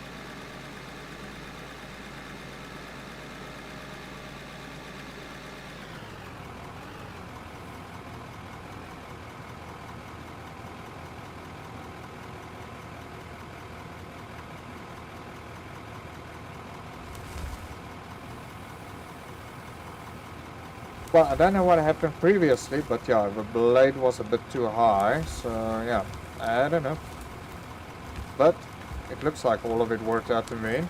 Well, I don't know what happened previously, but yeah, the blade was a bit too high, so yeah, I don't know. But it looks like all of it worked out to me.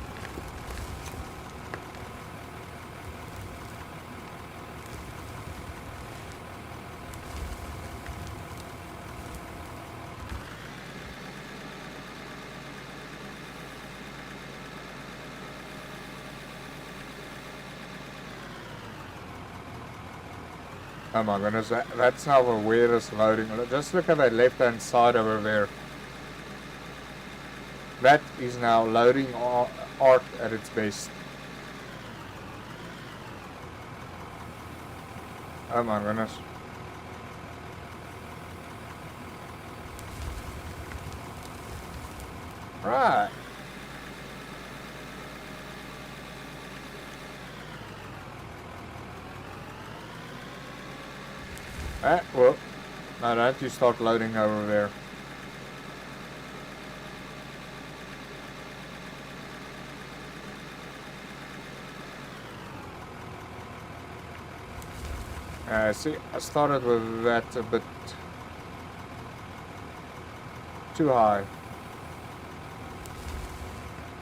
Oh my goodness, that's now the weirdest loading. Just look at that left hand side over there. That is now loading art at its best. Oh my goodness. Right. Well, now don't you start loading over there. See, I started with that a bit too high.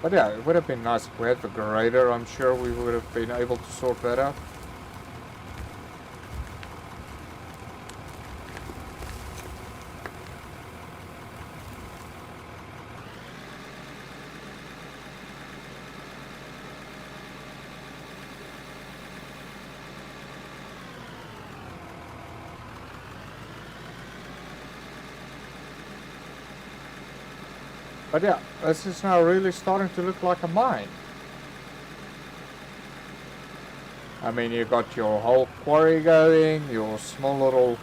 But yeah, it would have been nice if we had the grader. I'm sure we would have been able to sort that out. But yeah, this is now really starting to look like a mine. I mean, you got your whole quarry going, your small little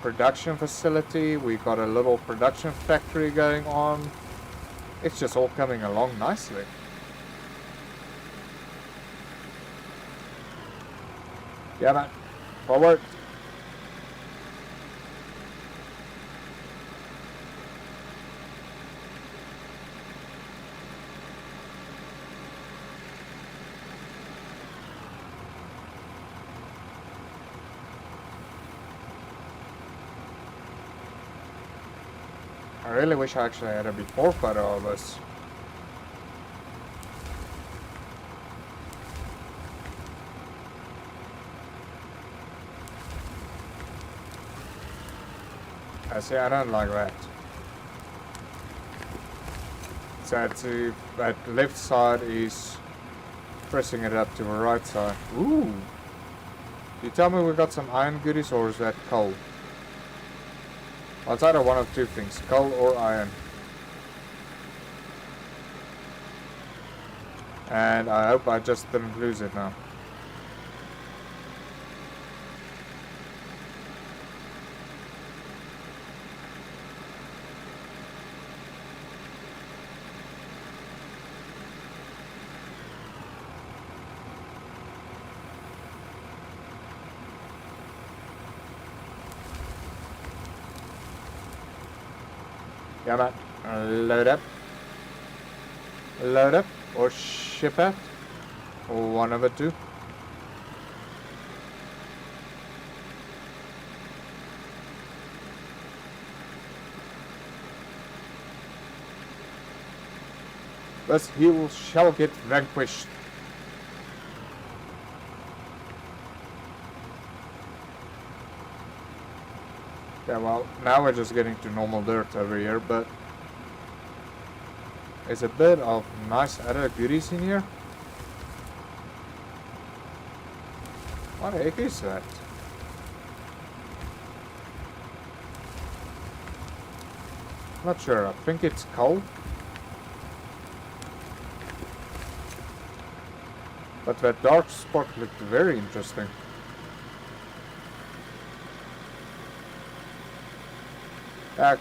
production facility, we got a little production factory going on. It's just all coming along nicely. Yeah, man. Forward. I really wish I actually had a before photo of this. I see, I don't like that. So that left side is pressing it up to the right side. Ooh! You tell me we got some iron goodies, or is that coal? Well, it's either one of two things, coal or iron. And I hope I just didn't lose it now. Yeah, man. Load up. Load up. or ship at, or one of the two. Thus he shall get vanquished. Yeah, well, now we're just getting to normal dirt over here, but there's a bit of nice other goodies in here. What the heck is that? Not sure, I think it's coal. But that dark spot looked very interesting.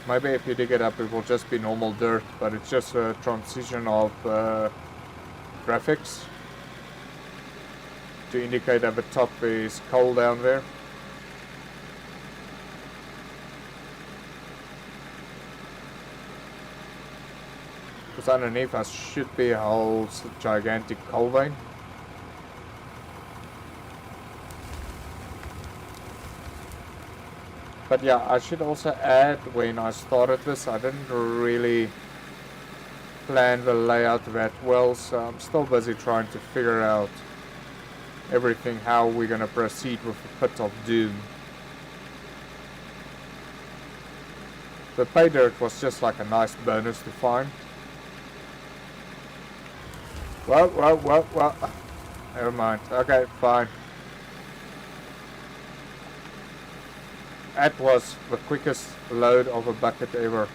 Maybe if you dig it up it will just be normal dirt, but it's just a transition of graphics to indicate that the top is coal down there. Because underneath us should be a whole gigantic coal vein. But yeah, I should also add, when I started this, I didn't really plan the layout that well, so I'm still busy trying to figure out everything, how we're gonna proceed with the Pit of Doom. The pay dirt was just like a nice bonus to find. Well. Never mind. Okay, fine. That was the quickest load of a bucket ever.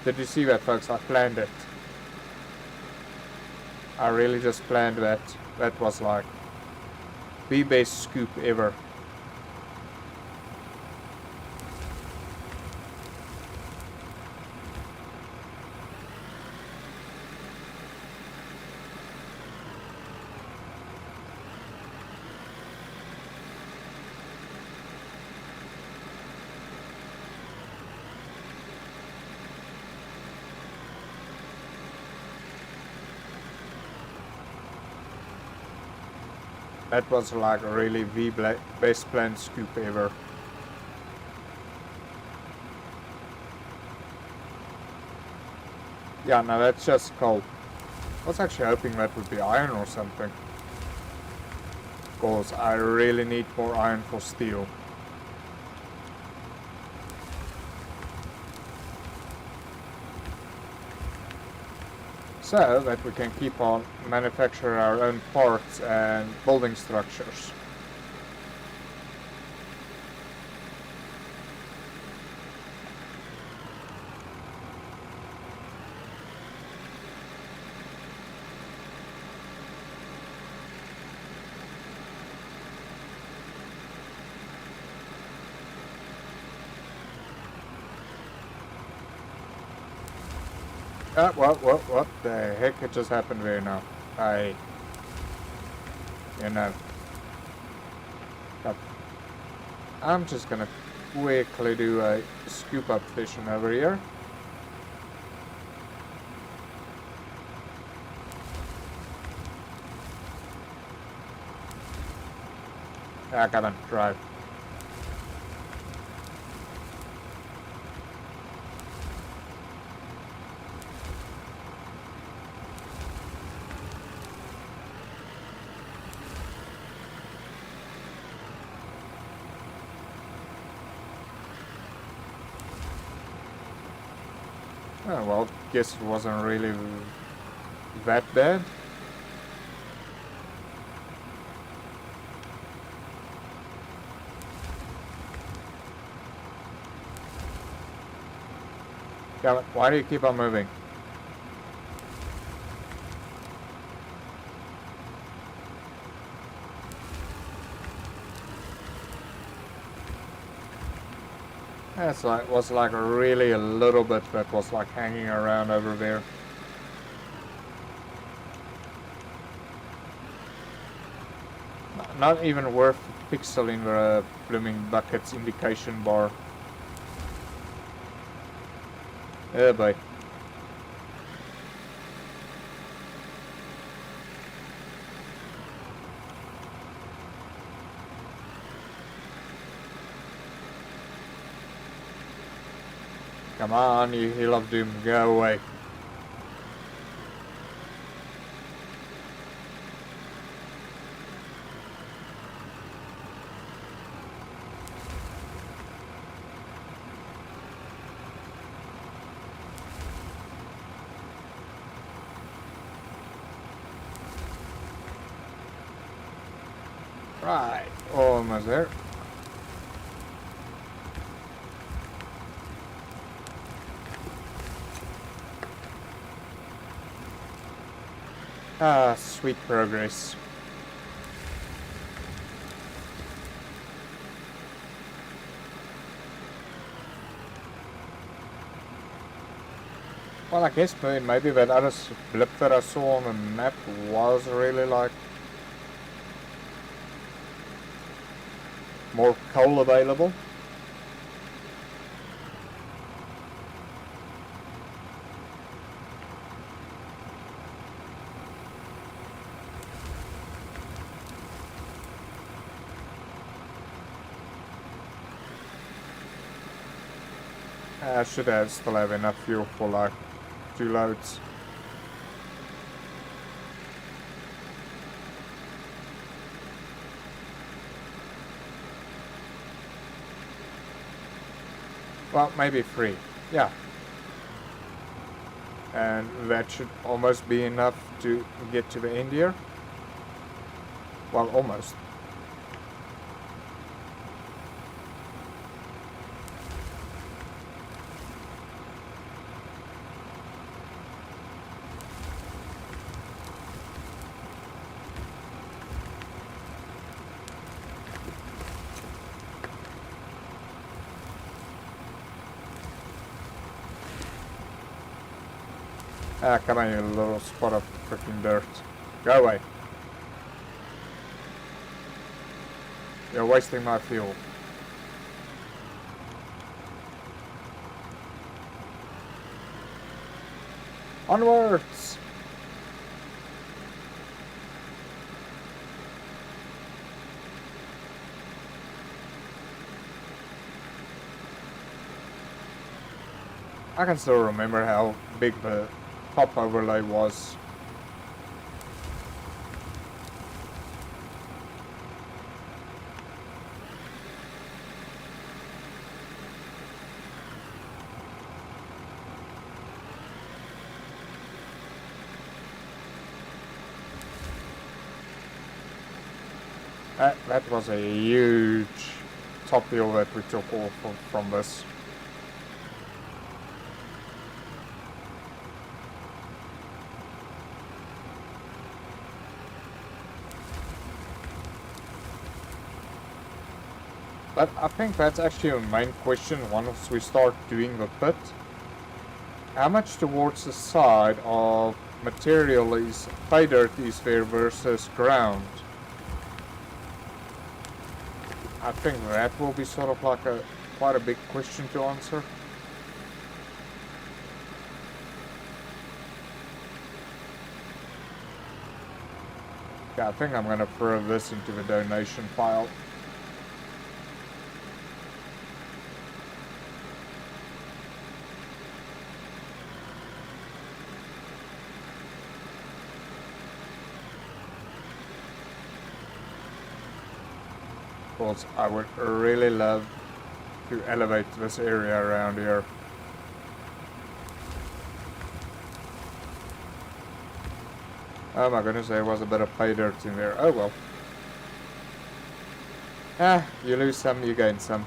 Did you see that, folks? I planned it. I really just planned that. That was like the best scoop ever. That was like really the best planned scoop ever. Yeah, no, that's just coal. I was actually hoping that would be iron or something. Because I really need more iron for steel. So that we can keep on manufacture our own parts and building structures. What the heck had just happened there now? You know. I'm just gonna quickly do a scoop up fishing over here. Come on, drive. Oh, well, guess it wasn't really that bad. Yeah, why do you keep on moving? That's like, was like really a little bit that was like hanging around over there. Not even worth a pixel in the blooming bucket's indication bar. Oh boy. Come on, you Hill of Doom, go away. Right, almost there. Ah, sweet progress. Well, I guess maybe that other blip that I saw on the map was really like more coal available. I should still have enough fuel for like 2 loads. Well, maybe 3. Yeah. And that should almost be enough to get to the end here. Well, almost. Ah, come on, you little spot of freaking dirt. Go away. You're wasting my fuel. Onwards! I can still remember how big the top overlay was. That was a huge top hill that we took off from this. But I think that's actually a main question once we start doing the pit. How much towards the side of material is pay dirt is there versus ground? I think that will be sort of like quite a big question to answer. Yeah, I think I'm gonna throw this into the donation pile. Because I would really love to elevate this area around here. Oh my goodness, there was a bit of pay dirt in there. Oh well. Ah, you lose some, you gain some.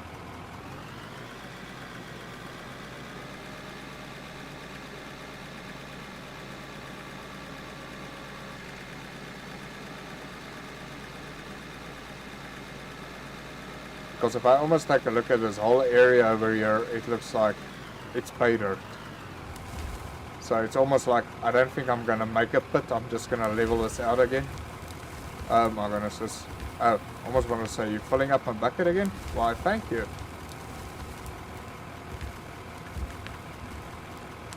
Because if I almost take a look at this whole area over here, it looks like it's pay dirt. So it's almost like I don't think I'm gonna make a pit, I'm just gonna level this out again. Oh my goodness, this... Oh, almost want to say, you're filling up my bucket again? Why, thank you.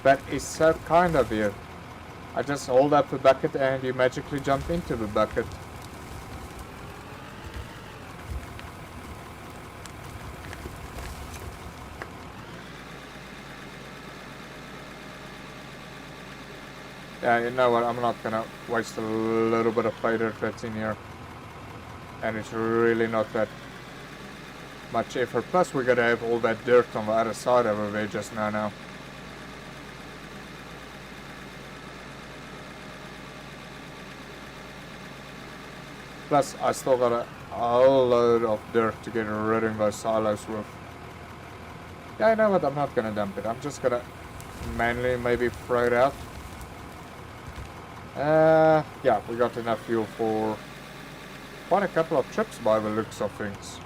That is so kind of you. I just hold up the bucket and you magically jump into the bucket. Yeah, you know what, I'm not gonna waste a little bit of fighter that's in here. And it's really not that much effort. Plus we gotta have all that dirt on the other side of the way just now. Plus I still got a load of dirt to get rid of those silos with. Yeah, you know what, I'm not gonna dump it. I'm just gonna manually maybe throw it out. Yeah, we got enough fuel for quite a couple of trips by the looks of things.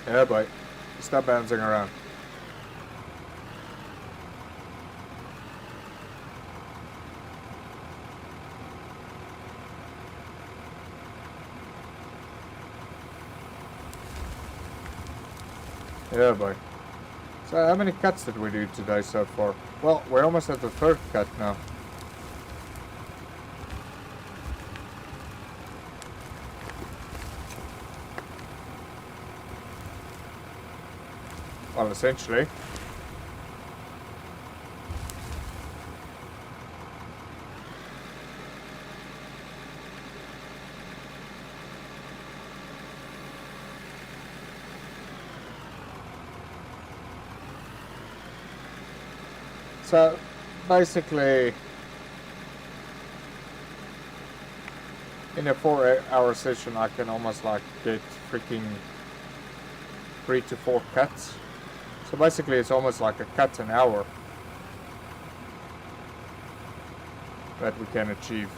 Yeah, boy. Stop bouncing around. Yeah, boy. So how many cuts did we do today so far? Well, we're almost at the third cut now. Well, essentially. So, basically, in a 4-hour session, I can almost like get freaking 3 to 4 cuts. So basically, it's almost like a cut an hour that we can achieve.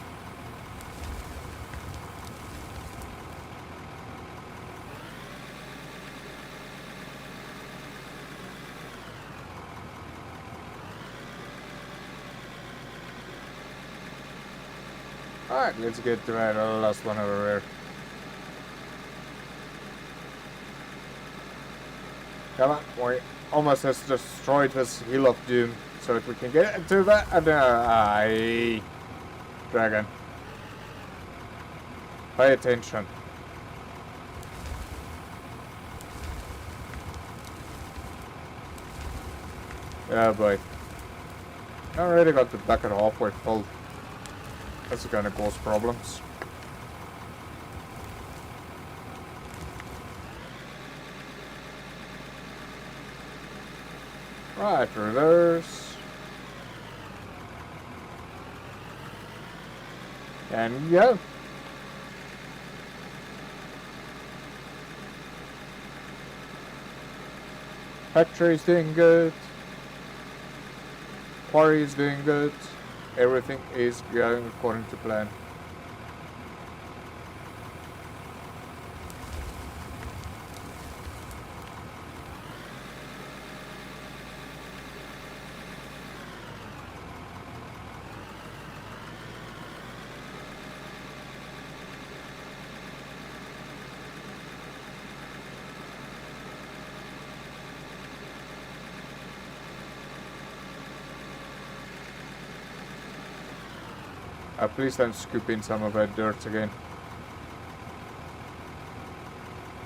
Alright, let's get to that last one over there. Come on, we almost has destroyed this Hill of Doom so that we can get into that. Aye, dragon. Pay attention. Yeah, boy. I already got the bucket halfway full. That's gonna cause problems. Right, reverse. And go. Factory's doing good. Quarry is doing good. Everything is going according to plan. Please don't scoop in some of that dirt again.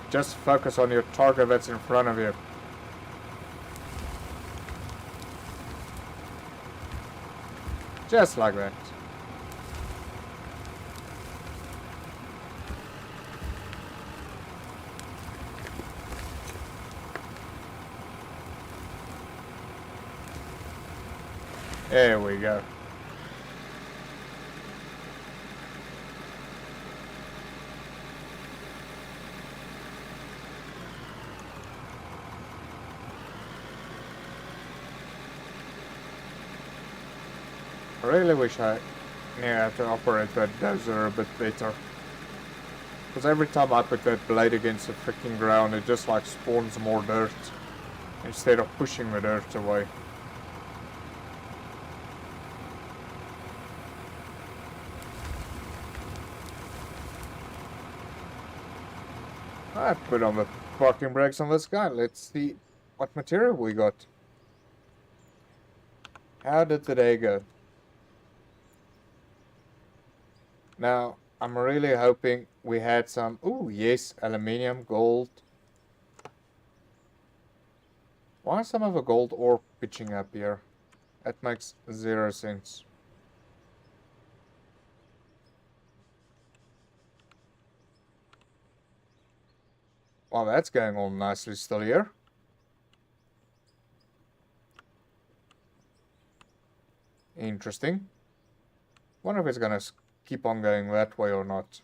Just focus on your target that's in front of you. Just like that. There we go. I really wish I knew how to operate that dozer a bit better. Because every time I put that blade against the freaking ground, it just like spawns more dirt. Instead of pushing the dirt away. I put on the parking brakes on this guy. Let's see what material we got. How did the day go? Now, I'm really hoping we had some... Ooh, yes, aluminium, gold. Why is some of the gold ore pitching up here? That makes 0 sense. Well, that's going on nicely still here. Interesting. Wonder if it's gonna keep on going that way or not.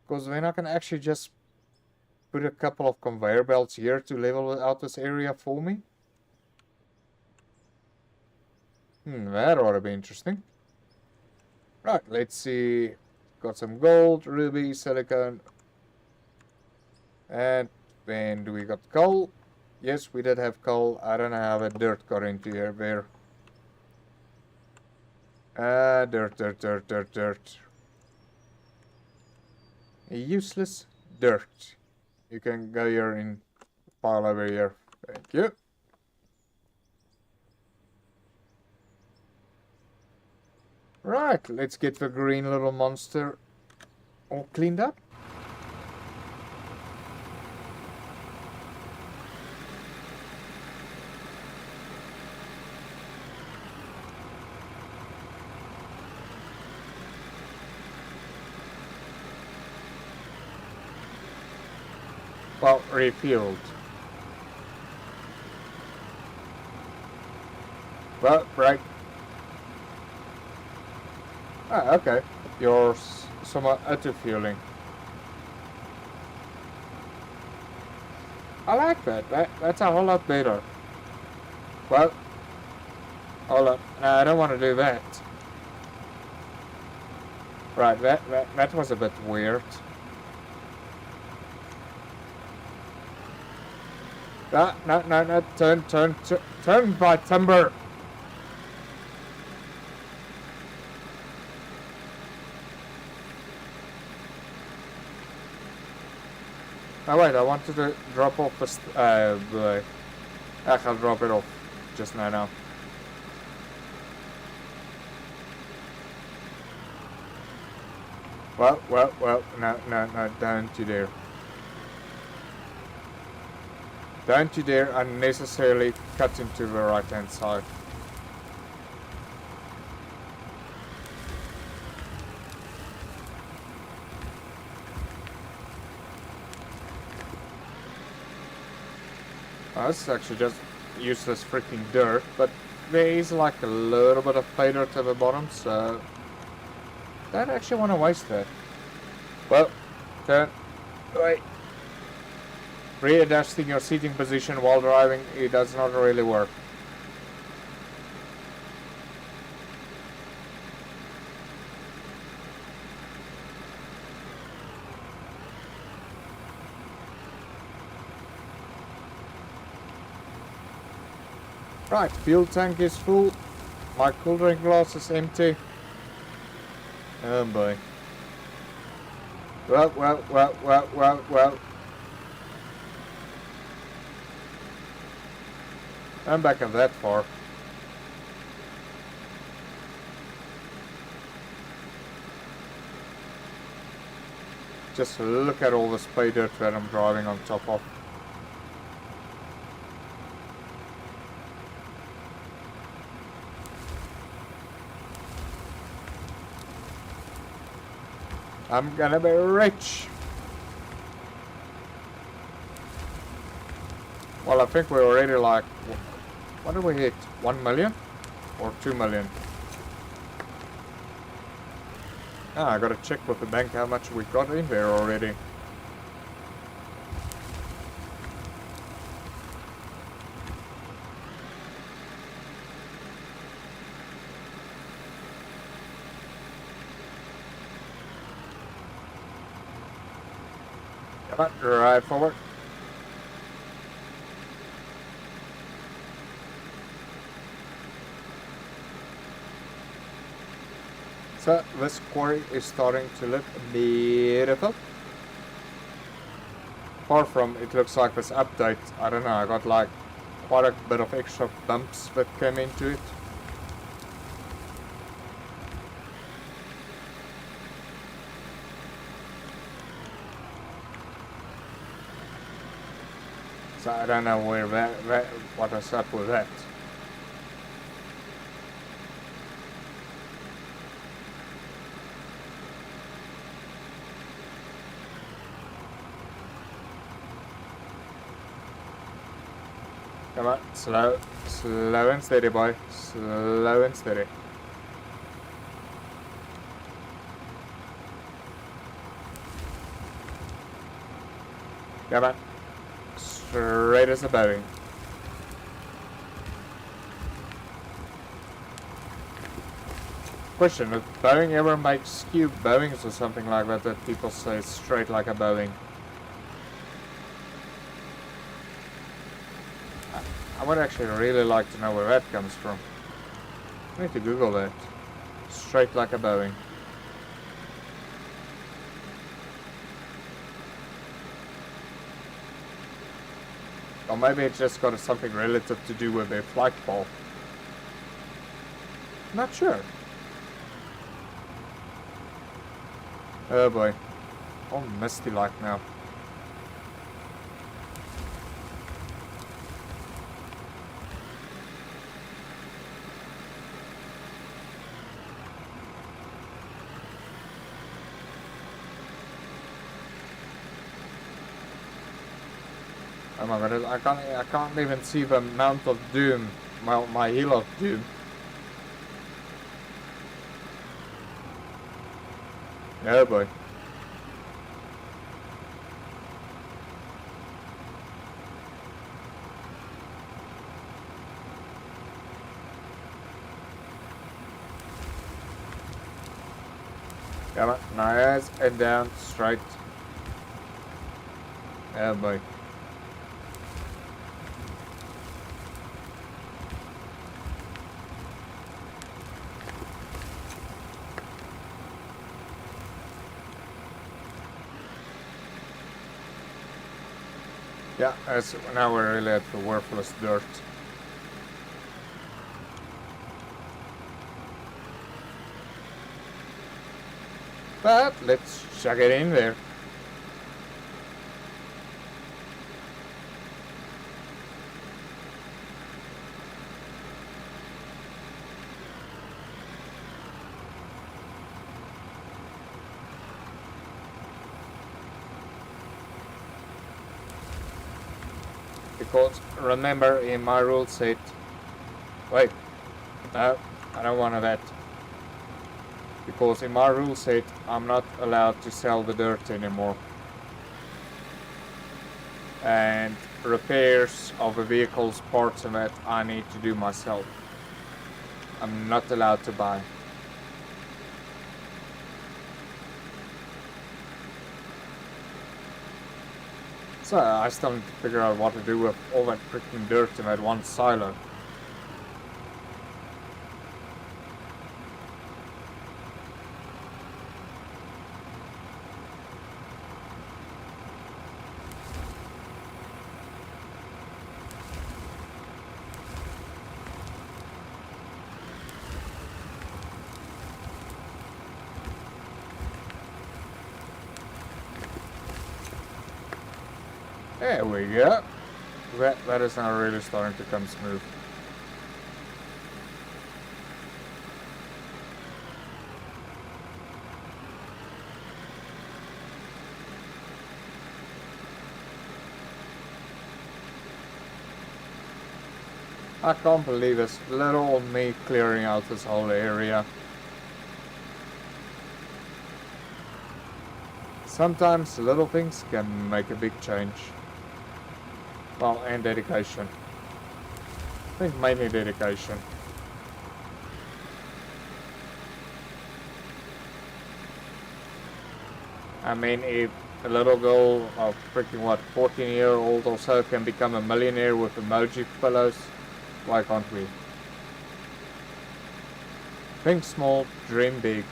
Because then I can actually just put a couple of conveyor belts here to level out this area for me. That ought to be interesting. Right, let's see. Got some gold, ruby, silicone. And then do we got coal? Yes, we did have coal. I don't know how the dirt got into here. There. Dirt. Useless dirt. You can go here and pile over here. Thank you. Right, let's get the green little monster all cleaned up. Well, refueled. Well, right. Ah, okay. You're somewhat auto-fueling. I like that. That's a whole lot better. Well, hold on. No, I don't want to do that. Right, that was a bit weird. No. Turn by timber. Oh wait, I wanted to drop off the I can drop it off just now. Well, no, don't you dare. Don't you dare unnecessarily cut into the right hand side. This is actually just useless freaking dirt, but there is like a little bit of pay dirt at the bottom, so I don't actually want to waste that. Well, turn. Wait. Readjusting your seating position while driving, it does not really work. Right, fuel tank is full. My cool drink glass is empty. Oh boy. Well. I'm back up that far. Just look at all the spray dirt that I'm driving on top of. I'm gonna be rich. Well, I think we're already like, what did we hit? 1 million? Or 2 million? Ah, I gotta check with the bank how much we got in there already. Come on, drive forward. So this quarry is starting to look beautiful. Apart from it looks like this update, I don't know, I got like quite a bit of extra bumps that came into it. So I don't know what is up with that. Come on, slow and steady, boy. Slow and steady. Come on. Straight as a bowing. Question, if bowing ever makes skew bowings or something like that, that people say straight like a bowing? I would actually really like to know where that comes from. I need to Google that. Straight like a bowing. Or maybe it's just got something relative to do with their flight ball. Not sure. Oh boy. All misty like now. Oh my god, I can't even see the Mount of Doom, my Hill of Doom. Oh boy. Come on, nice and down, straight. Oh boy. Yeah, now we're really at the worthless dirt. But let's chuck it in there. Because remember, in my rule set, wait, no, I don't want that. Because in my rule set, I'm not allowed to sell the dirt anymore. And repairs of the vehicle's parts and that I need to do myself. I'm not allowed to buy. So I still need to figure out what to do with all that freaking dirt in that one silo. There we go. That is now really starting to come smooth. I can't believe this little old me clearing out this whole area. Sometimes little things can make a big change. Well, and dedication. I think mainly dedication. I mean, if a little girl of freaking what, 14-year-old or so can become a millionaire with emoji pillows, why can't we? Think small, dream big.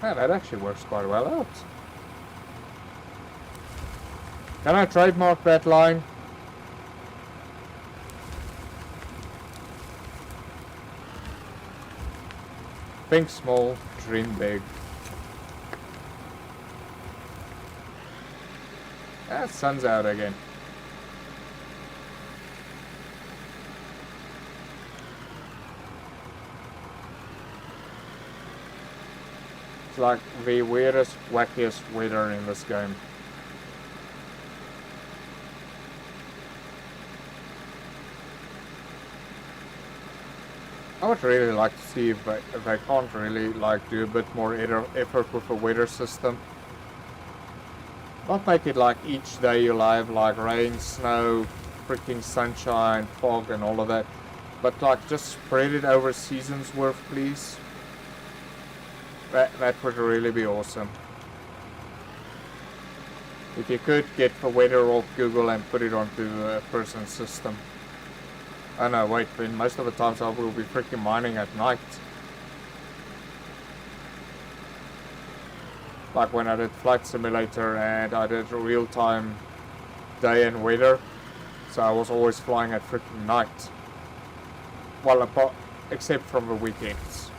Yeah, that actually works quite well out. Can I trademark that line? Think small, dream big. Ah, sun's out again. It's like the weirdest, wackiest weather in this game. I would really like to see if they can't really like do a bit more effort with the weather system. Not make it like each day you'll have like rain, snow, freaking sunshine, fog and all of that. But like just spread it over seasons worth, please. That would really be awesome. If you could get the weather off Google and put it onto the person's system. Oh no, wait, then most of the times I will be freaking mining at night. Like when I did Flight Simulator and I did real-time day and weather. So I was always flying at freaking night. Well, except from the weekends.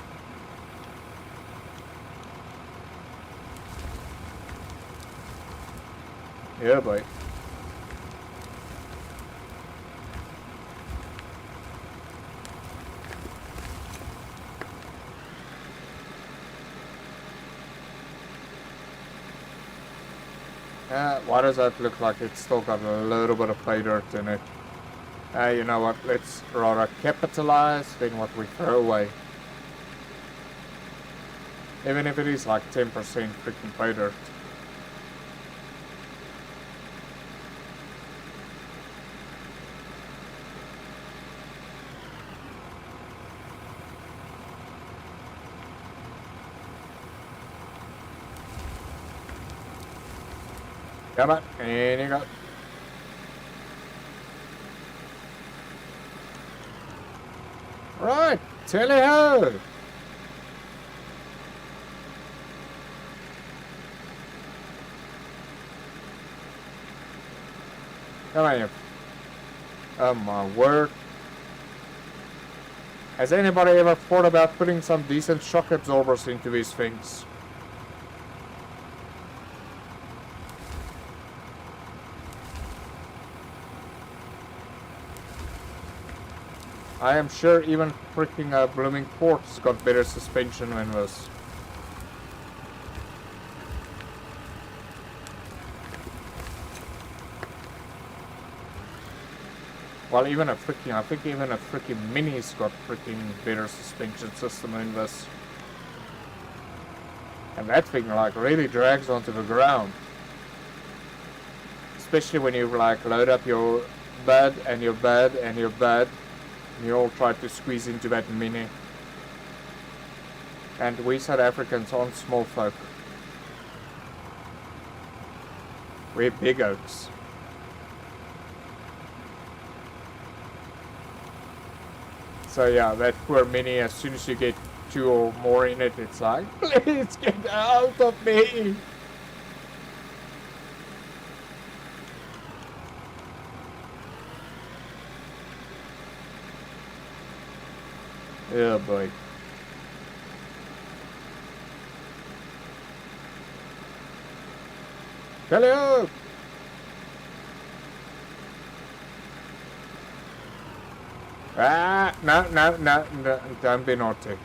Yeah, boy. Why does that look like it's still got a little bit of pay dirt in it? You know what, let's rather capitalize than what we throw away. Even if it is like 10% freaking pay dirt. Come on, in you go. Right, tally-ho! Come on, you. Oh my word. Has anybody ever thought about putting some decent shock absorbers into these things? I am sure even freaking blooming port's got better suspension than this. Well, even a freaking, I think even a freaking Mini's got freaking better suspension system than this. And that thing like really drags onto the ground. Especially when you like load up your bed and your bed and your bed. And you all try to squeeze into that Mini. And we South Africans aren't small folk. We're big oaks. So yeah, that poor Mini, as soon as you get 2 or more in it, it's like, please get out of me! Yeah, boy. Hello! Ah, no, don't be naughty.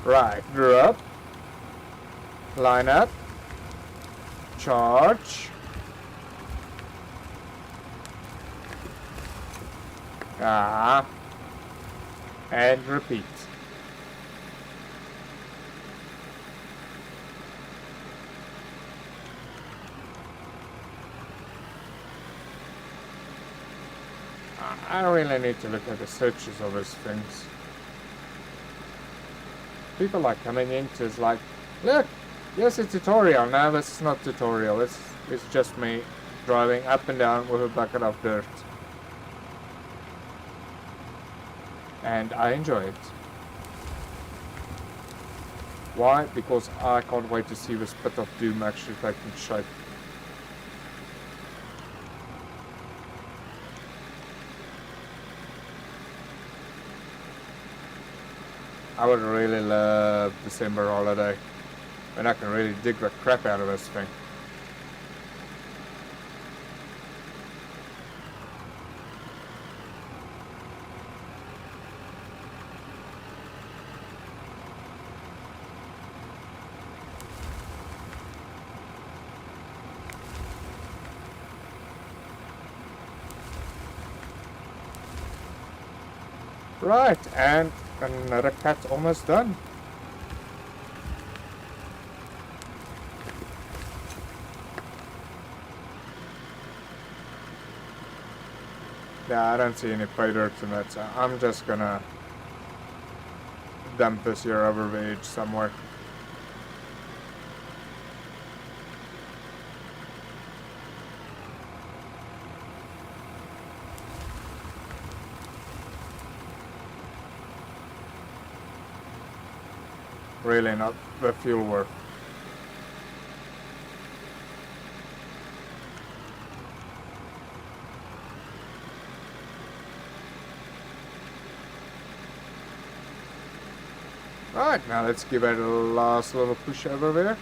Right, drop. Line up. Charge. Ah. And repeat. I really need to look at the searches of these things. People are coming into it's like, look, here's a tutorial. No, this is not tutorial. It's just me driving up and down with a bucket of dirt. And I enjoy it. Why? Because I can't wait to see this pit of doom actually taking shape. I would really love December holiday when I can really dig the crap out of this thing. Right, and another cat's almost done. Yeah, I don't see any pay dirt in that, so I'm just gonna dump this here over the edge somewhere. Really not the fuel worth. Right, now let's give it a last little push over there.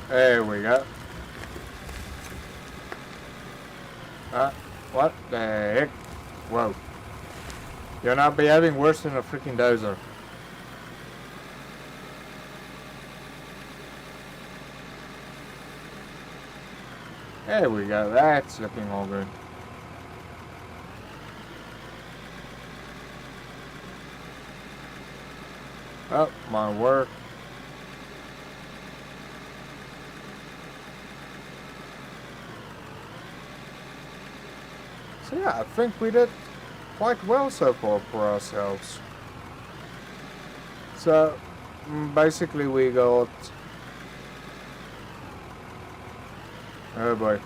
There we go. What the heck? Whoa. You're not behaving worse than a freaking dozer. There we go. That's looking all good. Oh, my word. So yeah, I think we did quite well so far for ourselves. So basically we got, oh boy,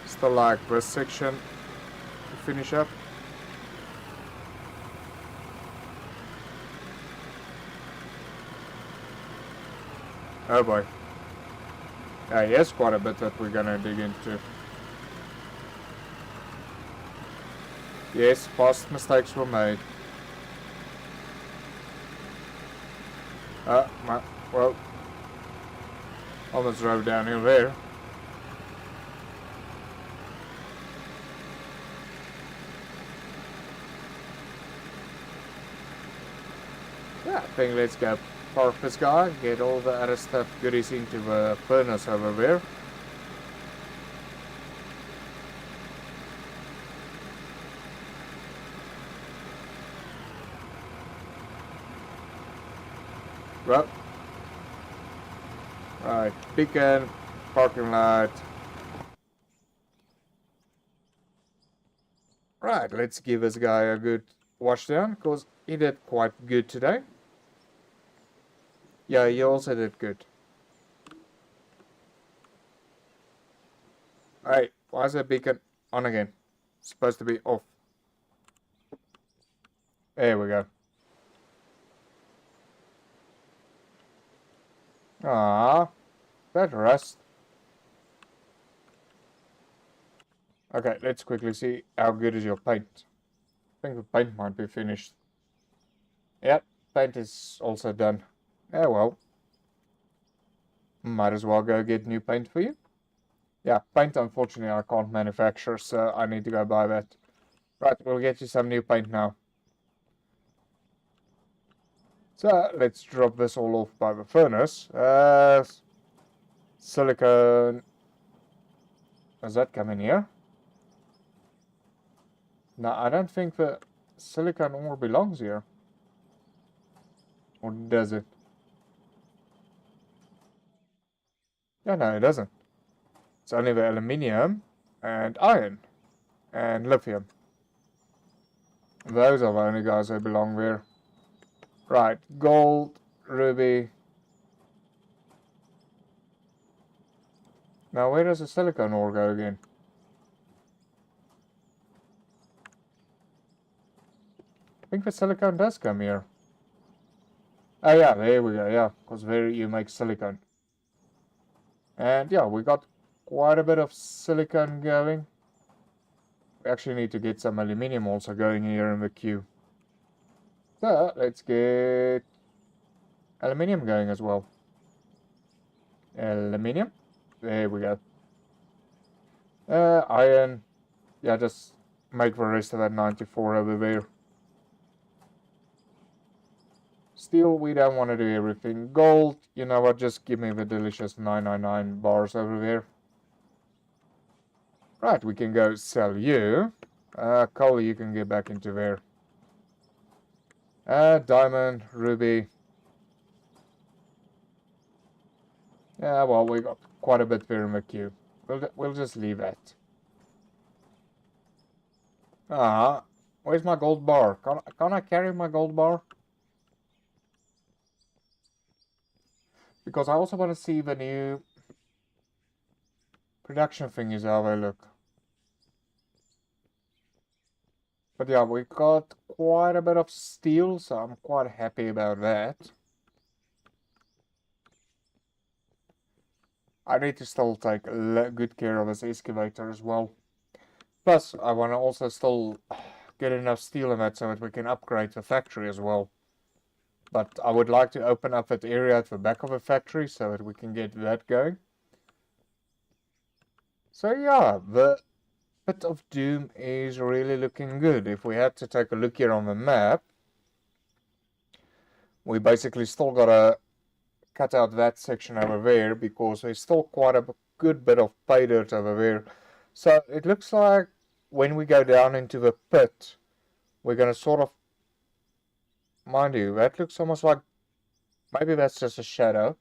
still like this section to finish up. Oh boy. Yeah, yes, quite a bit that we're gonna dig into. Yes, past mistakes were made. Well, almost drove downhill there. Yeah, I think let's go park this guy, get all the other stuff goodies into the furnace over there. Well, right, beacon, parking lot. Right, let's give this guy a good wash down, because he did quite good today. Yeah, he also did good. Alright, why is that beacon on again? It's supposed to be off. There we go. Ah, that rust. Okay, let's quickly see how good is your paint. I think the paint might be finished. Yep, paint is also done. Yeah, well. Might as well go get new paint for you. Yeah, paint unfortunately I can't manufacture, so I need to go buy that. Right, we'll get you some new paint now. So, let's drop this all off by the furnace. Silicone. Does that come in here? No, I don't think the silicone ore belongs here. Or does it? Yeah, no, it doesn't. It's only the aluminium and iron and lithium. Those are the only guys that belong there. Right, gold, ruby. Now where does the silicone ore go again? I think the silicone does come here. Oh yeah, there we go, yeah, because there you make silicone. And yeah, we got quite a bit of silicone going. We actually need to get some aluminium also going here in the queue. So let's get aluminium going as well. Aluminium. There we go. Iron. Yeah, just make the rest of that 94 over there. Steel, we don't want to do everything. Gold, you know what, just give me the delicious 999 bars over there. Right, we can go sell you. Coal, you can get back into there. Diamond, ruby. Yeah, well, we got quite a bit there in the queue. We'll just leave that. Where's my gold bar? Can't I carry my gold bar? Because I also want to see the new production thingies, how they look. But yeah, we got quite a bit of steel, so I'm quite happy about that. I need to still take good care of this excavator as well. Plus, I want to also still get enough steel in that so that we can upgrade the factory as well. But I would like to open up that area at the back of the factory so that we can get that going. So yeah, the Pit of Doom is really looking good. If we had to take a look here on the map, we basically still gotta cut out that section over there because there's still quite a good bit of pay dirt over there. So it looks like when we go down into the pit, we're gonna sort of, mind you, that looks almost like, maybe that's just a shadow.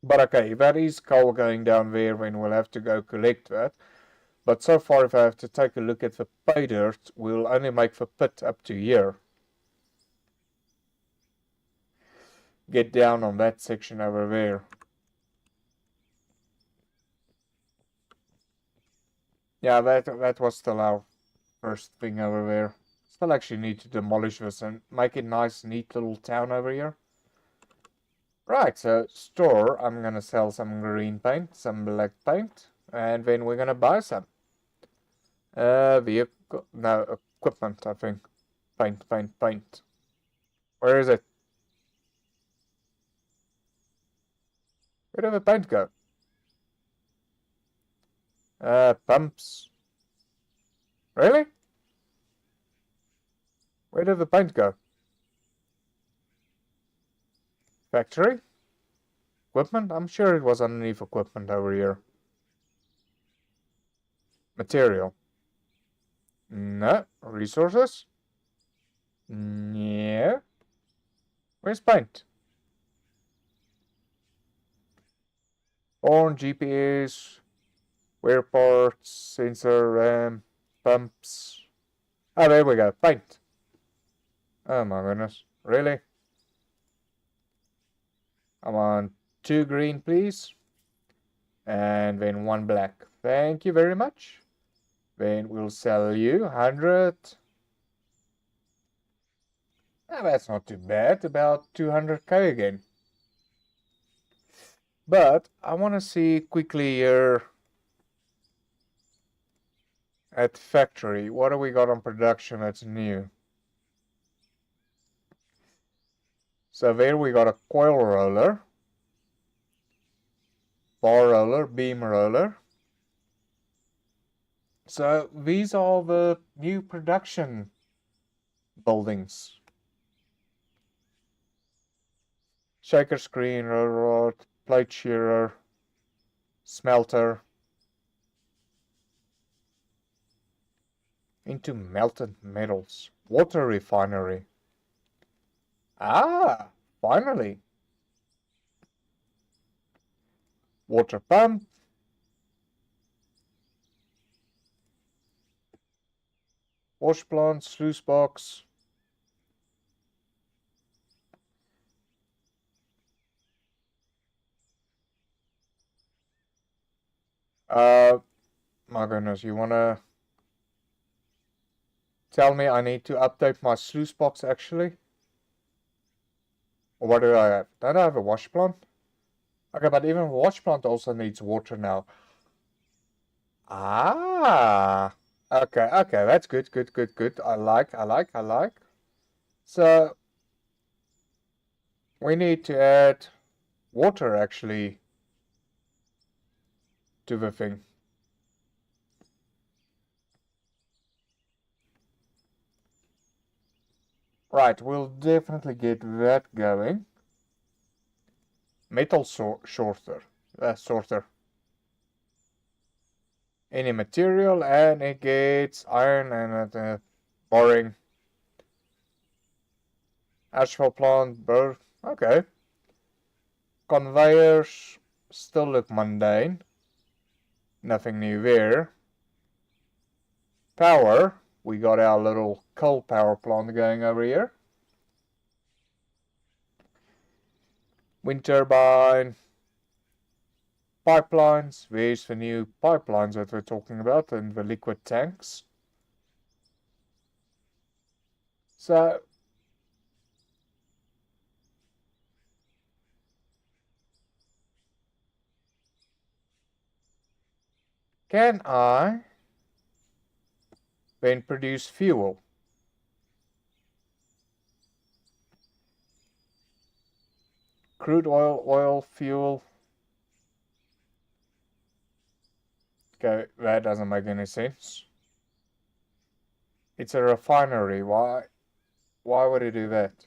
But okay, that is coal going down there, then we'll have to go collect that. But so far, if I have to take a look at the pay dirt, we'll only make the pit up to here. Get down on that section over there. Yeah, that was still our first thing over there. Still actually need to demolish this and make it nice, neat little town over here. Right, so store, I'm gonna sell some green paint, some black paint, and then we're gonna buy some. Vehicle, no, equipment, I think. Paint, paint, paint. Where is it? Where did the paint go? Pumps. Really? Where did the paint go? Factory? Equipment? I'm sure it was underneath equipment over here. Material. No. Resources? Yeah. Where's paint? On GPS, wear parts, sensor, RAM, pumps. Oh, there we go. Paint. Oh my goodness. Really? I want 2 green, please. And then 1 black. Thank you very much. Then we'll sell you 100. Oh, that's not too bad. About 200k again. But I want to see quickly here at factory. What do we got on production that's new? So there we got a coil roller, bar roller, beam roller. So these are the new production buildings. Shaker screen, railroad, plate shearer, smelter. Into melted metals. Water refinery. Ah, finally. Water pump. Wash plant, sluice box. My goodness, you wanna tell me I need to update my sluice box actually? Or what do I have? Don't I have a wash plant? Okay, but even wash plant also needs water now. Ah, okay, that's good. I like. So we need to add water actually to the thing. Right, we'll definitely get that going. Metal sorter. Any material, and it gets iron and boring. Asphalt plant, bird. Okay. Conveyors still look mundane. Nothing new there. Power. We got our little coal power plant going over here. Wind turbine. Pipelines. Where's the new pipelines that we're talking about? And the liquid tanks. So can I then produce fuel? Crude oil, fuel. Okay, that doesn't make any sense. It's a refinery. Why would it do that?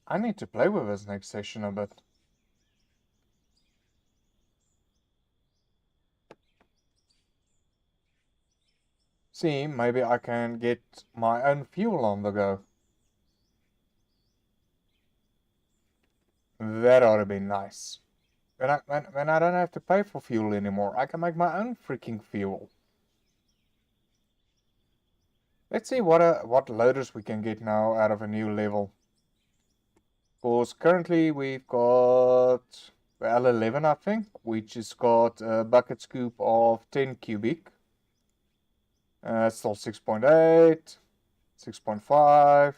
I need to play with this next session a bit. See, maybe I can get my own fuel on the go. That ought to be nice. When I don't have to pay for fuel anymore, I can make my own freaking fuel. Let's see what loaders we can get now out of a new level. Because currently we've got the L11, I think, which has got a bucket scoop of 10 cubic. Still 6.8, 6.5,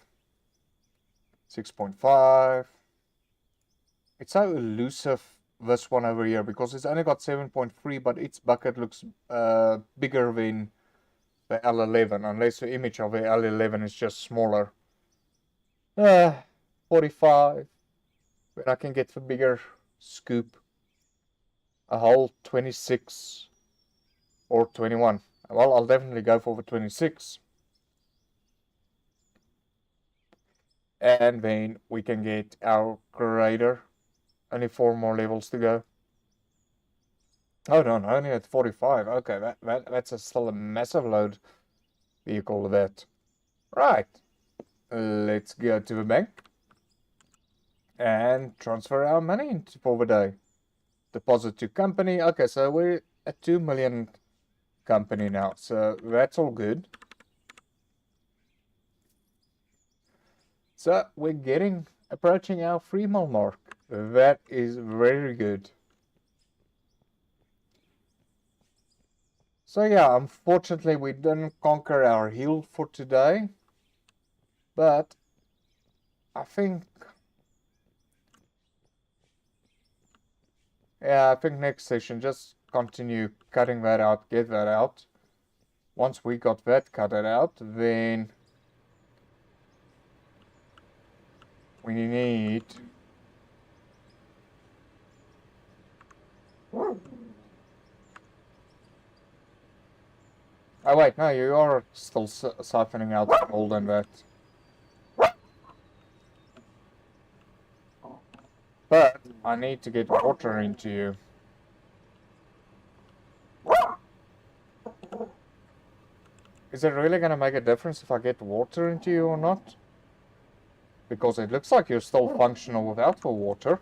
6.5. It's so elusive, this one over here, because it's only got 7.3, but its bucket looks bigger than the L11, unless the image of the L11 is just smaller. 45. When I can get the bigger scoop, a whole 26 or 21. Well, I'll definitely go for the 26. And then we can get our grader. Only 4 more levels to go. Oh no, only at 45. Okay, that's still a massive load vehicle that. Right. Let's go to the bank and transfer our money for the day. Deposit to company. Okay, so we're a 2 million company now, so that's all good. So we're approaching our 3 mil mark. That is very good. So yeah, unfortunately we didn't conquer our hill for today, but I think next session just continue cutting that out, get that out. Once we got that cut out, then we need oh wait, no, you are still siphoning out the gold and that. But I need to get water into you. Is it really going to make a difference if I get water into you or not? Because it looks like you're still functional without the water.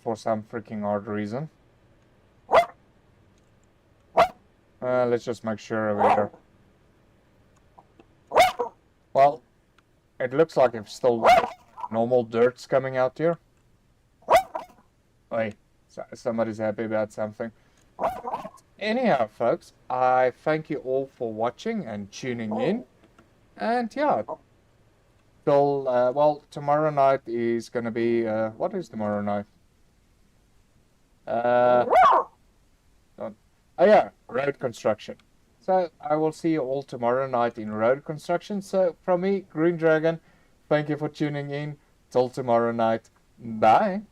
For some freaking odd reason. Let's just make sure over here. Well, it looks like it's still normal dirt's coming out here. Wait, somebody's happy about something. Anyhow, folks, I thank you all for watching and tuning in. And yeah, till, well, tomorrow night is going to be, what is tomorrow night? Oh yeah, road construction. So I will see you all tomorrow night in road construction. So from me, Green Dragon, thank you for tuning in. Till tomorrow night. Bye.